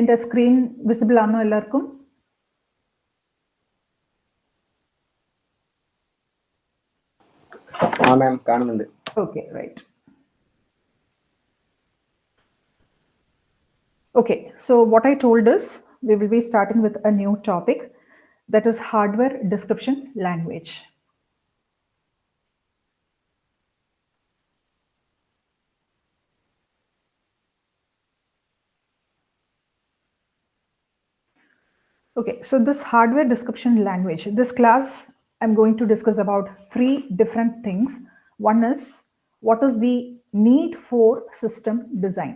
എൻ്റെ screen visible ആണോ എല്ലാവർക്കും? Okay, right. Okay, so what I told is we will be starting with a new topic, that is hardware description language. Okay, so this hardware description language, this class I'm going to discuss about 3 different things. One is what is the need for system design.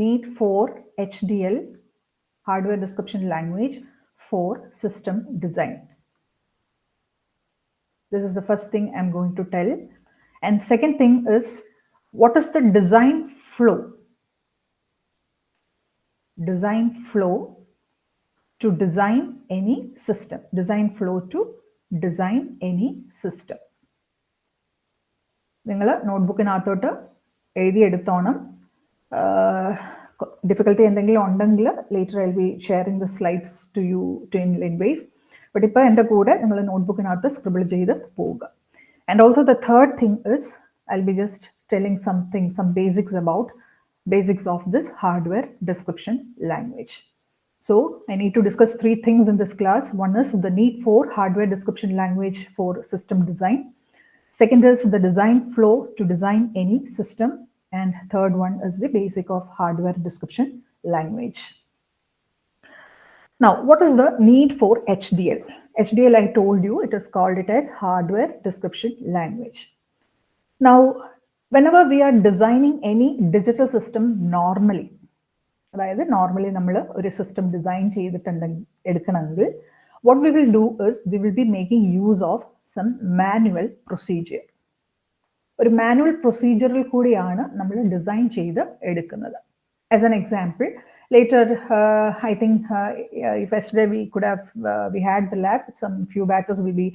Need for HDL, hardware description language for system design. This is the first thing I'm going to tell. And second thing is, what is the design flow? Design flow to design any system. Design flow to design any system. നിങ്ങൾ നോട്ട്ബുക്കിനകത്തോട്ട് എഴുതിയെടുത്തോണം. Difficulty എന്തെങ്കിലും ഉണ്ടെങ്കിൽ later I be sharing the slides to you to in Linways. But ഇപ്പോൾ എൻ്റെ കൂടെ നിങ്ങൾ നോട്ട്ബുക്കിനകത്ത് scribble ചെയ്ത് പോവുക. And also the third thing is I be just telling something, some basics of this hardware description language. So I need to discuss 3 things in this class. One is the need for hardware description language for system design. Second is the design flow to design any system. And third one is the basic of hardware description language. Now, what is the need for HDL? HDL, I told you, it is called it as hardware description language. Now, whenever we are designing any digital system normally, അതായത് normally നമ്മൾ ഒരു system design എടുക്കണമെങ്കിൽ what we will do is we will be making use of some manual procedure. ഒരു manual പ്രൊസീജിയറിൽ കൂടിയാണ് നമ്മൾ design ചെയ്ത് എടുക്കുന്നത്. As an example, later I think if yesterday we had the lab, some few batches will be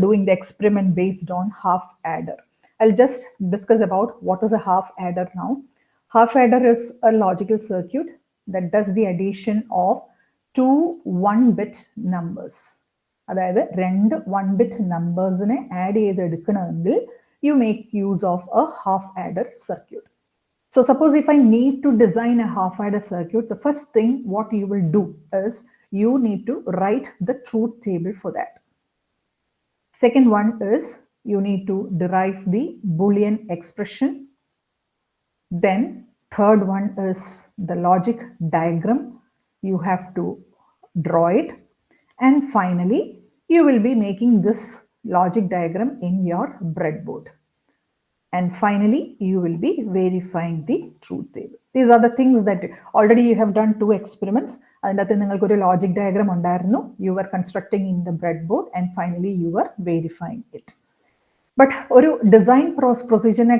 doing the experiment based on half adder. I'll just discuss about what is a half adder now. Half adder is a logical circuit that does the addition of 2 1-bit numbers. അതായത് 2 1-bit നമ്പേഴ്സിനെ add ചെയ്തെടുക്കണമെങ്കിൽ you make use of a half adder circuit. So suppose if I need to design a half adder circuit, the first thing what you will do is you need to write the truth table for that. Second one is you need to derive the Boolean expression. Then third one is the logic diagram. You have to draw it. And finally, you will be making this logic diagram in your breadboard. And finally, you will be verifying the truth table. These are the things that already you have done 2 experiments. അതിനകത്ത് നിങ്ങൾക്ക് ഒരു logic diagram ഉണ്ടായിരുന്നു. You were constructing in the breadboard and finally you were verifying it. But ഒരു design പ്രൊസീജിയറിനെ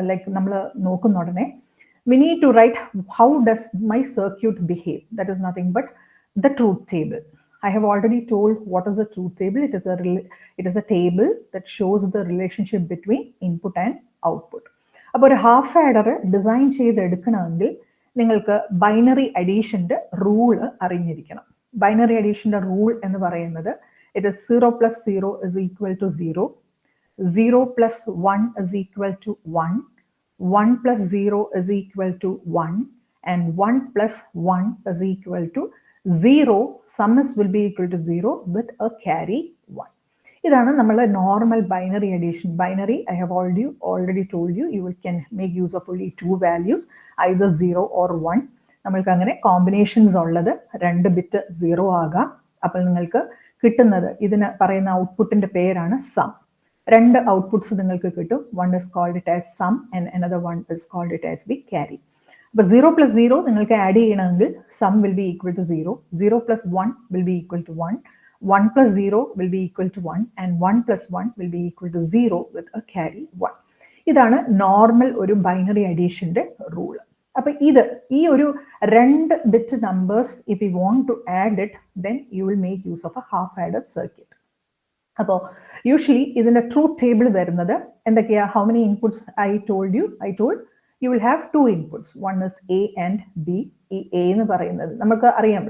like നമ്മൾ നോക്കുന്ന ഉടനെ we need to write how does my circuit behave. That is nothing but the truth table. I have already told what is the truth table. It is a table that shows the relationship between input and output. അപ്പോൾ ഒരു half adder design ചെയ്തെടുക്കണമെങ്കിൽ നിങ്ങൾക്ക് binary അഡീഷൻ്റെ rule അറിഞ്ഞിരിക്കണം. Binary അഡീഷൻ്റെ rule എന്ന് പറയുന്നത് it is 0 + 0 = 0, 0 + 1 = 1, 1 + 0 = 1, and 1 + 1 = 0. Sums will be equal to 0 with a carry 1. ഇതാണ് നമ്മളെ normal binary addition. Binary I have already told you, you can make use of only 2 values, either 0 or 1. നമ്മൾക്ക് അങ്ങനെ combinations ഉള്ളത് 2 bit 0 ആകാം. അപ്പോൾ നിങ്ങൾക്ക് കിട്ടുന്നത് ഇതിന് പറയുന്ന ഔട്ട്പുട്ടിന്റെ പേരാണ് സം. 2 ഔട്ട്പുട്ട്സ് നിങ്ങൾക്ക് കിട്ടും. One is called it as sum and another one is called it as the carry. അപ്പോൾ 0 + 0 നിങ്ങൾക്ക് ആഡ് ചെയ്യണമെങ്കിൽ some will be equal to 0, 0 + 1 will be equal to 1, 1 + 0 will be equal to 1, and 1 + 1 will be equal to 0 with a carry 1. ഇതാണ് normal ഒരു binary അഡീഷന്റെ rule. അപ്പൊ ഈ ഒരു 2 bit numbers if you want to add it, then you will make use of a half adder circuit. അപ്പോൾ usually ഇതിന്റെ truth table വരുന്നത് എന്തൊക്കെയാ? How many inputs I told you will have two inputs. One is A and B. ഈ A എന്ന് പറയുന്നത് നമുക്ക് അറിയാം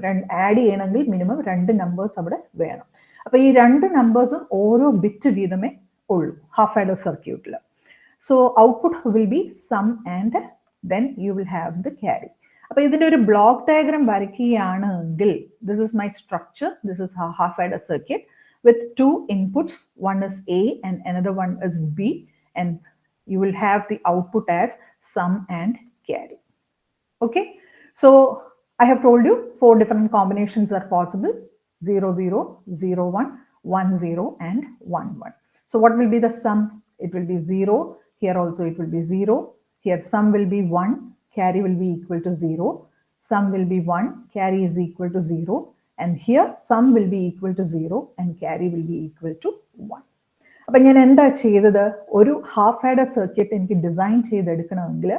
add ചെയ്യണമെങ്കിൽ മിനിമം രണ്ട് നമ്പേഴ്സ് അവിടെ വേണം. അപ്പൊ ഈ രണ്ട് നമ്പേഴ്സും ഓരോ ബിറ്റ് വീതമേ ഉള്ളൂ ഹാഫ് ആഡർ സർക്യൂട്ടിൽ. So output will be sum and then you will have the carry. അപ്പൊ ഇതിന്റെ ഒരു ബ്ലോക്ക് ഡയഗ്രാം വരയ്ക്കുകയാണെങ്കിൽ this is my structure. This is half adder circuit with two inputs. One is A and another one is B, and you will have the output as sum and carry. Okay, so I have told you four different combinations are possible: 0 0, 0 1, 1 0, and 1 1. So what will be the sum? It will be 0. Here also it will be 0. Here sum will be 1, carry will be equal to 0. Sum will be 1, carry is equal to 0. And here sum will be equal to 0 and carry will be equal to 1. അപ്പം ഞാൻ എന്താ ചെയ്തത്? ഒരു half adder circuit എനിക്ക് design ചെയ്തെടുക്കണമെങ്കിൽ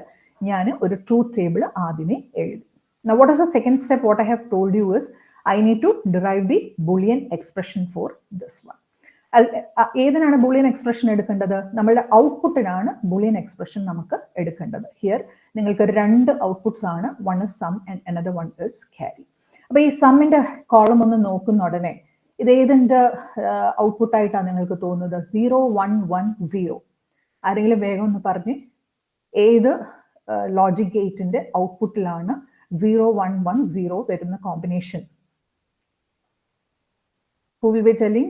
ഞാൻ ഒരു truth table ആദ്യമേ എഴുതി. Now what is the second step? What I have told you is I need to derive the Boolean expression for this one. ഏതിനാണ് ബൂളിയൻ എക്സ്പ്രഷൻ എടുക്കേണ്ടത്? നമ്മളുടെ ഔട്ട്പുട്ടിനാണ് ബൂളിയൻ എക്സ്പ്രഷൻ നമുക്ക് എടുക്കേണ്ടത്. ഹിയർ നിങ്ങൾക്ക് രണ്ട് ഔട്ട്പുട്ട്സ് ആണ്. One is sum and another one is carry. അപ്പൊ ഈ സമ്മിന്റെ കോളം ഒന്ന് നോക്കുന്ന ഉടനെ ഇത് ഏതിന്റെ ഔട്ട്പുട്ട് ആയിട്ടാണ് നിങ്ങൾക്ക് തോന്നുന്നത്? 0 1 1 0. ആരെങ്കിലും വേഗം ഒന്ന് പറഞ്ഞ് ഏത് ലോജിക് ഗേറ്റിന്റെ ഔട്ട്പുട്ടിലാണ് 0 1 1 0 വരുന്ന combination? Who will be telling?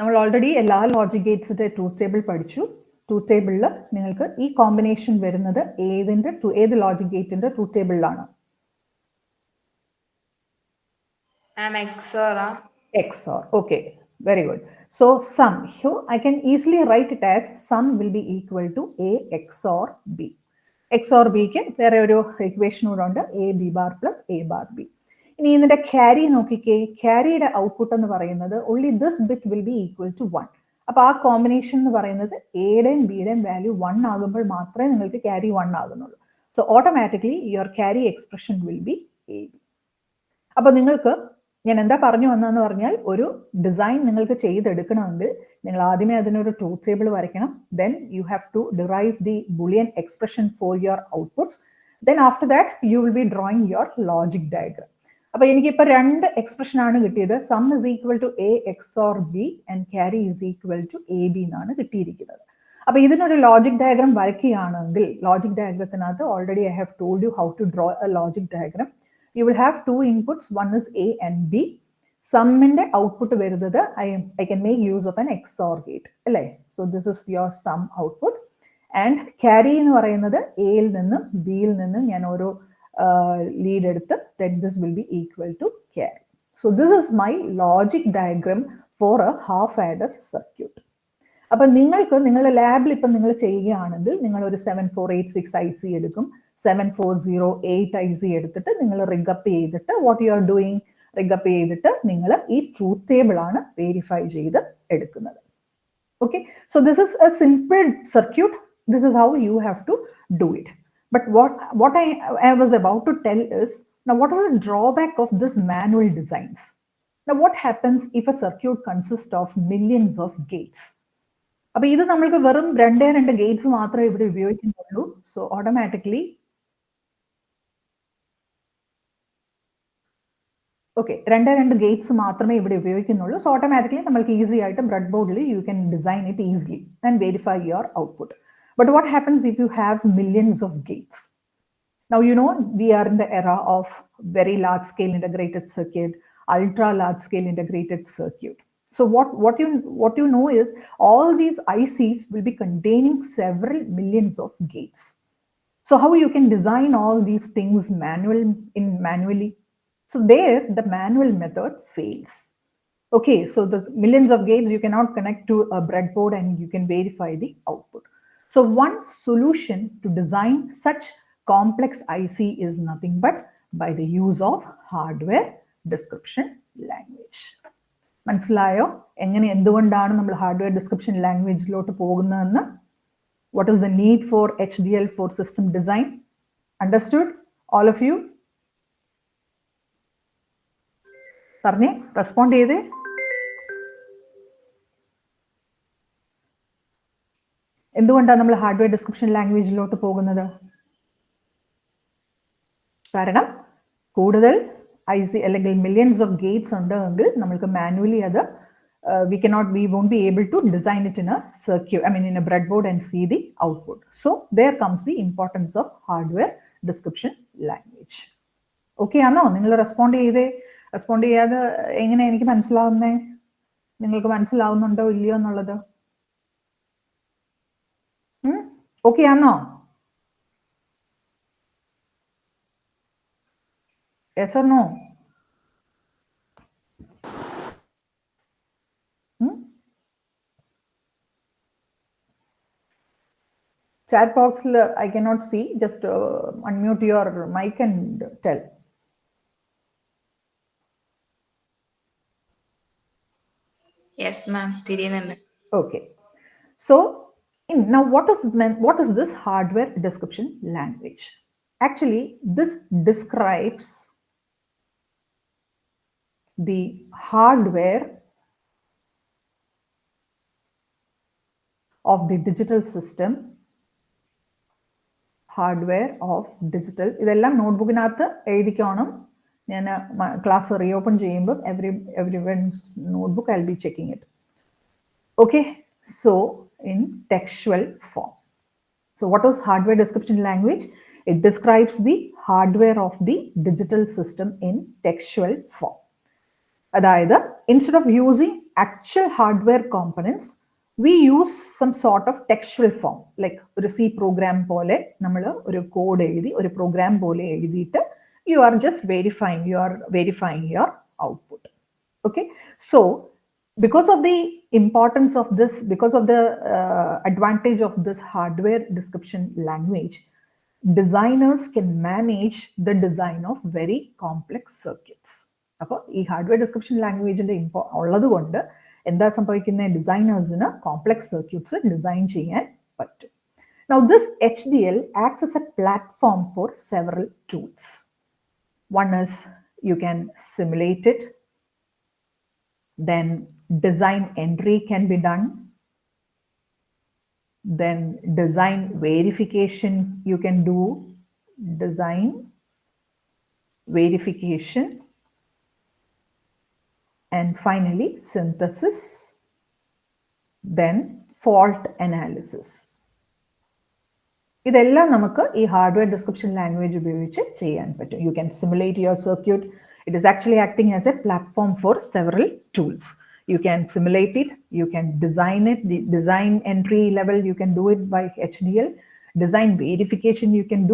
നമ്മൾ ഓൾറെഡി എല്ലാ ലോജിക് ഗേറ്റ്സിന്റെ ട്രൂത്ത് ടേബിൾ പഠിച്ചു. ട്രൂത്ത് ടേബിളിൽ നിങ്ങൾക്ക് ഈ കോമ്പിനേഷൻ വരുന്നത് ഏത് ലോജിക് ഗേറ്റിന്റെ truth ടേബിളിലാണ്? XOR. Okay, very good. So sum, here I can easily write it as sum will be equal to A XOR B. XOR B ക്ക് വേറെ ഒരു ഇക്വേഷൻ കൂടെ ഉണ്ട്, AB bar plus A bar B. ഇനി ഇതിന്റെ carry നോക്കിക്കേ. ക്യാരിയുടെ output എന്ന് പറയുന്നത് only this bit will be equal to 1. അപ്പൊ ആ കോമ്പിനേഷൻ എന്ന് പറയുന്നത് എയുടെയും ബിയുടെയും വാല്യൂ 1 ആകുമ്പോൾ മാത്രമേ നിങ്ങൾക്ക് ക്യാരി 1 ആകുന്നുള്ളൂ. So automatically your carry expression will be AB. അപ്പൊ നിങ്ങൾക്ക് ഞാൻ എന്താ പറഞ്ഞു വന്നതെന്ന് പറഞ്ഞാൽ, ഒരു ഡിസൈൻ നിങ്ങൾക്ക് ചെയ്തെടുക്കണമെങ്കിൽ നിങ്ങൾ ആദ്യമേ അതിനൊരു ട്രൂത്ത് ടേബിൾ വരയ്ക്കണം. Then you have to derive the Boolean expression for your outputs. Then after that you will be drawing your logic diagram. അപ്പൊ എനിക്കിപ്പോ രണ്ട് എക്സ്പ്രഷൻ ആണ് കിട്ടിയത്. Sum is equal to A XOR B and carry is equal to AB എന്നാണ് കിട്ടിയിരിക്കുന്നത്. അപ്പൊ ഇതിനൊരു logic diagram വരയ്ക്കുകയാണെങ്കിൽ, ലോജിക് ഡയഗ്രത്തിനകത്ത് already I have told you how to draw a logic diagram. You will have two inputs, one is A and B. Sum-ന്റെ output വരുന്നത് I can make use of an XOR gate, അല്ലേ? So this is your sum output. And carry എന്ന് പറയുന്നത് എയിൽ നിന്നും ബിയിൽ നിന്നും ഞാൻ ഓരോ ലീഡ് എടുത്ത് then this will be equal to carry. So this is my logic diagram for a half adder circuit. അപ്പൊ നിങ്ങൾക്ക് നിങ്ങളുടെ ലാബിൽ ഇപ്പം നിങ്ങൾ ചെയ്യുകയാണെങ്കിൽ നിങ്ങൾ ഒരു 7486 IC എടുക്കും, 7408 IC എടുത്തിട്ട് നിങ്ങൾ റിഗപ്പ് ചെയ്തിട്ട് what you are doing, rig up ചെയ്തിട്ട് നിങ്ങൾ ഈ ട്രൂത്ത് ടേബിൾ ആണ് വെരിഫൈ ചെയ്ത് എടുക്കുന്നത്. Okay, so this is a simple circuit. This is how you have to do it. But what I was about to tell is, now what is the drawback of this manual designs? Now what happens if a circuit consists of millions of gates? അപ്പൊ ഇത് നമ്മൾക്ക് വെറും രണ്ടേ Gates മാത്രമേ ഇവിടെ ഉപയോഗിക്കുന്നുള്ളൂ. So automatically okay, രണ്ടേ Gates മാത്രമേ ഇവിടെ ഉപയോഗിക്കുന്നുള്ളൂ. സോ ഓട്ടോമാറ്റിക്കലി നമ്മൾക്ക് ഈസി ആയിട്ട് ബ്രെഡ് ബോർഡിൽ you can design it easily and verify your output. But what happens if you have millions of gates? Now, you know, we are in the era of very large scale integrated circuit, ultra large scale integrated circuit. So what you know is all these ICs will be containing several millions of gates. So how you can design all these things manually? So there the manual method fails. Okay, so the millions of gates you cannot connect to a breadboard and you can verify the output. So one solution to design such complex IC is nothing but by the use of hardware description language. മനസ്സിലായോ എന്തുകൊണ്ടാണ് നമ്മൾ hardware description ലാംഗ്വേജിലോട്ട് പോകുന്നതെന്ന്? What is the need for HDL for system design? Understood, all of you? പറഞ്ഞേ, respond ചെയ്തേ. എന്തുകൊണ്ടാണ് നമ്മൾ hardware description ലാംഗ്വേജിലോട്ട് പോകുന്നത്? കാരണം കൂടുതൽ IC അല്ലെങ്കിൽ മില്യൺസ് ഓഫ് ഗേറ്റ്സ് ഉണ്ടെങ്കിൽ നമ്മൾക്ക് മാനുവലി അത് we won't be able to design it in a circuit, in a breadboard and see the output. So there comes the importance of hardware description language. Okay ആണോ? നിങ്ങൾ respond ചെയ്യാതെ എങ്ങനെ എനിക്ക് മനസ്സിലാവുന്നേ? നിങ്ങൾക്ക് മനസ്സിലാവുന്നുണ്ടോ ഇല്ലയോ എന്നുള്ളത്? ഓക്കെ ആണോ? Yes or no? Chat box I cannot see. Just unmute your mic and tell. Yes, ma'am. Okay. So now what is this hardware description language? Actually, this describes the hardware of the digital system. Hardware of digital. ഇതെല്ലാം നോട്ട്ബുക്കിനകത്ത് എഴുതിക്കണം. ഞാൻ class reopen ചെയ്യുമ്പോൾ everyone's notebook I'll be checking it. Okay, so in textual form. So what is hardware description language? It describes the hardware of the digital system in textual form. അതായത് instead of using actual hardware components, we use some sort of textual form, like ഒരു C program പോലെ നമ്മൾ ഒരു code എഴുതി ഒരു programme പോലെ എഴുതിയിട്ട് you are verifying your output. Okay, so because of the importance of this, because of the advantage of this hardware description language, designers can manage the design of very complex circuits. അപ്പോൾ ഈ hardware description ലാംഗ്വേജിന്റെ ഉള്ളത് കൊണ്ട് എന്താ സംഭവിക്കുന്ന ഡിസൈനേഴ്സിന് complex circuits design ചെയ്യാൻ പറ്റും. Now this HDL acts as a platform for several tools. One is you can simulate it, then design entry can be done, then design verification you can do, design verification, and finally synthesis, then fault analysis. ഇതെല്ലാം നമുക്ക് ഈ hardware description language ഉപയോഗിച്ച് ചെയ്യാൻ പറ്റും. You can simulate your circuit. It is actually acting as a platform for several tools. You can simulate it, you can design it, the design entry level you can do it by HDL, design verification you can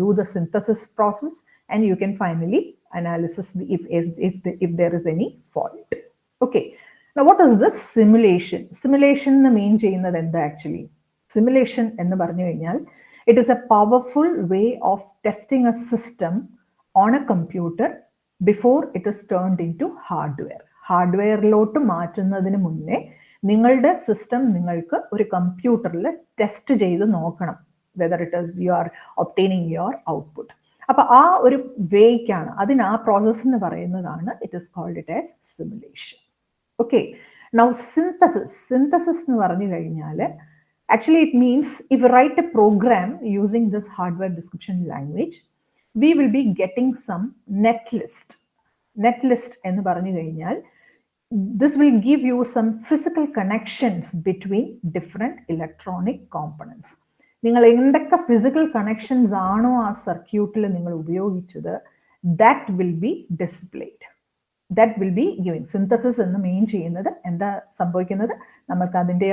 do the synthesis process, and you can finally analysis if there is any fault. Okay, now what is this simulation? Simulation mean ചെയ്യുന്നത് എന്താ actually? Simulation എന്ന് പറഞ്ഞു കഴിഞ്ഞാൽ it is a powerful way of testing a system on a computer before it is turned into hardware. ഹാർഡ്വെയറിലോട്ട് മാറ്റുന്നതിന് മുന്നേ നിങ്ങളുടെ system നിങ്ങൾക്ക് ഒരു കമ്പ്യൂട്ടറിൽ ടെസ്റ്റ് ചെയ്ത് നോക്കണം, whether it is you are obtaining your output. അപ്പൊ ആ ഒരു വേക്കാണ്, അതിന് ആ പ്രോസസ്സിന് പറയുന്നതാണ് it is called it as simulation. Okay, now synthesis എന്ന് പറഞ്ഞു കഴിഞ്ഞാൽ actually it means if we write a program using this hardware description language, we will be getting some netlist എന്ന് പറഞ്ഞു കഴിഞ്ഞാൽ this will give you some physical connections between different electronic components. നിങ്ങൾ എന്തൊക്കെ physical connections ആണോ ആ സർക്യൂട്ടിൽ നിങ്ങൾ ഉപയോഗിച്ചത്, that will be displayed. That will be giving. Synthesis എന്ന് മെയിൻ ചെയ്യുന്നത് എന്താ സംഭവിക്കുന്നത്, നമുക്ക് അതിൻ്റെ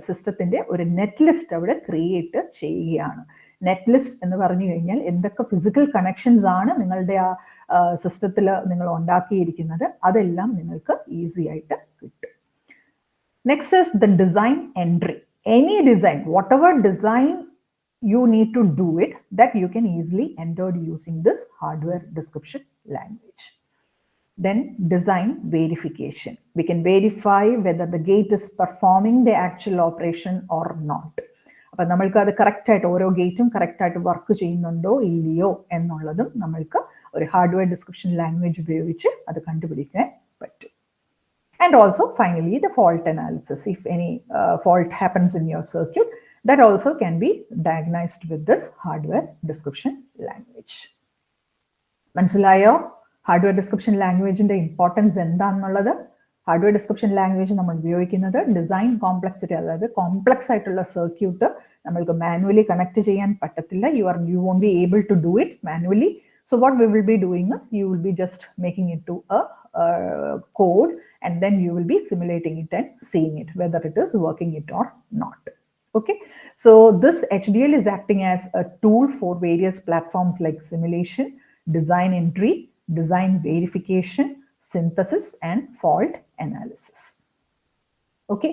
സിസ്റ്റത്തിന്റെ ഒരു നെറ്റ് ലിസ്റ്റ് അവിടെ ക്രിയേറ്റ് ചെയ്യുകയാണ്. നെറ്റ് ലിസ്റ്റ് എന്ന് പറഞ്ഞു കഴിഞ്ഞാൽ എന്തൊക്കെ ഫിസിക്കൽ കണക്ഷൻസ് ആണ് നിങ്ങളുടെ ആ സിസ്റ്റത്തിൽ നിങ്ങൾ ഉണ്ടാക്കിയിരിക്കുന്നത്, അതെല്ലാം നിങ്ങൾക്ക് ഈസി ആയിട്ട് കിട്ടും. Next is the design entry. Any design, whatever design you need to do it, that you can easily enter using this hardware description language. Then design verification. We can verify whether the gate is performing the actual operation or not. അപ്പോൾ നമ്മൾക്ക് അത് correct ആയിട്ട് ഓരോ ഗേറ്റും correct ആയിട്ട് work ചെയ്യുന്നുണ്ടോ ഇല്ലയോ എന്നുള്ളതും നമ്മൾക്ക് ഒരു ഹാർഡ്വെയർ ഡിസ്ക്രിപ്ഷൻ ലാംഗ്വേജ് ഉപയോഗിച്ച് അത് കണ്ടുപിടിക്കാൻ പറ്റും. And also finally the fault analysis. If any fault happens in your circuit, That also can be diagnosed with this hardware description language. മനസ്സിലായോ ഹാർഡ്വെയർ ഡിസ്ക്രിപ്ഷൻ ലാംഗ്വേജിന്റെ ഇമ്പോർട്ടൻസ് എന്താണെന്നുള്ളത്? ഹാർഡ്വെയർ ഡിസ്ക്രിപ്ഷൻ ലാംഗ്വേജ് നമ്മൾ ഉപയോഗിക്കുന്നത് design complexity, അതായത് complex ആയിട്ടുള്ള circuit നമ്മൾക്ക് manually connect ചെയ്യാൻ പറ്റത്തില്ല. You won't be able to do it manually. So what we will be doing is you will be just making it to a code, and then you will be simulating it and seeing it whether it is working it or not. Okay, so this HDL is acting as a tool for various platforms like simulation, design entry, design verification, synthesis, and fault analysis. Okay,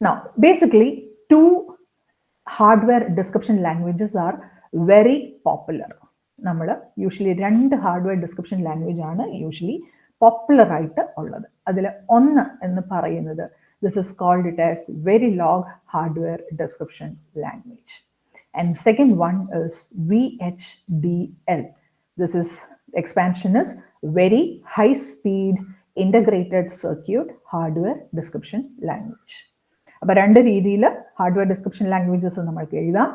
now basically two hardware description languages are very popular. നമ്മൾ usually 2 hardware description language ആണ് usually popular ആയിട്ട് ഉള്ളത്. അതിൽ ഒന്ന് എന്ന് പറയുന്നത് this is called it as Verilog hardware description language, and second one is VHDL. This is expansion is very high speed integrated circuit hardware description language. അപ്പോൾ 2 രീതിയിൽ hardware description languages നമ്മൾക്ക് എഴുതാം,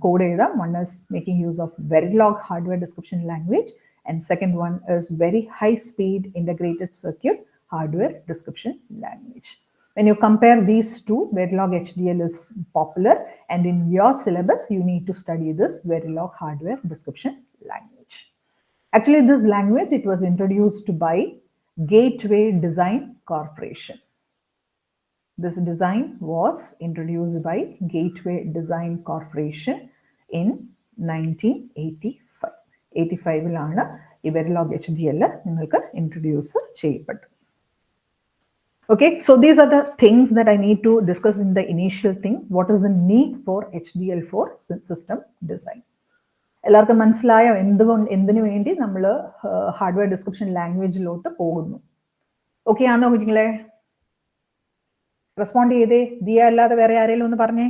code എഴുതാം. One is making use of Verilog hardware description language, and second one is very high speed integrated circuit hardware description language. When you compare these two, Verilog HDL is popular, and in your syllabus you need to study this Verilog hardware description language. Actually, this language, it was introduced by Gateway Design Corporation. This design was introduced by Gateway Design Corporation in 1985. 85-ലാണ് ഈ Verilog HDL നിങ്ങൾക്ക് introduce ചെയ്യപ്പെട്ടു. Okay, so these are the things that I need to discuss in the initial thing. What is the need for HDL for system design? എല്ലാവർക്കും മനസ്സിലായോ എന്തിനു വേണ്ടി നമ്മൾ hardware description ലാംഗ്വേജിലോട്ട് പോകുന്നു? Okay ആണോ കുഞ്ഞുങ്ങളെ? റെസ്പോണ്ട് ചെയ്തേ. ദിയ അല്ലാതെ വേറെ ആരെങ്കിലും ഒന്ന് പറഞ്ഞേ.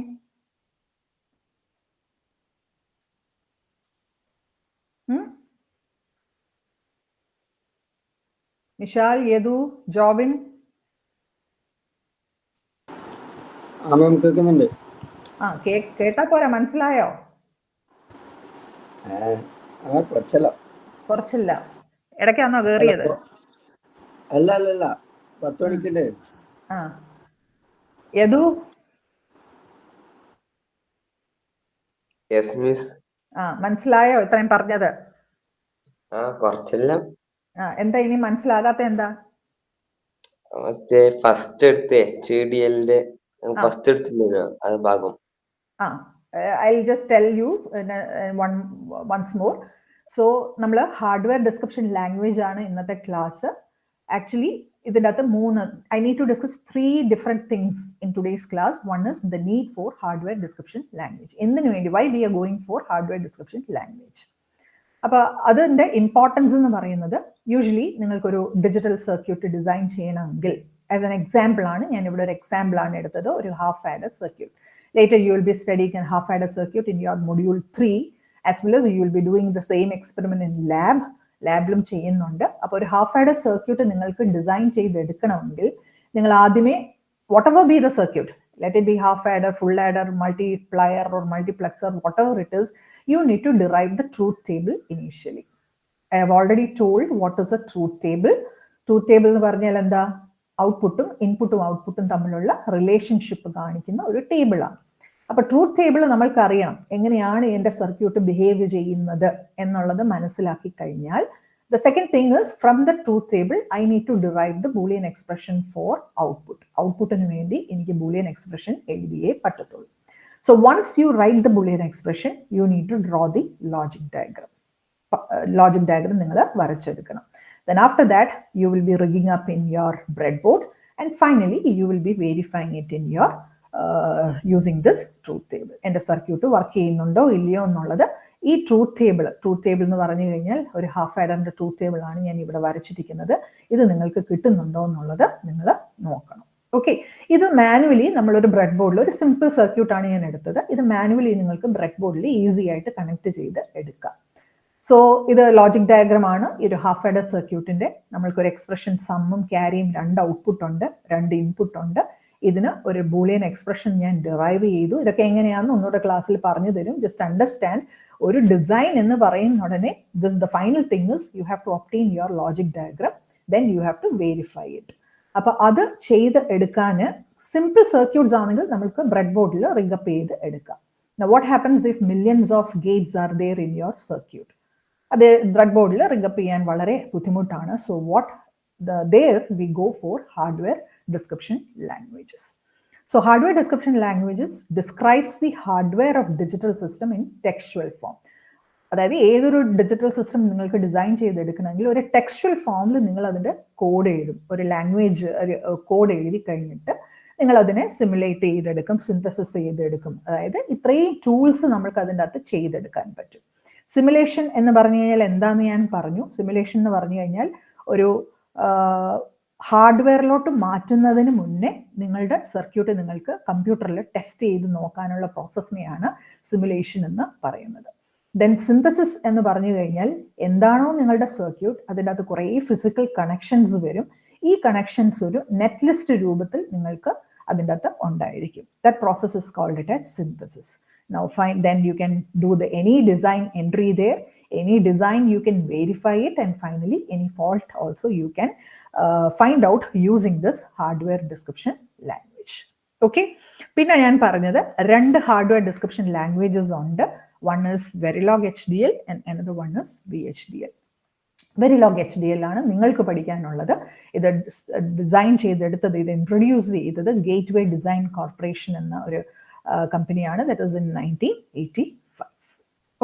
നിഷാൽ, യദു, ജോബിൻ? കേൾക്കുന്നുണ്ട്. കേട്ടാ പോരാ, മനസ്സിലായോ? കുറച്ചില്ല. ഇടയ്ക്കാണോ കേറിയത്? അല്ല 10 മണിക്കുണ്ട്. യദു? മനസ്സിലായോ ഇത്രയും പറഞ്ഞത്? കുറച്ചില്ല. എന്താ ഇനി മനസ്സിലാകാത്ത? എന്താ ഫസ്റ്റ് എടുത്ത് HDLന്റെ ഫസ്റ്റ് എടുത്തില്ലല്ലോ അത് ഭാഗം. I'll just tell you once more. So നമ്മൾ ഹാർഡ്വെയർ ഡിസ്ക്രിപ്ഷൻ ലാംഗ്വേജ് ആണ് ഇന്നത്തെ ക്ലാസ്. ആക്ച്വലി ഇതിൻ്റെ അകത്ത് I need to discuss 3 different things in today's class. One is the need for hardware description language. എന്തിനു വേണ്ടി? Why we are going for hardware description language? അപ്പോൾ അതിൻ്റെ importance എന്ന് പറയുന്നത്, യൂഷ്വലി നിങ്ങൾക്കൊരു ഡിജിറ്റൽ സർക്യൂട്ട് ഡിസൈൻ ചെയ്യണമെങ്കിൽ, ആസ് എൻ എക്സാമ്പിൾ ആണ് ഞാൻ ഇവിടെ ഒരു എക്സാമ്പിൾ ആണ് എടുത്തത്, ഒരു half adder circuit. Later you will be studying a half adder circuit in your module 3, as well as you will be doing the same experiment in ലാബിലും ചെയ്യുന്നുണ്ട്. അപ്പോൾ ഒരു ഹാഫ് ആഡർ സർക്യൂട്ട് നിങ്ങൾക്ക് ഡിസൈൻ ചെയ്തെടുക്കണമെങ്കിൽ നിങ്ങൾ ആദ്യമേ whatever be the circuit, let it be half adder, full adder, multiplier or multiplexer, whatever it is, you need to derive the truth table initially. I have already told what is a truth table. Truth table എന്ന് പറഞ്ഞാൽ എന്താ? ഔട്ട്പുട്ടും ഔട്ട്പുട്ടും തമ്മിലുള്ള relationship കാണിക്കുന്ന ഒരു ടേബിളാണ്. അപ്പൊ truth table നമ്മൾക്കറിയാം എങ്ങനെയാണ് എൻ്റെ സർക്യൂട്ട് ബിഹേവ് ചെയ്യുന്നത് എന്നുള്ളത് മനസ്സിലാക്കി കഴിഞ്ഞാൽ, the second thing is from the truth table I need to derive the boolean expression for output. ഔട്ട്പുട്ടിന് വേണ്ടി എനിക്ക് boolean expression എഴുതിയേ പറ്റത്തുള്ളൂ. So once you write the boolean expression, you need to draw the logic diagram. Logic diagram നിങ്ങൾ വരച്ചെടുക്കണം. Then after that, you will be rigging up in your breadboard, and finally you will be verifying it in your using this truth table. And the circuit work ചെയ്യുന്നുണ്ടോ ഇല്ലയോ എന്നുള്ളത് ഈ truth table എന്ന് പറഞ്ഞു കഴിഞ്ഞാൽ ഒരു half ആഡറിന്റെ truth table ആണ് ഞാൻ ഇവിടെ വരച്ചിരിക്കുന്നത്. ഇത് നിങ്ങൾക്ക് കിട്ടുന്നുണ്ടോ എന്നുള്ളത് നിങ്ങൾ നോക്കണം. ഓക്കെ, ഇത് മാനുവലി നമ്മളൊരു ബ്രെഡ് ബോർഡിൽ ഒരു സിമ്പിൾ സർക്യൂട്ട് ആണ് ഞാൻ എടുത്തത്. ഇത് മാനുവലി നിങ്ങൾക്ക് ബ്രെഡ് ബോർഡിൽ ഈസി ആയിട്ട് കണക്ട് ചെയ്ത് എടുക്കാം. സോ ഇത് ലോജിക് ഡയഗ്രാം ആണ്. ഈ ഒരു ഹാഫ് ആഡർ സർക്യൂട്ടിന്റെ നമ്മൾക്കൊരു എക്സ്പ്രഷൻ സമ്മും ക്യാരിയും 2 ഔട്ട്പുട്ട് ഉണ്ട്, 2 ഇൻപുട്ട് ഉണ്ട്. ഇതിന് ഒരു ബൂളിയൻ എക്സ്പ്രഷൻ ഞാൻ ഡിറൈവ് ചെയ്തു. ഇതൊക്കെ എങ്ങനെയാണെന്ന് ഒന്നുകൂടെ ക്ലാസ്സിൽ പറഞ്ഞു തരും. ജസ്റ്റ് അണ്ടർസ്റ്റാൻഡ്, ഒരു ഡിസൈൻ എന്ന് പറയുന്ന ഉടനെ this the final thing is you have to obtain your logic diagram, then you have to verify it. അപ്പൊ അത് ചെയ്ത് എടുക്കാൻ സിമ്പിൾ സർക്യൂട്ട്സ് ആണെങ്കിൽ നമുക്ക് ബ്രെഡ് ബോർഡിൽ റിംഗ് അപ്പ് ചെയ്ത് എടുക്കാം. Now what happens if millions of gates are there in your circuit? അത് ബ്രെഡ് ബോർഡിൽ റിംഗ് അപ്പ് ചെയ്യാൻ വളരെ ബുദ്ധിമുട്ടാണ്. So there we go for hardware description languages. So hardware description languages describes the hardware of digital system in textual form. അതായത് ഏതൊരു digital system നിങ്ങൾക്ക് design ചെയ്തെടുക്കണമെങ്കിൽ ഒരു textual ഫോമിൽ നിങ്ങൾ അതിൻ്റെ കോഡ് എഴുതും. ഒരു ലാംഗ്വേജ് കോഡ് എഴുതി കഴിഞ്ഞിട്ട് നിങ്ങൾ അതിനെ സിമുലേറ്റ് ചെയ്തെടുക്കും, സിന്തസിസ് ചെയ്തെടുക്കും. അതായത് ഇത്രയും ടൂൾസ് നമുക്ക് അതിൻ്റെ അകത്ത് ചെയ്തെടുക്കാൻ പറ്റും. സിമുലേഷൻ എന്ന് പറഞ്ഞു കഴിഞ്ഞാൽ എന്താണെന്ന് ഞാൻ പറഞ്ഞു. സിമുലേഷൻ എന്ന് പറഞ്ഞു കഴിഞ്ഞാൽ ഒരു ഹാർഡ്വെയറിലോട്ട് മാറ്റുന്നതിന് മുന്നേ നിങ്ങളുടെ സർക്യൂട്ട് നിങ്ങൾക്ക് കമ്പ്യൂട്ടറിൽ ടെസ്റ്റ് ചെയ്ത് നോക്കാനുള്ള പ്രോസസ്സിനെയാണ് സിമുലേഷൻ എന്ന് പറയുന്നത്. ദെൻ സിന്തസിസ് എന്ന് പറഞ്ഞു കഴിഞ്ഞാൽ എന്താണോ നിങ്ങളുടെ സർക്യൂട്ട് അതിൻ്റെ അകത്ത് കുറേ ഫിസിക്കൽ കണക്ഷൻസ് വരും. ഈ കണക്ഷൻസ് ഒരു നെറ്റ് ലിസ്റ്റ് രൂപത്തിൽ നിങ്ങൾക്ക് അതിൻ്റെ അകത്ത് ഉണ്ടായിരിക്കും. That process is called it as synthesis. Now then you can do any design entry there, any design you can verify it, and finally any fault also you can find out using this hardware description language. Okay, പിന്നെ ഞാൻ പറഞ്ഞത് രണ്ട് hardware description languages ഉണ്ട്. One is Verilog HDL and another one is VHDL. Verilog HDL ആണ് നിങ്ങൾക്ക് പഠിക്കാനുള്ളത്. ഇത് design ചെയ്തെടുത്തത്, ഇത് ഇൻട്രൊഡ്യൂസ് ചെയ്തത് ഗേറ്റ്വേ ഡിസൈൻ കോർപ്പറേഷൻ എന്ന ഒരു കമ്പനിയാണ്. That is in 1985.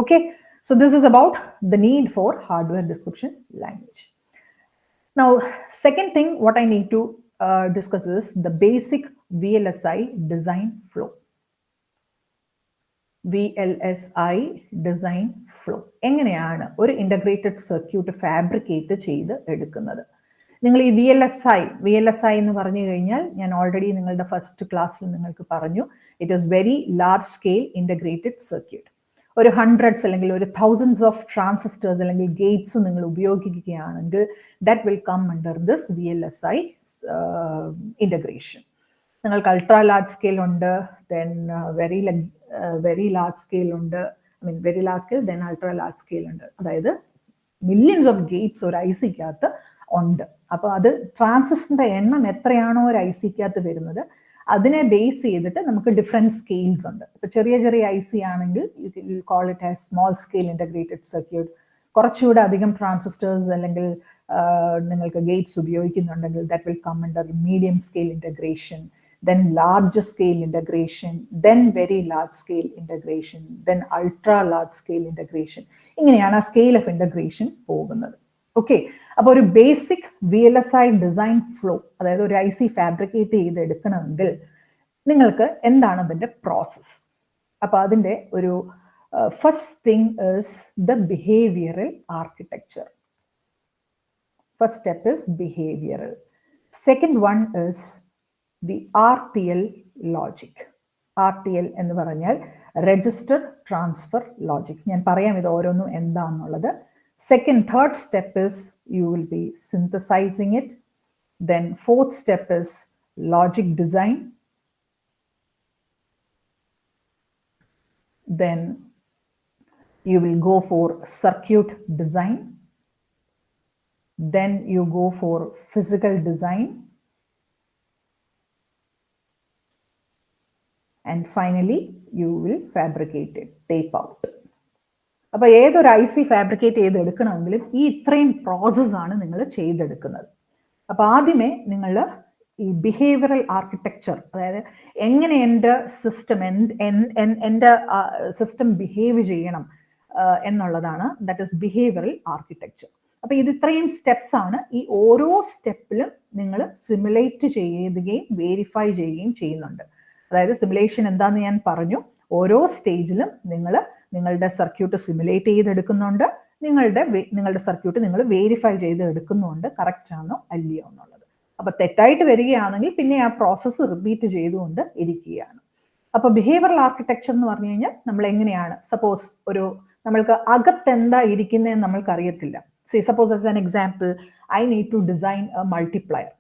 Okay, so this is about the need for hardware description language. Now, second thing what I need to discuss is the basic VLSI design flow. VLSI design flow. എങ്ങനെയാണ് ഒരു integrated circuit fabricate ചെയ്ത് എടുക്കുന്നത്? നിങ്ങൾ ഈ VLSI എന്ന് പറഞ്ഞു കഴിഞ്ഞാൽ ഞാൻ ഓൾറെഡി നിങ്ങളുടെ ഫസ്റ്റ് ക്ലാസ്സിൽ നിങ്ങൾക്ക് പറഞ്ഞു, it is very large scale integrated circuit. ഒരു ഹൺഡ്രഡ്സ് അല്ലെങ്കിൽ ഒരു തൗസൻഡ്സ് ഓഫ് ട്രാൻസിസ്റ്റേഴ്സ് അല്ലെങ്കിൽ ഗേറ്റ്സ് നിങ്ങൾ ഉപയോഗിക്കുകയാണെങ്കിൽ that will come under this VLSI integration. നിങ്ങൾക്ക് അൾട്രാ ലാർജ് സ്കെയിൽ ഉണ്ട്, ദെൻ വെരി ലാർജ് സ്കെയിൽ ഉണ്ട്, very large scale, then ultra large scale ഉണ്ട്. അതായത് മില്യൺസ് ഓഫ് ഗേറ്റ്സ് ഒരു ഐസിക്കകത്ത് ഉണ്ട്. അപ്പോൾ അത് ട്രാൻസിസ്റ്ററിന്റെ എണ്ണം എത്രയാണോ ഒരു ഐസിക്കകത്ത് വരുന്നത് അതിനെ ബേസ് ചെയ്തിട്ട് നമുക്ക് ഡിഫറെൻറ്റ് സ്കെയിൽസ് ഉണ്ട്. ഇപ്പോൾ ചെറിയ IC ആണെങ്കിൽ you will call it as small scale integrated circuit. കുറച്ചുകൂടെ അധികം ട്രാൻസിസ്റ്റേഴ്സ് അല്ലെങ്കിൽ നിങ്ങൾക്ക് ഗേറ്റ്സ് ഉപയോഗിക്കുന്നുണ്ടെങ്കിൽ that will come under medium scale integration, then large scale integration, then very large scale integration, then ultra large scale integration. ഇങ്ങനെയാണ് ആ scale of integration പോകുന്നത്. Okay, അപ്പോൾ ഒരു ബേസിക് VLSI ഡിസൈൻ ഫ്ലോ, അതായത് ഒരു IC ഫാബ്രിക്കേറ്റ് ചെയ്ത് എടുക്കണമെങ്കിൽ നിങ്ങൾക്ക് എന്താണ് അതിൻ്റെ പ്രോസസ്? അപ്പോൾ അതിൻ്റെ ഒരു first thing is the behavioural architecture. First step is behavioural. Second one is the RTL logic. RTL എന്ന് പറഞ്ഞാൽ register transfer logic. ഞാൻ പറയാം ഇത് ഓരോന്നും എന്താണെന്നുള്ളത്. Third step is you will be synthesizing it. Then fourth step is logic design. Then you will go for circuit design. Then you go for physical design. And finally, you will fabricate it, tape out. അപ്പോൾ ഏതൊരു IC fabricate ചെയ്തെടുക്കണമെങ്കിലും ഈ ഇത്രയും പ്രോസസ്സാണ് നിങ്ങൾ ചെയ്തെടുക്കുന്നത്. അപ്പോൾ ആദ്യമേ നിങ്ങൾ ഈ ബിഹേവിയറൽ ആർക്കിടെക്ചർ, അതായത് എങ്ങനെ എൻ്റെ സിസ്റ്റം ബിഹേവ് ചെയ്യണം എന്നുള്ളതാണ്. That is behavioural architecture. അപ്പോൾ ഇത് ഇത്രയും സ്റ്റെപ്സ് ആണ്. ഈ ഓരോ സ്റ്റെപ്പിലും നിങ്ങൾ സിമുലേറ്റ് ചെയ്യുകയും വെരിഫൈ ചെയ്യുകയും ചെയ്യുന്നുണ്ട്. അതായത് സിമുലേഷൻ എന്താണെന്ന് ഞാൻ പറഞ്ഞു. ഓരോ സ്റ്റേജിലും നിങ്ങൾ നിങ്ങളുടെ സർക്യൂട്ട് സിമുലേറ്റ് ചെയ്തെടുക്കുന്നുണ്ട്, നിങ്ങളുടെ സർക്യൂട്ട് നിങ്ങൾ വെരിഫൈ ചെയ്ത് എടുക്കുന്നുണ്ട് കറക്റ്റ് ആണോ അല്ലയോ എന്നുള്ളത്. അപ്പൊ തെറ്റായിട്ട് വരികയാണെങ്കിൽ പിന്നെ ആ പ്രോസസ്സ് റിപ്പീറ്റ് ചെയ്തുകൊണ്ട് ഇരിക്കുകയാണ്. അപ്പൊ ബിഹേവിയറൽ ആർക്കിടെക്ചർ എന്ന് പറഞ്ഞു കഴിഞ്ഞാൽ നമ്മൾ എങ്ങനെയാണ്, സപ്പോസ് നമ്മൾക്ക് അകത്തെന്താ ഇരിക്കുന്നതെന്ന് നമ്മൾക്ക് അറിയത്തില്ല. Suppose as an example, I need to design a multiplier.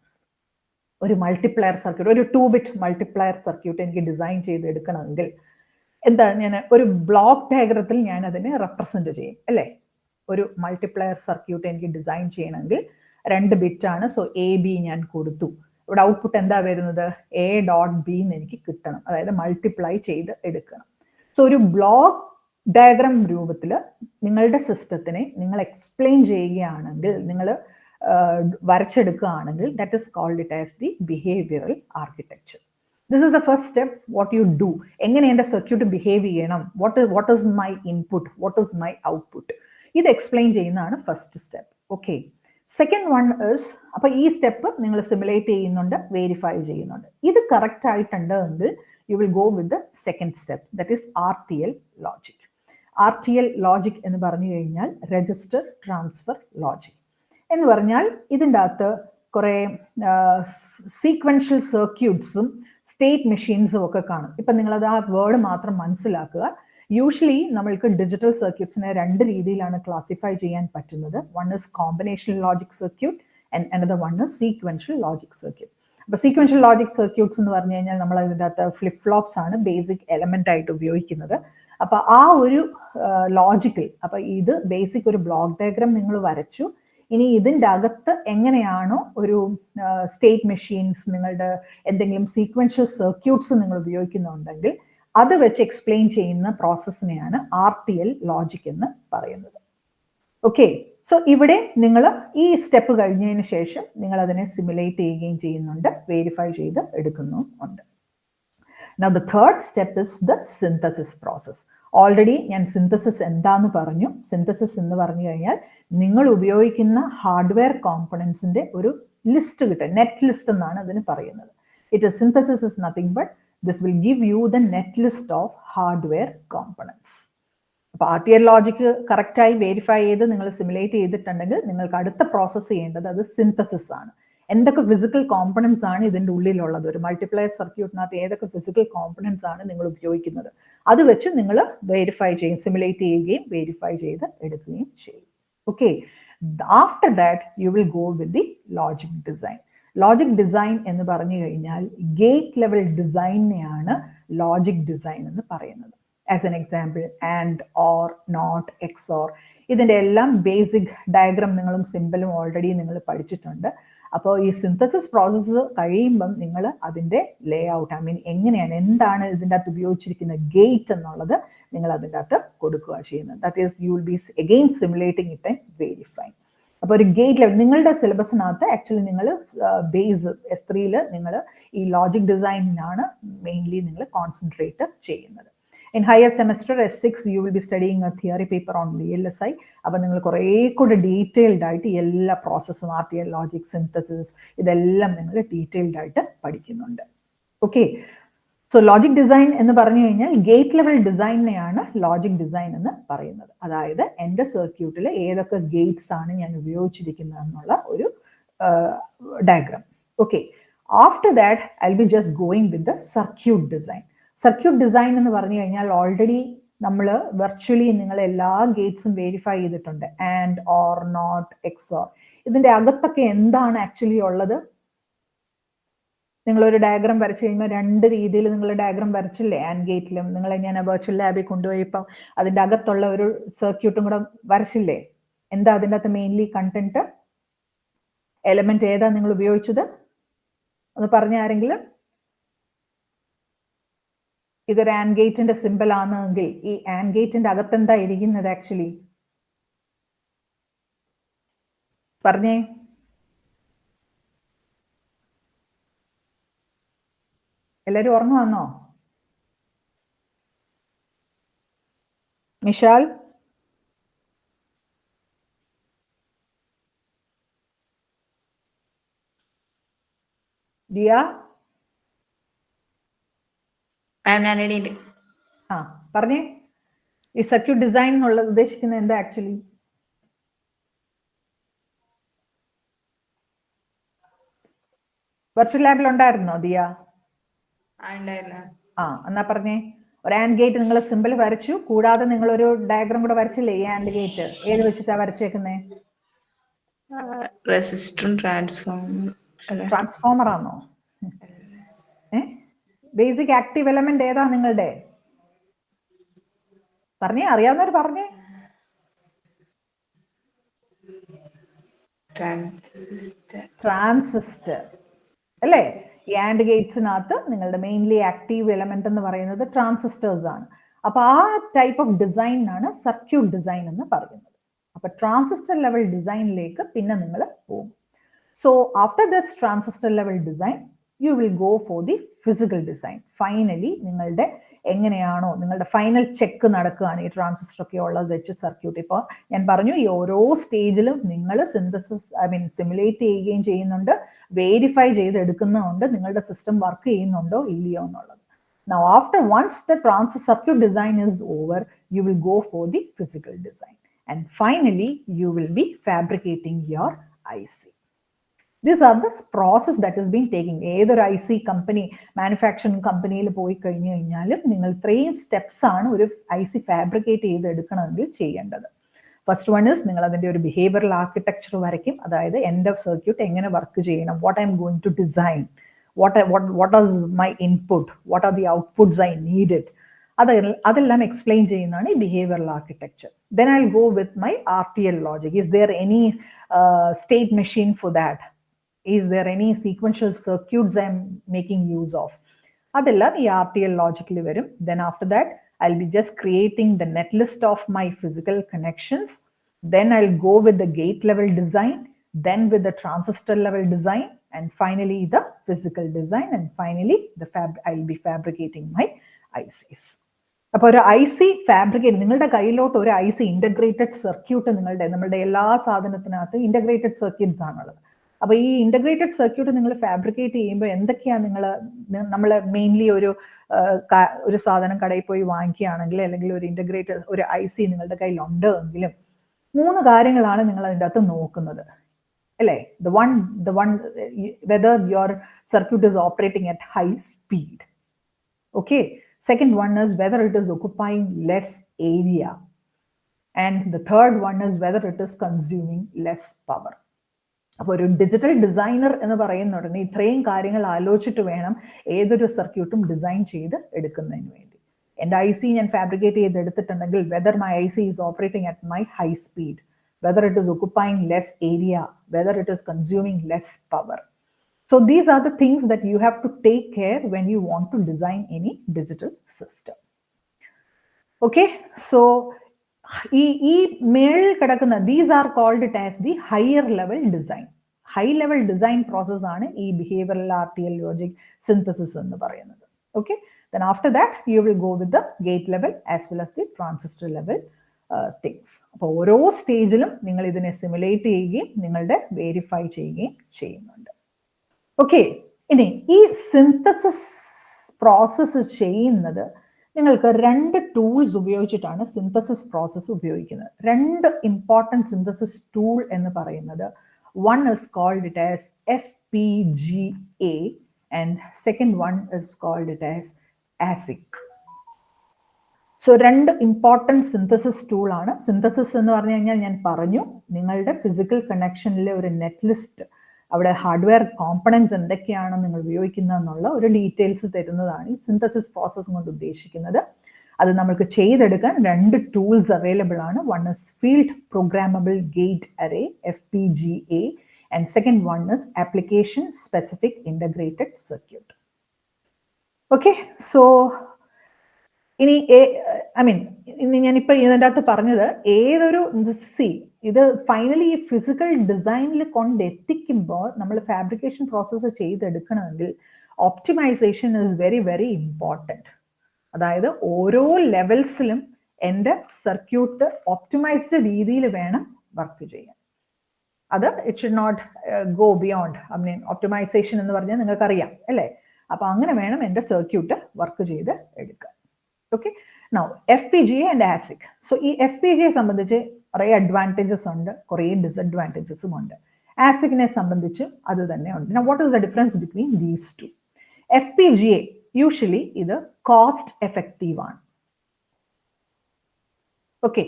ഒരു മൾട്ടിപ്ലയർ സർക്യൂട്ട്, ഒരു 2-bit മൾട്ടിപ്ലയർ സർക്യൂട്ട് എനിക്ക് ഡിസൈൻ ചെയ്തെടുക്കണമെങ്കിൽ എന്താ, ഞാൻ ഒരു ബ്ലോക്ക് ഡയഗ്രത്തിൽ ഞാൻ അതിനെ റെപ്രസെന്റ് ചെയ്യും അല്ലേ. ഒരു മൾട്ടിപ്ലയർ സർക്യൂട്ട് എനിക്ക് ഡിസൈൻ ചെയ്യണമെങ്കിൽ 2 ബിറ്റാണ്. സോ AB ഞാൻ കൊടുത്തു. ഇവിടെ ഔട്ട്പുട്ട് എന്താ വരുന്നത്, A.B എന്ന് എനിക്ക് കിട്ടണം, അതായത് മൾട്ടിപ്ലൈ ചെയ്ത് എടുക്കണം. സോ ഒരു ബ്ലോക്ക് ഡയഗ്രാം രൂപത്തിൽ നിങ്ങളുടെ സിസ്റ്റത്തിനെ നിങ്ങൾ എക്സ്പ്ലെയിൻ ചെയ്യുകയാണെങ്കിൽ, നിങ്ങൾ വരച്ചെടുക്കുകയാണെങ്കിൽ, that is called it as the behavioural architecture. This is the first step. What you do, എങ്ങനെ എൻ്റെ സർക്യൂട്ട് ബിഹേവ് ചെയ്യണം, what is my input, what is my output, ഇത് എക്സ്പ്ലെയിൻ ചെയ്യുന്നതാണ് first step. Okay. Second one is, അപ്പൊ ഈ step നിങ്ങൾ simulate ചെയ്യുന്നുണ്ട്, verify ചെയ്യുന്നുണ്ട്. ഇത് കറക്റ്റ് ആയിട്ടുണ്ട് എങ്കിൽ you will go with the second step, that is RTL logic. RTL logic എന്ന് പറഞ്ഞു കഴിഞ്ഞാൽ രജിസ്റ്റർ ട്രാൻസ്ഫർ ലോജിക് എന്ന് പറഞ്ഞാൽ ഇതിൻ്റെ അകത്ത് കുറെ സീക്വൻഷ്യൽ സർക്യൂട്ട്സും സ്റ്റേറ്റ് മെഷീൻസും ഒക്കെ കാണും. ഇപ്പം നിങ്ങളത് ആ വേർഡ് മാത്രം മനസ്സിലാക്കുക. യൂഷ്വലി നമ്മൾക്ക് ഡിജിറ്റൽ സർക്യൂട്ട്സിനെ 2 രീതിയിലാണ് ക്ലാസിഫൈ ചെയ്യാൻ പറ്റുന്നത്. One is combinational logic circuit and another one is sequential logic circuit. അപ്പൊ സീക്വൻഷ്യൽ ലോജിക് സർക്യൂട്ട്സ് എന്ന് പറഞ്ഞു കഴിഞ്ഞാൽ നമ്മൾ അതിൻ്റെ അകത്ത് ഫ്ലിപ്പ് ഫ്ലോപ്സ് ആണ് ബേസിക് എലമെന്റ് ആയിട്ട് ഉപയോഗിക്കുന്നത്. അപ്പൊ ആ ഒരു ലോജിക്കിൽ, അപ്പൊ ഇത് ബേസിക് ഒരു ബ്ലോക്ക് ഡയഗ്രാം നിങ്ങൾ വരച്ചു. ഇനി ഇതിൻ്റെ അകത്ത് എങ്ങനെയാണോ ഒരു സ്റ്റേറ്റ് മെഷീൻസ്, നിങ്ങളുടെ എന്തെങ്കിലും സീക്വൻഷ്യൽ സർക്യൂട്ട്സ് നിങ്ങൾ ഉപയോഗിക്കുന്നുണ്ടെങ്കിൽ അത് വെച്ച് എക്സ്പ്ലെയിൻ ചെയ്യുന്ന പ്രോസസ്സിനെയാണ് RTL ലോജിക് എന്ന് പറയുന്നത്. ഓക്കെ. സോ ഇവിടെ നിങ്ങൾ ഈ സ്റ്റെപ്പ് കഴിഞ്ഞതിന് ശേഷം നിങ്ങൾ അതിനെ സിമുലേറ്റ് ചെയ്യുകയും ചെയ്യുന്നുണ്ട്, വെരിഫൈ ചെയ്ത് എടുക്കുന്നുമുണ്ട്. Now the third step is the synthesis process. Already ഞാൻ സിന്തസിസ് എന്താന്ന് പറഞ്ഞു. സിന്തസിസ് എന്ന് പറഞ്ഞു കഴിഞ്ഞാൽ നിങ്ങൾ ഉപയോഗിക്കുന്ന ഹാർഡ്വെയർ കോമ്പണൻസിന്റെ ഒരു ലിസ്റ്റ് കിട്ടും, നെറ്റ് ലിസ്റ്റ് എന്നാണ് അതിന് പറയുന്നത്. Synthesis is nothing but this will give you the net list of hardware components. അപ്പോൾ RTL ലോജിക് കറക്റ്റായി വെരിഫൈ ചെയ്ത് നിങ്ങൾ സിമുലേറ്റ് ചെയ്തിട്ടുണ്ടെങ്കിൽ നിങ്ങൾക്ക് അടുത്ത പ്രോസസ്സ് ചെയ്യേണ്ടത് അത് സിന്തസിസ് ആണ്. എന്തൊക്കെ ഫിസിക്കൽ കോമ്പണൻസ് ആണ് ഇതിൻ്റെ ഉള്ളിലുള്ളത്, ഒരു മൾട്ടിപ്ലയർ സർക്യൂട്ടിനകത്ത് ഏതൊക്കെ ഫിസിക്കൽ കോമ്പണൻസ് ആണ് നിങ്ങൾ ഉപയോഗിക്കുന്നത്, അത് വെച്ച് നിങ്ങൾ വെരിഫൈ ചെയ്യും, സിമുലേറ്റ് ചെയ്യുകയും വെരിഫൈ ചെയ്ത് എടുക്കുകയും ചെയ്യും. Okay. After that you will go with the logic design. Logic design എന്ന് പറഞ്ഞു കഴിഞ്ഞാൽ ഗേറ്റ് ലെവൽ ഡിസൈനെയാണ് ലോജിക് ഡിസൈൻ എന്ന് പറയുന്നത്. As an example and, or, not, XOR, ഇതിൻ്റെ എല്ലാം ബേസിക് ഡയഗ്രാം നിങ്ങളും സിമ്പിളും ഓൾറെഡി നിങ്ങൾ പഠിച്ചിട്ടുണ്ട്. അപ്പോൾ ഈ സിന്തസിസ് പ്രോസസ്സ് കഴിയുമ്പം നിങ്ങൾ അതിൻ്റെ ലേ ഔട്ട്, ഐ മീൻ എങ്ങനെയാണ്, എന്താണ് ഇതിൻ്റെ അകത്ത് ഉപയോഗിച്ചിരിക്കുന്ന ഗേറ്റ് എന്നുള്ളത് നിങ്ങൾ അതിൻ്റെ അകത്ത് കൊടുക്കുക ചെയ്യുന്നത്. That is U will B again simulating it and verifying. അപ്പോൾ ഒരു ഗേറ്റ് ലെവൽ നിങ്ങളുടെ സിലബസിനകത്ത് ആക്ച്വലി നിങ്ങൾ ബേസ് S3 നിങ്ങൾ ഈ ലോജിക് ഡിസൈനിനാണ് മെയിൻലി നിങ്ങൾ കോൺസെൻട്രേറ്റ് ചെയ്യുന്നത്. In higher semester S6 you will be studying a theory paper on VLSI. അപ്പോൾ നിങ്ങൾ കുറേ കൂടെ ഡീറ്റെയിൽഡ് ആയിട്ട് എല്ലാ പ്രോസസ്സും RTL ലോജിക്, സിന്തസിസ്, ഇതെല്ലാം നിങ്ങൾ ഡീറ്റെയിൽഡ് ആയിട്ട് പഠിക്കുന്നുണ്ട്. ഓക്കെ. സോ ലോജിക് ഡിസൈൻ എന്ന് പറഞ്ഞു കഴിഞ്ഞാൽ ഗേറ്റ് ലെവൽ ഡിസൈനെയാണ് ലോജിക് ഡിസൈൻ എന്ന് പറയുന്നത്. അതായത് എൻ്റെ സർക്യൂട്ടിൽ ഏതൊക്കെ ഗേറ്റ്സ് ആണ് ഞാൻ ഉപയോഗിച്ചിരിക്കുന്നത് എന്നുള്ള ഒരു diagram. Okay. After that I will be just going with the circuit design. Circuit design എന്ന് പറഞ്ഞു കഴിഞ്ഞാൽ ഓൾറെഡി നമ്മൾ വെർച്വലി നിങ്ങൾ എല്ലാ ഗേറ്റ്സും വെരിഫൈ ചെയ്തിട്ടുണ്ട്, ആൻഡ്, ഓർ, നോട്ട്, XOR. ഇതിൻ്റെ അകത്തൊക്കെ എന്താണ് ആക്ച്വലി ഉള്ളത്? നിങ്ങളൊരു ഡയഗ്രാം വരച്ചു കഴിയുമ്പോൾ 2 രീതിയിൽ നിങ്ങൾ ഡയഗ്രാം വരച്ചില്ലേ? ആൻഡ് ഗേറ്റിലും നിങ്ങൾ ഞാൻ വെർച്വൽ ലാബിൽ കൊണ്ടുപോയപ്പോൾ അതിൻ്റെ അകത്തുള്ള ഒരു സർക്യൂട്ടും കൂടെ വരച്ചില്ലേ? എന്താ അതിൻ്റെ അകത്ത് മെയിൻലി കണ്ടന്റ്, എലമെന്റ് ഏതാ നിങ്ങൾ ഉപയോഗിച്ചത്? ഒന്ന് പറഞ്ഞ ആരെങ്കിലും. ഇതൊരു ആൻഡ് ഗേറ്റിന്റെ സിമ്പിൾ ആണെങ്കിൽ ഈ ആൻഡ് ഗേറ്റിന്റെ അകത്ത് എന്താ ഇരിക്കുന്നത് ആക്ച്വലി? പറഞ്ഞേ. എല്ലാരും ഓർമ്മ വന്നോ? മിഷാൽ, ദിയ, ആ പറഞ്ഞേ. ഈ സർക്യൂട്ട് ഡിസൈൻ എന്നുള്ളത് ഉദ്ദേശിക്കുന്നത് എന്താ ആക്ച്വലി? വെർച്വൽ ലാബിൽ ഉണ്ടായിരുന്നോ ദിയ? ആ എന്നാ പറഞ്ഞേ. ഒരു ആൻഡ് ഗേറ്റ് നിങ്ങൾ സിമ്പിൾ വരച്ചു, കൂടാതെ നിങ്ങൾ ഒരു ഡയഗ്രാം കൂടെ വരച്ചില്ലേ? ഈ ആൻഡ് ഗേറ്റ് ഏത് വെച്ചിട്ടാ വരച്ചേക്കുന്നേ? റെസിസ്റ്ററും ട്രാൻസ്ഫോർമറും. ട്രാൻസ്ഫോമർ ആണോ? ബേസിക് ആക്റ്റീവ് എലമെന്റ് ഏതാ നിങ്ങളുടെ? പറഞ്ഞേ, അറിയാവുന്നവർ പറഞ്ഞേ. ട്രാൻസിസ്റ്റർ അല്ലേ? ഈ ആൻഡ് ഗേറ്റ്സിനകത്ത് നിങ്ങളുടെ മെയിൻലി ആക്റ്റീവ് എലമെന്റ് എന്ന് പറയുന്നത് ട്രാൻസിസ്റ്റേഴ്സ് ആണ്. അപ്പൊ ആ ടൈപ്പ് ഓഫ് ഡിസൈനാണ് സർക്യൂട്ട് ഡിസൈൻ എന്ന് പറയുന്നത്. അപ്പൊ ട്രാൻസിസ്റ്റർ ലെവൽ ഡിസൈനിലേക്ക് പിന്നെ നിങ്ങൾ പോകും. So after this transistor level design you will go for the physical design. Finally, നിങ്ങളുടെ എങ്ങനെയാണോ നിങ്ങളുടെ ഫൈനൽ ചെക്ക് നടക്കുകയാണ് ഈ ട്രാൻസിസ്റ്റർ ഒക്കെ ഉള്ളത് വെച്ച് സർക്യൂട്ട്. ഇപ്പോൾ ഞാൻ പറഞ്ഞു ഈ ഓരോ സ്റ്റേജിലും നിങ്ങൾ സിമുലേറ്റ് ചെയ്യുകയും ചെയ്യുന്നുണ്ട്, വേരിഫൈ ചെയ്തെടുക്കുന്നുണ്ട് നിങ്ങളുടെ സിസ്റ്റം വർക്ക് ചെയ്യുന്നുണ്ടോ ഇല്ലയോ എന്നുള്ളത്. Now after once the circuit design is over, you will go for the physical design, and finally you will be fabricating your IC. These are the process that is being taken. Either IC company, manufacturing company il poi kayinalum ningal 3 steps aanu oru IC fabricate cheyidedukanamengil cheyendathu. First one is ningal adinte oru behavioral architecture varaikum, adayithu end of circuit engane work cheyanam, what I am going to design, what is my input, what are the outputs I needed, adellam explain cheyyunnanu behavioral architecture. Then I'll go with my RTL logic. Is there any state machine for that? Is there any sequential circuits I'm making use of? Adella ee RTL logically varum. Then after that I'll be just creating the netlist of my physical connections. Then I'll go with the gate level design, then with the transistor level design, and finally the physical design, and finally I'll be fabricating my ICs. അപ്പോൾ ഒരു IC fabricate നിങ്ങളുടെ കയ്യിലോട്ട് ഒരു IC integrated circuit നമ്മളുടെ എല്ലാ സാധനത്തിനകത്ത് integrated circuits ആണുള്ളത്. അപ്പൊ ഈ ഇന്റഗ്രേറ്റഡ് സർക്യൂട്ട് നിങ്ങൾ ഫാബ്രിക്കേറ്റ് ചെയ്യുമ്പോൾ എന്തൊക്കെയാണ് നമ്മൾ മെയിൻലി ഒരു സാധനം കടയിൽ പോയി വാങ്ങിക്കുകയാണെങ്കിൽ അല്ലെങ്കിൽ ഒരു ഇന്റഗ്രേറ്റഡ് ഒരു IC നിങ്ങളുടെ കയ്യിൽ ഉണ്ട് എങ്കിലും 3 കാര്യങ്ങളാണ് നിങ്ങൾ അതിൻ്റെ അകത്ത് നോക്കുന്നത് അല്ലേ? the one whether your circuit is operating at high speed. Okay, second one is whether it is occupying less area, and the third one is whether it is consuming less power. അപ്പോൾ ഒരു digital designer എന്ന് പറയുന്ന ഉടനെ ഇത്രയും കാര്യങ്ങൾ ആലോചിച്ചിട്ട് വേണം ഏതൊരു സർക്യൂട്ടും ഡിസൈൻ ചെയ്ത് എടുക്കുന്നതിന് വേണ്ടി. എൻ്റെ IC ഞാൻ ഫാബ്രിക്കേറ്റ് ചെയ്തെടുത്തിട്ടുണ്ടെങ്കിൽ whether my IC is operating at my high speed, whether it is occupying less area, whether it is consuming less power. So these are the things that you have to take care when you want to design any digital system. Okay, so ഈ മേളിൽ കിടക്കുന്ന these are called it as the higher level design. High level design process ആണ് ഈ behavioral RTL logic synthesis എന്ന് പറയുന്നത്. Okay, then after that you will go with the gate level as well as the transistor level things. അപ്പോൾ ഓരോ സ്റ്റേജിലും നിങ്ങൾ ഇതിനെ simulate ചെയ്യുകയും നിങ്ങളുടെ വെരിഫൈ ചെയ്യുകയും ചെയ്യുന്നുണ്ട്. ഓക്കെ, ഇനി ഈ സിന്തസിസ് പ്രോസസ്സ് ചെയ്യുന്നത് നിങ്ങൾക്ക് 2 ടൂൾസ് ഉപയോഗിച്ചിട്ടാണ് സിന്തസിസ് പ്രോസസ്സ് ഉപയോഗിക്കുന്നത്. 2 ഇമ്പോർട്ടൻറ്റ് സിന്തസിസ് ടൂൾ എന്ന് പറയുന്നത് one is called it as FPGA and second one is called it as ASIC. So 2 important synthesis tool ആണ്. സിന്തസിസ് എന്ന് പറഞ്ഞു കഴിഞ്ഞാൽ ഞാൻ പറഞ്ഞു നിങ്ങളുടെ ഫിസിക്കൽ കണക്ഷനിലെ ഒരു നെറ്റ് ലിസ്റ്റ്, അവിടെ ഹാർഡ്വെയർ കോമ്പണൻസ് എന്തൊക്കെയാണ് നിങ്ങൾ ഉപയോഗിക്കുന്നതെന്നുള്ള ഒരു ഡീറ്റെയിൽസ് തരുന്നതാണ് ഈ സിന്തസിസ് പ്രോസസ് കൊണ്ട് ഉദ്ദേശിക്കുന്നത്. അത് നമുക്ക് ചെയ്തെടുക്കാൻ 2 ടൂൾസ് അവൈലബിൾ ആണ്. One is field programmable gate array FPGA and second one is application specific integrated circuit. Okay, so ഇനി ഞാനിപ്പോൾ ഇതിൻ്റെ അകത്ത് പറഞ്ഞത് ഏതൊരു ഇത് ഫൈനലി ഈ ഫിസിക്കൽ ഡിസൈനിൽ കൊണ്ടെത്തിക്കുമ്പോൾ നമ്മൾ ഫാബ്രിക്കേഷൻ പ്രോസസ്സ് ചെയ്തെടുക്കണമെങ്കിൽ optimisation is very very important. അതായത് ഓരോ ലെവൽസിലും എൻ്റെ സർക്യൂട്ട് ഓപ്റ്റിമൈസ്ഡ് രീതിയിൽ വേണം വർക്ക് ചെയ്യാൻ. അത് it should not go beyond optimization എന്ന് പറഞ്ഞാൽ നിങ്ങൾക്കറിയാം അല്ലേ? അപ്പൊ അങ്ങനെ വേണം എൻ്റെ സർക്യൂട്ട് വർക്ക് ചെയ്ത് എടുക്കാൻ. Okay, now FPGA and ASIC. So ഈ FPGA സംബന്ധിച്ച് കുറേ അഡ്വാൻറ്റേജസ് ഉണ്ട്, കുറേ ഡിസഡ്വാൻറ്റേജസും ഉണ്ട്. ASIC-നെ സംബന്ധിച്ചും അത് തന്നെ ഉണ്ട്. Now what is the difference between these two? FPGA usually ഇത് കോസ്റ്റ് എഫക്റ്റീവ് ആണ്. ഓക്കെ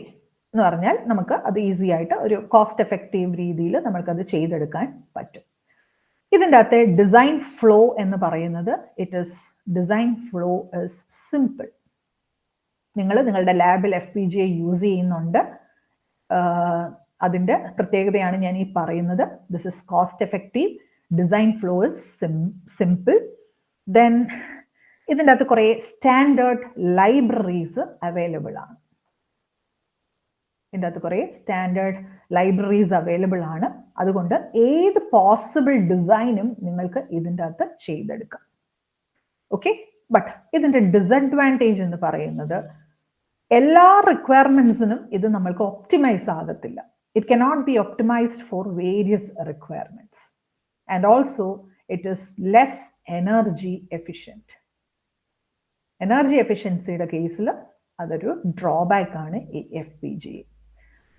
എന്ന് പറഞ്ഞാൽ നമുക്ക് അത് ഈസി ആയിട്ട് ഒരു കോസ്റ്റ് എഫക്റ്റീവ് രീതിയിൽ നമുക്കത് ചെയ്തെടുക്കാൻ പറ്റും. ഇതിൻ്റെ അകത്തെ ഡിസൈൻ ഫ്ലോ എന്ന് പറയുന്നത് ഡിസൈൻ ഫ്ലോ ഇസ് സിമ്പിൾ. നിങ്ങൾ നിങ്ങളുടെ ലാബിൽ FPGA യൂസ് ചെയ്യുന്നുണ്ട്, അതിൻ്റെ പ്രത്യേകതയാണ് ഞാൻ ഈ പറയുന്നത്. This is cost effective, design flow is simple. Then ഇതിൻ്റെ അകത്ത് കുറേ സ്റ്റാൻഡേർഡ് ലൈബ്രറീസ് അവൈലബിൾ ആണ്. ഇതിൻ്റെ അകത്ത് കുറേ സ്റ്റാൻഡേർഡ് ലൈബ്രറീസ് അവൈലബിൾ ആണ്. അതുകൊണ്ട് ഏത് പോസിബിൾ ഡിസൈനും നിങ്ങൾക്ക് ഇതിൻ്റെ അകത്ത് ചെയ്തെടുക്കാം. ഓക്കെ, ബട്ട് ഇതിൻ്റെ ഡിസഡ്വാൻറ്റേജ് എന്ന് പറയുന്നത് എല്ലാ റിക്വയർമെന്റ്സിനും ഇത് നമ്മൾക്ക് ഒപ്റ്റിമൈസ് ആകത്തില്ല. It cannot be optimised for various requirements and also it is less energy efficient. Energy എഫിഷ്യൻസിയുടെ കേസിൽ അതൊരു ഡ്രോബാക്ക് ആണ് ഈ FPGA.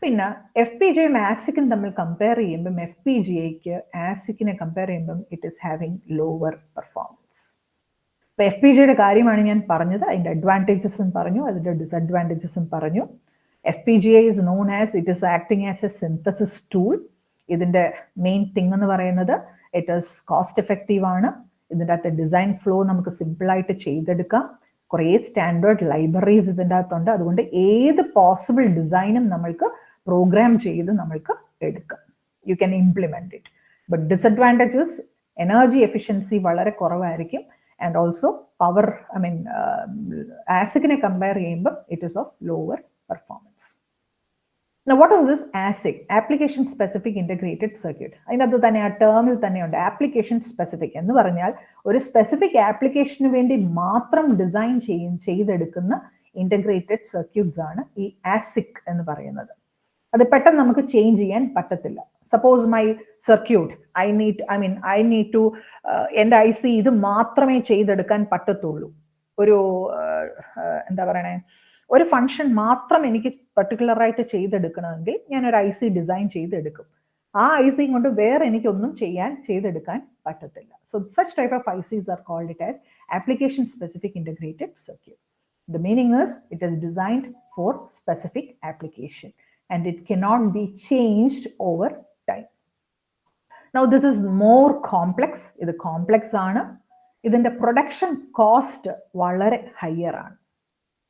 പിന്നെ FPGAയും ASICും തമ്മിൽ കമ്പയർ ചെയ്യുമ്പം FPGAക്ക് ASICിനെ കമ്പയർ ചെയ്യുമ്പം it is having lower performance. ഇപ്പോൾ FPGAയുടെ കാര്യമാണ് ഞാൻ പറഞ്ഞത്, അതിൻ്റെ അഡ്വാൻറ്റേജസും പറഞ്ഞു, അതിൻ്റെ ഡിസഡ്വാൻറ്റേജസും പറഞ്ഞു. FPGA is known as it is acting as a synthesis tool. ഇതിൻ്റെ മെയിൻ തിങ് എന്ന് പറയുന്നത് ഇറ്റ് ഈസ് കോസ്റ്റ് എഫക്റ്റീവ് ആണ്. ഇതിൻ്റെ അകത്തെ ഡിസൈൻ ഫ്ലോ നമുക്ക് സിമ്പിളായിട്ട് ചെയ്തെടുക്കാം. കുറേ സ്റ്റാൻഡേർഡ് ലൈബ്രറീസ് ഇതിൻ്റെ അകത്തുണ്ട്. അതുകൊണ്ട് ഏത് പോസിബിൾ ഡിസൈനും നമ്മൾക്ക് പ്രോഗ്രാം ചെയ്ത് നമ്മൾക്ക് എടുക്കാം. You can implement it. But disadvantages energy efficiency വളരെ കുറവായിരിക്കും ആൻഡ് ഓൾസോ പവർ, ASICിനെ കമ്പയർ ചെയ്യുമ്പോൾ it is of lower performance. Now, what is this ASIC? Application Specific Integrated Circuit. അതിനകത്ത് തന്നെ ആ ടേമിൽ തന്നെയുണ്ട് ആപ്ലിക്കേഷൻ സ്പെസിഫിക് എന്ന് പറഞ്ഞാൽ ഒരു സ്പെസിഫിക് ആപ്ലിക്കേഷന് വേണ്ടി മാത്രം ഡിസൈൻ ചെയ്തെടുക്കുന്ന ഇൻ്റഗ്രേറ്റഡ് സർക്യൂട്ട്സ് ആണ് ഈ ASIC എന്ന് പറയുന്നത്. അത് പെട്ടെന്ന് നമുക്ക് ചേഞ്ച് ചെയ്യാൻ പറ്റത്തില്ല. Suppose my circuit I need to എൻ്റെ IC ഇത് മാത്രമേ ചെയ്തെടുക്കാൻ പറ്റത്തുള്ളൂ. ഒരു എന്താ പറയണേ, ഒരു ഫംഗ്ഷൻ മാത്രം എനിക്ക് പർട്ടിക്കുലറായിട്ട് ചെയ്തെടുക്കണമെങ്കിൽ ഞാനൊരു IC ഡിസൈൻ ചെയ്തെടുക്കും. ആ IC കൊണ്ട് വേറെ എനിക്കൊന്നും ചെയ്തെടുക്കാൻ പറ്റത്തില്ല. So such type of ICs are called it as application specific integrated circuit. The meaning is it is designed for specific application and it cannot be changed over time. Now this is more complex. ഇത് complex ആണ്. ഇതിൻ്റെ production cost വളരെ higher ആണ്.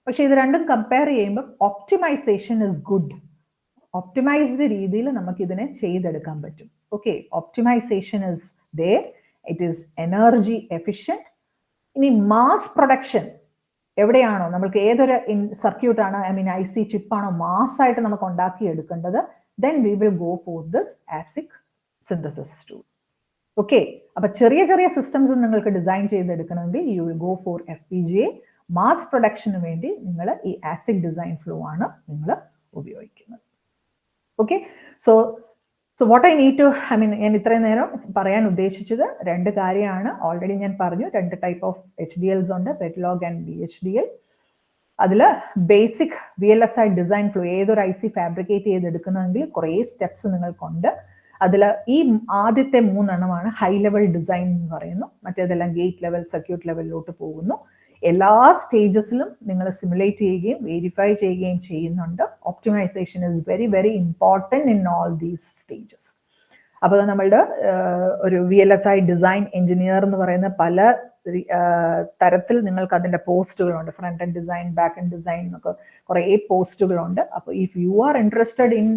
പക്ഷെ ഇത് രണ്ടും compare ചെയ്യുമ്പോൾ optimisation is good. Optimised രീതിയിൽ നമുക്ക് ഇതിനെ ചെയ്തെടുക്കാൻ പറ്റും. Okay, optimisation is there, it is energy efficient. ഇനി മാസ് പ്രൊഡക്ഷൻ എവിടെയാണോ നമുക്ക് ഏതൊരു സർക്യൂട്ടാണോ IC ചിപ്പാണോ മാസ്സായിട്ട് നമുക്ക് ഉണ്ടാക്കിയെടുക്കേണ്ടത്, then we will go for this ASIC synthesis tool. Okay, അപ്പൊ ചെറിയ ചെറിയ സിസ്റ്റംസ് നിങ്ങൾക്ക് ഡിസൈൻ ചെയ്തെടുക്കണമെങ്കിൽ you will go for FPGA. Mass പ്രൊഡക്ഷന് വേണ്ടി നിങ്ങൾ ഈ ASIC ഡിസൈൻ ഫ്ലോ ആണ് നിങ്ങൾ ഉപയോഗിക്കുന്നത്. Okay, so what I need to ഞാൻ ഇത്രയും നേരം പറയാൻ ഉദ്ദേശിച്ചത് രണ്ട് കാര്യമാണ്. ഓൾറെഡി ഞാൻ പറഞ്ഞു, രണ്ട് ടൈപ്പ് ഓഫ് HDLs ഉണ്ട്, Verilog ആൻഡ് VHDL. അതിൽ ബേസിക് VLSI ഡിസൈൻ ഫ്ലോ ഏതൊരു IC ഫാബ്രിക്കേറ്റ് ചെയ്തെടുക്കണമെങ്കിൽ കുറേ സ്റ്റെപ്സ് നിങ്ങൾക്കുണ്ട്. അതിൽ ഈ ആദ്യത്തെ 3 എണ്ണമാണ് ഹൈ ലെവൽ ഡിസൈൻ എന്ന് പറയുന്നു. മറ്റേതെല്ലാം ഗേറ്റ് ലെവൽ, സർക്യൂട്ട് ലെവലിലോട്ട് പോകുന്നു. എല്ലാ സ്റ്റേജസിലും നിങ്ങൾ സിമുലേറ്റ് ചെയ്യുകയും വെരിഫൈ ചെയ്യുകയും ചെയ്യുന്നുണ്ട്. Optimization is very very important in all these stages. അപ്പോൾ നമ്മളുടെ ഒരു VLSI ഡിസൈൻ എഞ്ചിനീയർ എന്ന് പറയുന്ന പല തരത്തിൽ നിങ്ങൾക്ക് അതിൻ്റെ പോസ്റ്റുകളുണ്ട്. Front end design, back end design എന്നൊക്കെ കുറേ പോസ്റ്റുകളുണ്ട്. അപ്പോൾ if you are interested in,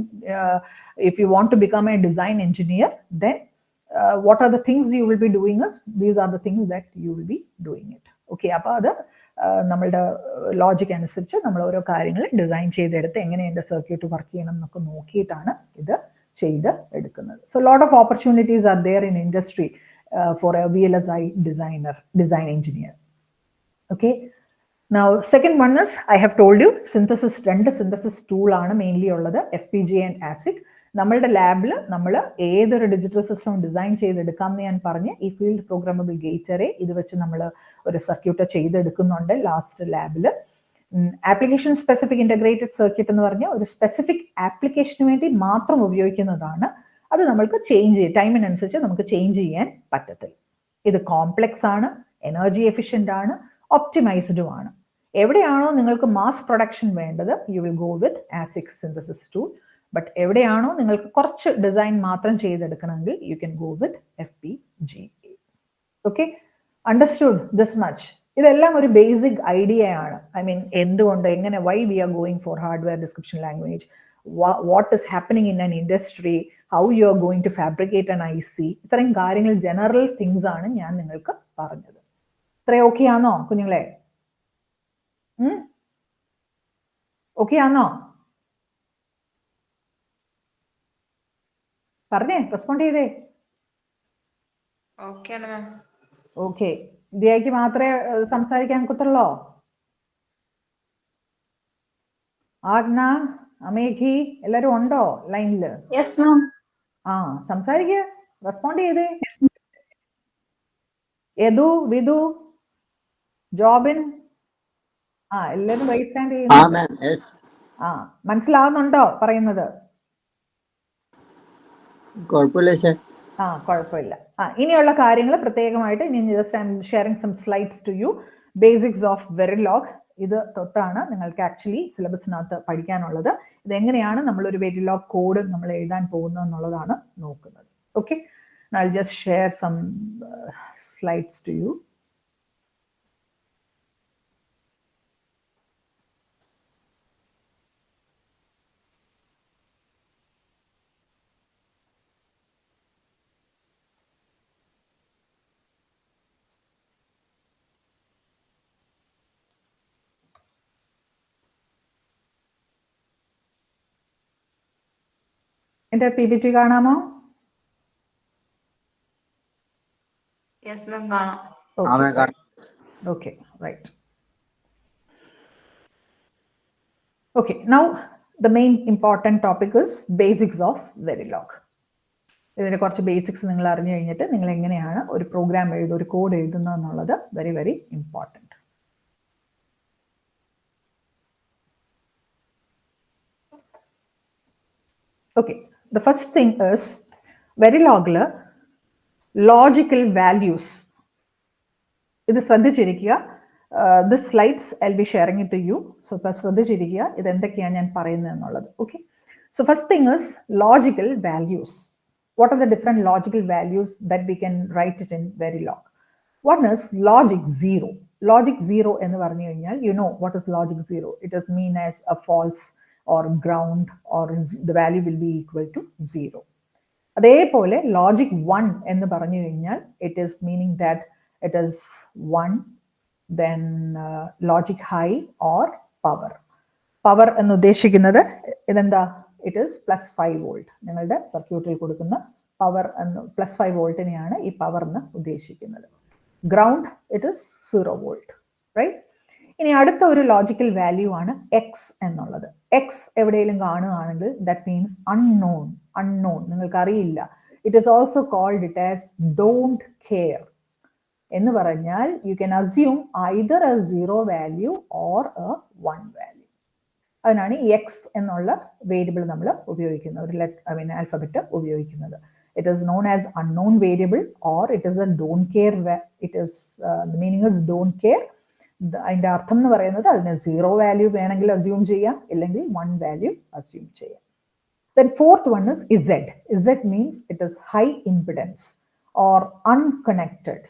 if you want to become a design engineer, then what are the things you will be doing is these are the things that you will be doing it. Okay, അപ്പോൾ അത് നമ്മളുടെ logic അനുസരിച്ച് നമ്മൾ ഓരോ കാര്യങ്ങൾ design ചെയ്തെടുത്ത് എങ്ങനെ എൻ്റെ സർക്യൂട്ട് വർക്ക് ചെയ്യണം എന്നൊക്കെ നോക്കിയിട്ടാണ് ഇത് ചെയ്ത് എടുക്കുന്നത്. So lot of opportunities are there in industry for a VLSI design engineer. Okay, now second one is I have told you synthesis, രണ്ട് synthesis tool ആണ് മെയിൻലി ഉള്ളത്, FPGA and ASIC. നമ്മളുടെ ലാബിൽ നമ്മൾ ഏതൊരു ഡിജിറ്റൽ സിസ്റ്റം ഡിസൈൻ ചെയ്തെടുക്കാം എന്ന് ഞാൻ പറഞ്ഞ് ഈ ഫീൽഡ് പ്രോഗ്രാമബിൾ ഗേറ്റ് അറേ ഇത് വെച്ച് നമ്മൾ ഒരു സർക്യൂട്ട് ചെയ്തെടുക്കുന്നുണ്ട് ലാസ്റ്റ് ലാബിൽ. ആപ്ലിക്കേഷൻ സ്പെസിഫിക് ഇൻ്റഗ്രേറ്റഡ് സർക്യൂട്ട് എന്ന് പറഞ്ഞാൽ ഒരു സ്പെസിഫിക് ആപ്ലിക്കേഷന് വേണ്ടി മാത്രം ഉപയോഗിക്കുന്നതാണ്. അത് നമ്മൾക്ക് ചേഞ്ച് ചെയ്യും, ടൈമിനനുസരിച്ച് നമുക്ക് ചേഞ്ച് ചെയ്യാൻ പറ്റത്തില്ല. ഇത് കോംപ്ലെക്സ് ആണ്, എനർജി എഫിഷ്യൻ്റ് ആണ്, ഒപ്റ്റിമൈസ്ഡും ആണ്. എവിടെയാണോ നിങ്ങൾക്ക് മാസ് പ്രൊഡക്ഷൻ വേണ്ടത്, you will go with ASIC synthesis tool. But എവിടെയാണോ നിങ്ങൾക്ക് കുറച്ച് ഡിസൈൻ മാത്രം ചെയ്തെടുക്കണമെങ്കിൽ you can go with FPGA. Okay, understood this much? ഇതെല്ലാം ഒരു ബേസിക് ഐഡിയ ആണ്. ഐ മീൻ എന്തുകൊണ്ട്, എങ്ങനെ, why we are going for hardware description language, what is happening in an industry, how you are going to fabricate an IC, ഇത്രയും കാര്യങ്ങൾ general things ആണ് ഞാൻ നിങ്ങൾക്ക് പറഞ്ഞത്. ഇത്രയും ഓക്കെ ആണോ കുഞ്ഞുങ്ങളെ? ഓക്കെ ആണോ? പറഞ്ഞേ, റെസ്പോണ്ട് ചെയ്തേ. ഓക്കെയാണ് മാം. ഓക്കെ, ദിയയ്ക്ക് മാത്രമേ സംസാരിക്കാൻ കുത്തുള്ളോ? ആഗ്ന, അമേഘി എല്ലാരും ഉണ്ടോ ലൈനില്? Yes ma'am. ആ, സംസാരിക്കുക, റെസ്പോണ്ട് ചെയ്തേ. യദു, വിധു, ജോബിൻ, എല്ലാരും റൈസ് ഹാൻഡ് ചെയ്യുന്നു. ആ, മനസ്സിലാവുന്നുണ്ടോ പറയുന്നത്? കുഴപ്പമില്ല. ഇനിയുള്ള കാര്യങ്ങൾ പ്രത്യേകമായിട്ട് just I'm sharing some slides to you. Basics of Verilog, ഇത് തൊട്ടാണ് നിങ്ങൾക്ക് ആക്ച്വലി സിലബസിനകത്ത് പഠിക്കാനുള്ളത്. ഇതെങ്ങനെയാണ് നമ്മളൊരു വെരിലോഗ് കോഡ് നമ്മൾ എഴുതാൻ പോകുന്നത് എന്നുള്ളതാണ് നോക്കുന്നത്. Okay, I will just share some slides to you. എന്റെ PPT കാണാമോ? യെസ് മാം, കാണാം. Okay, right. Okay, now the main important topic is basics of Verilog. ഇതിന്റെ കുറച്ച് ബേസിക്സ് നിങ്ങൾ അറിഞ്ഞു കഴിഞ്ഞിട്ട് നിങ്ങൾ എങ്ങനെയാണ് ഒരു പ്രോഗ്രാം എഴുതുക, ഒരു കോഡ് എഴുതുന്നത് എന്നുള്ളത് very very important. Okay, the first thing is Verilog'ല് logical values. ഇത് ശ്രദ്ധിച്ചിരിക്കുക. This slides I'll be sharing it to you. So ശ്രദ്ധിച്ചിരിക്കുക ഇത് എന്തൊക്കെയാണ് ഞാൻ പറയുന്നത് എന്നുള്ളത്. Okay, so first thing is logical values. What are the different logical values that we can write it in Verilog? One is logic 0. Logic 0 എന്ന് പറഞ്ഞു കഴിഞ്ഞാൽ you know what is logic 0. It is mean as a false or ground or the value will be equal to 0. അതേപോലെ logic 1 എന്ന് പറഞ്ഞു കഴിഞ്ഞാൽ it is meaning that it is 1, then logic high or power. Power എന്ന് ഉദ്ദേശിക്കുന്നത് ഇതെന്താ? It is +5 volt. നിങ്ങളുടെ സർക്യൂട്ടിൽ കൊടുക്കുന്ന പവർ എന്ന് +5 വോൾട്ടിനെയാണ് ഈ പവർ എന്ന് ഉദ്ദേശിക്കുന്നത്. Ground it is 0 volt, right? ഇനി അടുത്ത ഒരു ലോജിക്കൽ വാല്യൂ ആണ് എക്സ് എന്നുള്ളത്. എക്സ് എവിടെയെങ്കിലും കാണുകയാണെങ്കിൽ ദാറ്റ് മീൻസ് അൺനോൺ. അൺനോൺ നിങ്ങൾക്ക് അറിയില്ല. It is also called it as don't care എന്ന് പറഞ്ഞാൽ you can assume either a 0 value or a 1 value. അതിനാണ് ഈ എക്സ് എന്നുള്ള വേരിയബിൾ നമ്മൾ ഉപയോഗിക്കുന്നത്, ഒരു ആൽഫബറ്റ് ഉപയോഗിക്കുന്നത്. It is known as unknown variable or it is A don't care. It is the meaning is don't care. അതിന്റെ അർത്ഥം എന്ന് പറയുന്നത് അതിന് 0 വാല്യൂ വേണമെങ്കിൽ അസ്യൂം ചെയ്യാം, ഇല്ലെങ്കിൽ 1 വാല്യൂ അസ്യൂം ചെയ്യാം. Then fourth one is Z. Z means it is high impedance or unconnected.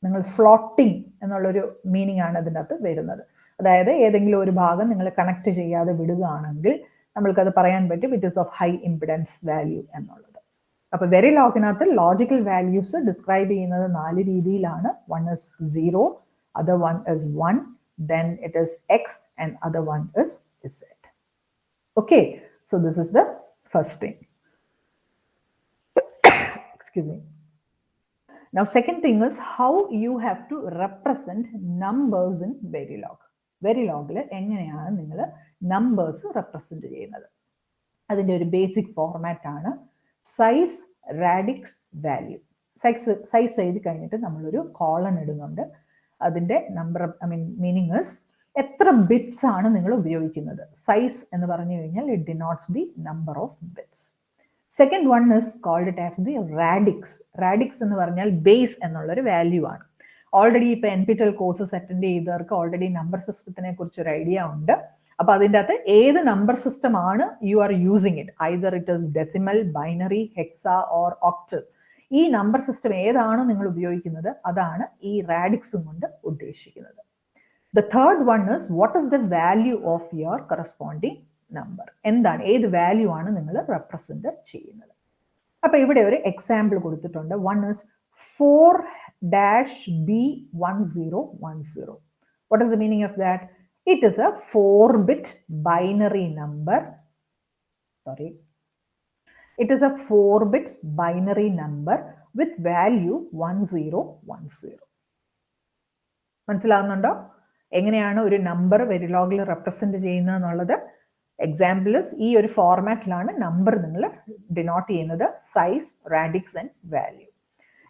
നിങ്ങൾ ഫ്ലോട്ടിംഗ് എന്നുള്ളൊരു മീനിങ് ആണ് അതിൻ്റെ അകത്ത് വരുന്നത്. അതായത് ഏതെങ്കിലും ഒരു ഭാഗം നിങ്ങൾ കണക്ട് ചെയ്യാതെ വിടുകയാണെങ്കിൽ നമ്മൾക്കത് പറയാൻ പറ്റും it is of high impedance value എന്നുള്ളത്. അപ്പൊ വെരിലോഗിനകത്ത് ലോജിക്കൽ വാല്യൂസ് ഡിസ്ക്രൈബ് ചെയ്യുന്നത് 4 രീതിയിലാണ്. One is 0, other one is 1, then it is X, and other one is Z. Okay, so this is the first thing. Excuse me. Now second thing is how you have to represent numbers in Verilog. Verilog'ല് എങ്ങനെയാണ് നിങ്ങൾ numbers represent ചെയ്യുന്നത്? അതിൻ്റെ ഒരു basic format ആണ് size radix value. Size എഴുതി കഴിഞ്ഞിട്ട് നമ്മളൊരു കോളൺ ഇടുന്നുണ്ട്. അതിൻ്റെ നമ്പർ മീനിങ് ഇസ് എത്ര ബിറ്റ്സ് ആണ് നിങ്ങൾ ഉപയോഗിക്കുന്നത്. സൈസ് എന്ന് പറഞ്ഞു കഴിഞ്ഞാൽ it denotes the number of bits. Second one is called it as the radix. Radix എന്ന് പറഞ്ഞാൽ ബേസ് എന്നുള്ളൊരു വാല്യൂ ആണ്. ഓൾറെഡി ഇപ്പോൾ NPTEL കോഴ്സസ് അറ്റൻഡ് ചെയ്തവർക്ക് ഓൾറെഡി നമ്പർ സിസ്റ്റത്തിനെ കുറിച്ച് ഒരു ഐഡിയ ഉണ്ട്. അപ്പോൾ അതിൻ്റെ അകത്ത് ഏത് നമ്പർ സിസ്റ്റം ആണ് you are using it, either it is decimal, binary, Hexa or octal, ഈ നമ്പർ സിസ്റ്റം ഏതാണോ നിങ്ങൾ ഉപയോഗിക്കുന്നത് അതാണ് ഈ റാഡിക്സും കൊണ്ട് ഉദ്ദേശിക്കുന്നത്. The third one is what is the value of your corresponding number? എന്താണ്, ഏത് വാല്യൂ ആണ് നിങ്ങൾ റെപ്രസെന്റ് ചെയ്യുന്നത്? അപ്പൊ ഇവിടെ ഒരു എക്സാമ്പിൾ കൊടുത്തിട്ടുണ്ട്. One is 4-B1010. What is the meaning of that? It is a 4-bit binary number. Sorry. It is a 4-bit binary number with value 1010. മനസ്സിലാവുന്നുണ്ടോ എങ്ങനെയാണ് ഒരു നമ്പർ വെരിലോഗിൽ റെപ്രസെന്റ് ചെയ്യുന്നത് എന്നുള്ളത്? എക്സാമ്പിൾ ഈ ഒരു ഫോർമാറ്റിലാണ് നമ്പർ നിങ്ങൾ ഡിനോട്ട് ചെയ്യുന്നത്, സൈസ്, റാഡിക്സ് ആൻഡ് വാല്യൂ.